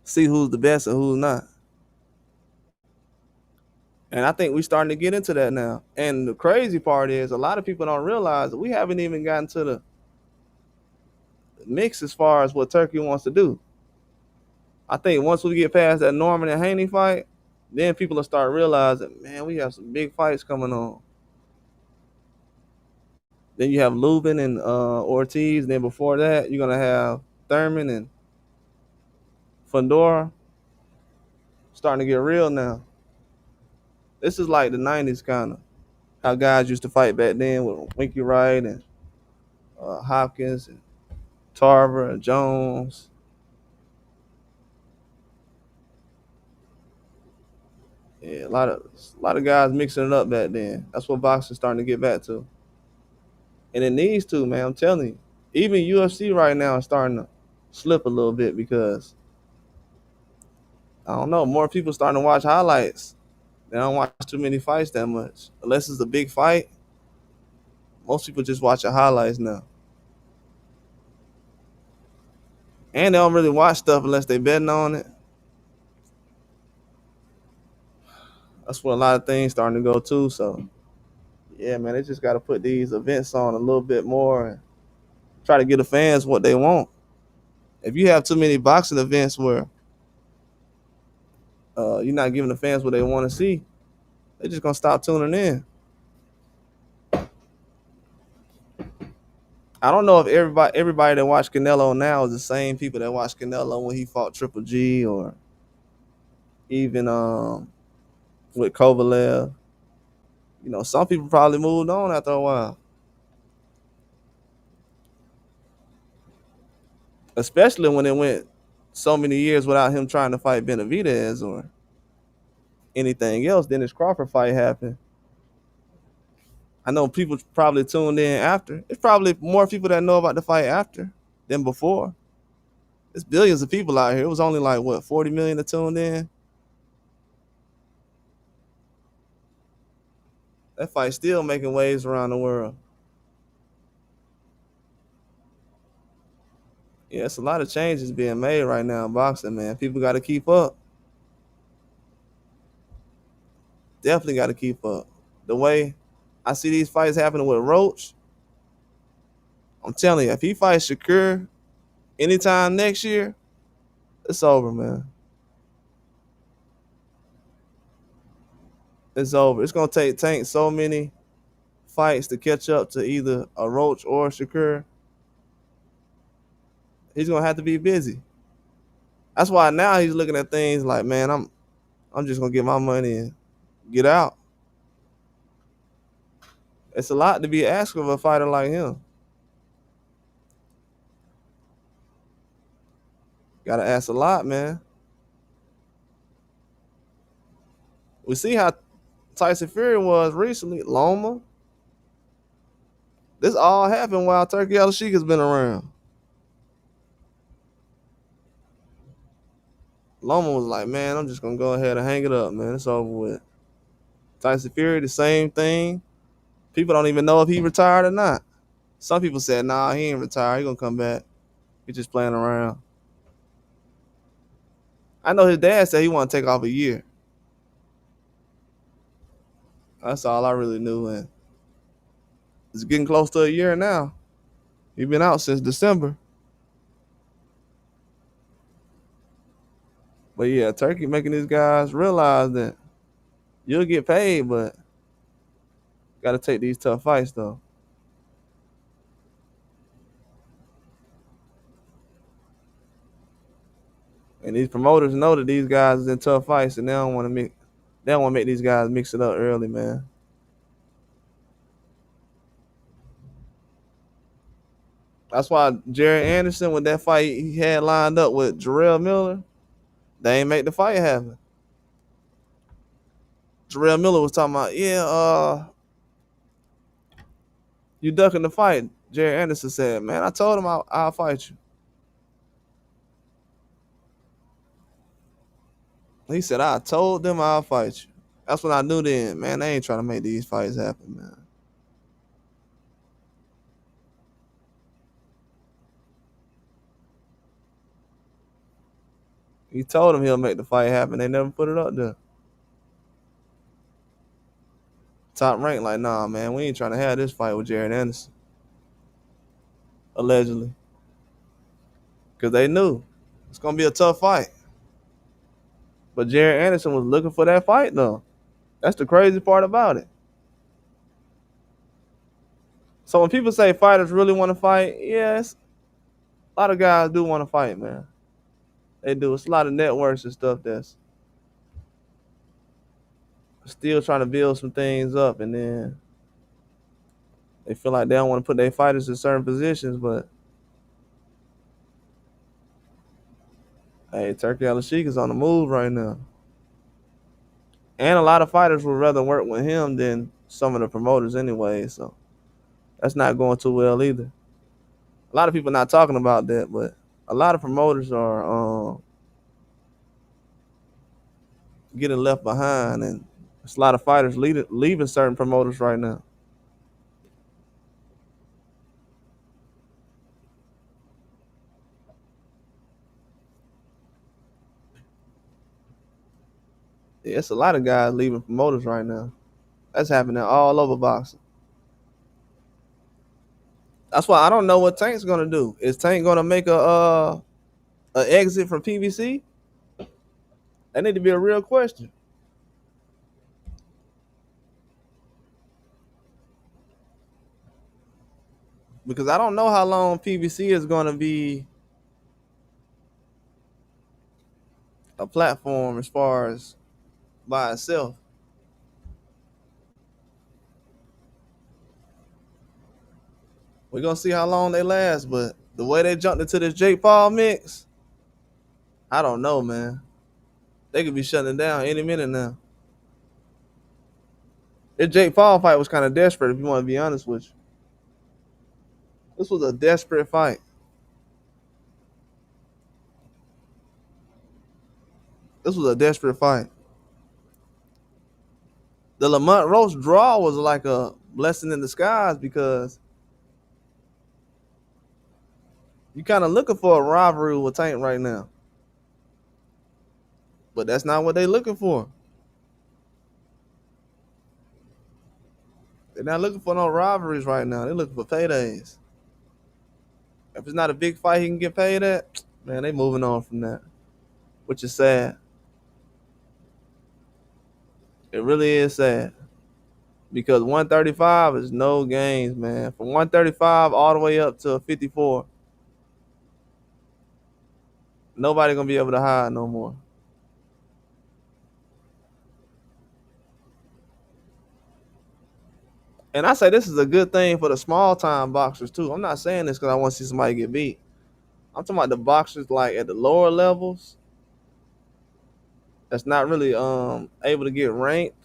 see who's the best and who's not. And I think we're starting to get into that now. And the crazy part is a lot of people don't realize that we haven't even gotten to the mix as far as what Turkey wants to do. I think once we get past that Norman and Haney fight, then people will start realizing, man, we have some big fights coming on. Then you have Lubin and Ortiz. Then before that, you're going to have Thurman and Fundora. Starting to get real now. This is like the 90s kind of. How guys used to fight back then with Winky Wright and Hopkins and Tarver and Jones. Yeah, a lot of guys mixing it up back then. That's what boxing's starting to get back to. And it needs to, man. I'm telling you. Even UFC right now is starting to slip a little bit because I don't know, more people starting to watch highlights. They don't watch too many fights that much. Unless it's a big fight, most people just watch the highlights now. And they don't really watch stuff unless they betting on it. That's where a lot of things starting to go too. So, yeah, man, they just got to put these events on a little bit more and try to give the fans what they want. If you have too many boxing events where you're not giving the fans what they want to see, they're just gonna stop tuning in. I don't know if everybody that watched Canelo now is the same people that watched Canelo when he fought Triple G or even with Kovalev. You know, some people probably moved on after a while. Especially when it went so many years without him trying to fight Benavidez or anything else. Then this Crawford fight happened. I know people probably tuned in after. It's probably more people that know about the fight after than before. There's billions of people out here. It was only like what 40 million that tuned in. That fight still making waves around the world. Yeah, it's a lot of changes being made right now in boxing, man. People got to keep up. Definitely got to keep up. The way I see these fights happening with Roach, I'm telling you, if he fights Shakur anytime next year, it's over, man. It's over. It's gonna take Tank so many fights to catch up to either a Roach or a Shakur. He's gonna have to be busy. That's why now he's looking at things like, man, I'm just gonna get my money and get out. It's a lot to be asked of a fighter like him. Gotta ask a lot, man. We see how Tyson Fury was recently. Loma. This all happened while Turkey El Sheik has been around. Loma was like, man, I'm just gonna go ahead and hang it up, man. It's over with. Tyson Fury, the same thing. People don't even know if he retired or not. Some people said, nah, he ain't retired. He gonna come back. He just playing around. I know his dad said he want to take off a year. That's all I really knew. And it's getting close to a year now. He been out since December. But yeah, Turkey making these guys realize that you'll get paid, but got to take these tough fights though. And these promoters know that these guys is in tough fights, and they don't want to make these guys mix it up early, man. That's why Jerry Anderson, with that fight he had lined up with Jarrell Miller, they ain't make the fight happen. Jarrell Miller was talking about, yeah, you ducking the fight. Jerry Anderson said, man, I told him I'll fight you. He said, I told them I'll fight you. That's when I knew then, man, they ain't trying to make these fights happen, man. He told him he'll make the fight happen. They never put it up there. Top rank, like, nah, man, we ain't trying to have this fight with Jared Anderson. Allegedly. Because they knew it's going to be a tough fight. But Jared Anderson was looking for that fight, though. That's the crazy part about it. So when people say fighters really want to fight, yes, a lot of guys do want to fight, man. They do. It's a lot of networks and stuff that's still trying to build some things up, and then they feel like they don't want to put their fighters in certain positions, but hey, Turkey El Sheik is on the move right now. And a lot of fighters would rather work with him than some of the promoters anyway, so that's not going too well either. A lot of people not talking about that, but a lot of promoters are getting left behind, and there's a lot of fighters leaving certain promoters right now. Yeah, it's a lot of guys leaving promoters right now. That's happening all over boxing. That's why I don't know what Tank's gonna do. Is Tank gonna make a exit from PBC? That need to be a real question. Because I don't know how long PBC is gonna be a platform as far as by itself. We're gonna see how long they last, but the way they jumped into this Jake Paul mix, I don't know, man. They could be shutting it down any minute now. This Jake Paul fight was kind of desperate, if you want to be honest with you. This was a desperate fight. This was a desperate fight. The Lamont Roach draw was like a blessing in disguise because you kind of looking for a rivalry with Tank right now. But that's not what they looking for. They're not looking for no rivalries right now. They're looking for paydays. If it's not a big fight he can get paid at, man, they moving on from that, which is sad. It really is sad because 135 is no games, man. From 135 all the way up to 54, nobody gonna be able to hide no more. And I say this is a good thing for the small time boxers too. I'm not saying this because I want to see somebody get beat. I'm talking about the boxers like at the lower levels that's not really able to get ranked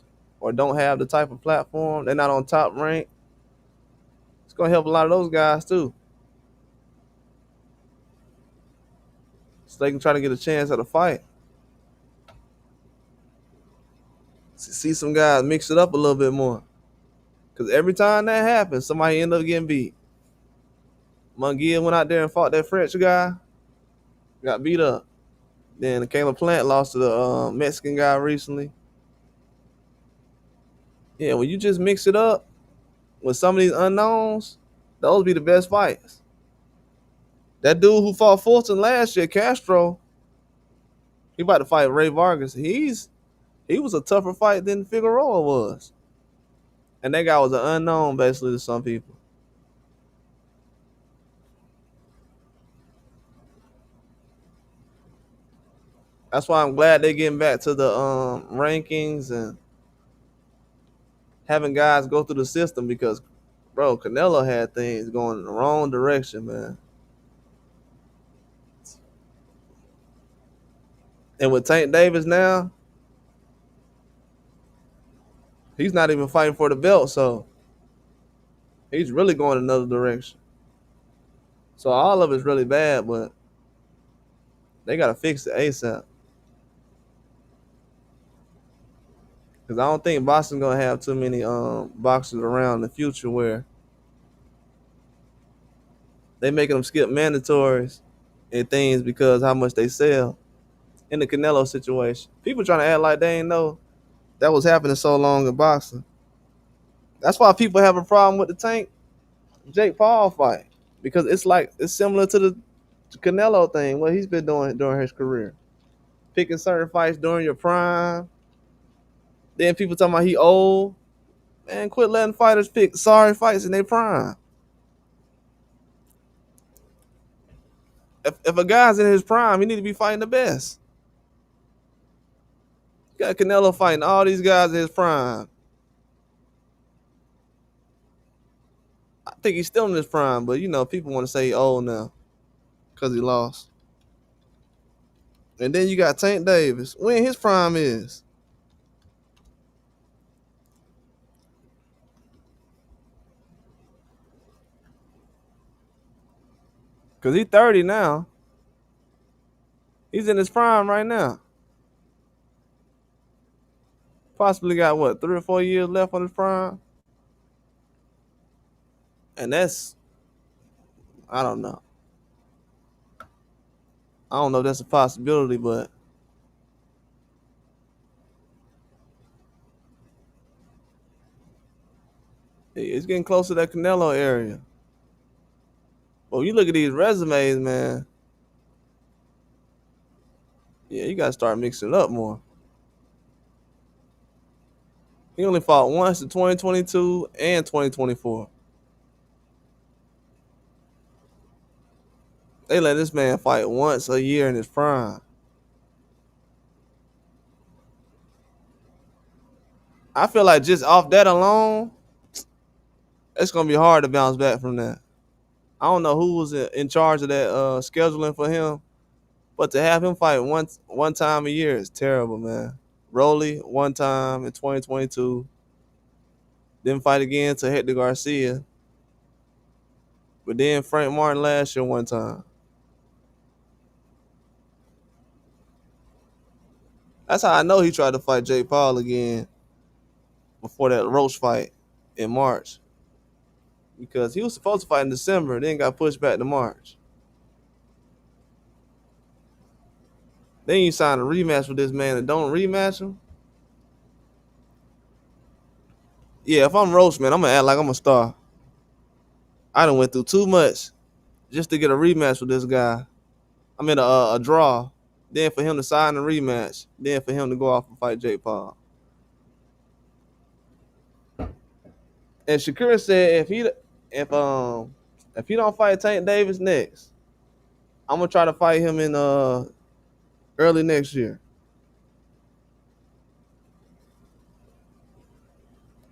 or don't have the type of platform. They're not on top rank. It's gonna help a lot of those guys too, so they can try to get a chance at a fight. See some guys mix it up a little bit more. Because every time that happens, somebody end up getting beat. Munguia went out there and fought that French guy, got beat up. Then Caleb Plant lost to the Mexican guy recently. Yeah, when you just mix it up with some of these unknowns, those be the best fights. That dude who fought Fulton last year, Castro, he about to fight Ray Vargas. He was a tougher fight than Figueroa was. And that guy was an unknown basically to some people. That's why I'm glad they're getting back to the rankings and having guys go through the system because, bro, Canelo had things going in the wrong direction, man. And with Tank Davis now, he's not even fighting for the belt, so he's really going another direction. So all of it's really bad, but they got to fix it ASAP. Because I don't think Boston's going to have too many boxers around in the future where they making them skip mandatories and things because how much they sell in the Canelo situation. People trying to act like they ain't know that was happening so long in boxing. That's why people have a problem with the Tank Jake Paul fight because it's similar to the Canelo thing, what he's been doing during his career. Picking certain fights during your prime. Then people talking about he old. Man, quit letting fighters pick sorry fights in their prime. If a guy's in his prime, he need to be fighting the best. You got Canelo fighting all these guys in his prime. I think he's still in his prime, but people want to say he old now because he lost. And then you got Tank Davis. When his prime is. Because he's 30 now. He's in his prime right now. Possibly got, what, 3 or 4 years left on his prime? And that's, I don't know. I don't know if that's a possibility, but it's getting close to that Canelo area. But when you look at these resumes, man, yeah, you got to start mixing it up more. He only fought once in 2022 and 2024. They let this man fight once a year in his prime. I feel like just off that alone, it's going to be hard to bounce back from that. I don't know who was in charge of that scheduling for him, but to have him fight one time a year is terrible, man. Rolly one time in 2022, Didn't fight again to Hector Garcia. But then Frank Martin last year one time. That's how I know he tried to fight Jake Paul again before that Roach fight in March. Because he was supposed to fight in December, then got pushed back to March. Then you sign a rematch with this man and don't rematch him. Yeah, if I'm Roach, man, I'm gonna act like I'm a star. I done went through too much just to get a rematch with this guy. I mean a draw. Then for him to sign a rematch. Then for him to go off and fight Jake Paul. And Shakur said if he don't fight Tank Davis next, I'm gonna try to fight him in early next year.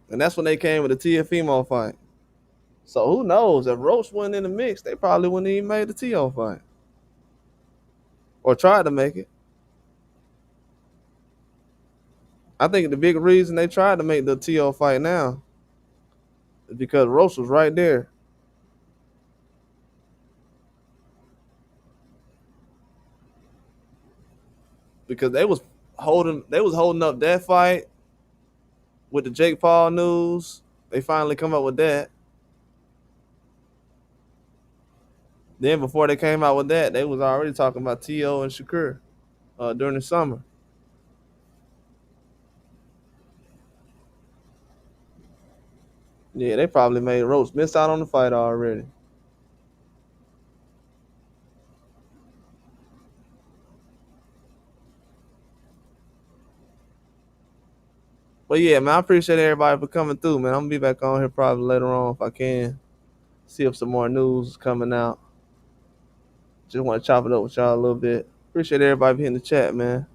And that's when they came with the Tiafimo fight. So who knows? If Roach wasn't in the mix, they probably wouldn't even made the Tio fight. Or tried to make it. I think the big reason they tried to make the Tio fight now is because Roach was right there. Because they was holding up that fight with the Jake Paul news. They finally come up with that. Then before they came out with that, they was already talking about T.O. and Shakur during the summer. Yeah, they probably made Roach miss out on the fight already. But yeah, man, I appreciate everybody for coming through, man. I'm gonna be back on here probably later on if I can. See if some more news is coming out. Just want to chop it up with y'all a little bit. Appreciate everybody being in the chat, man.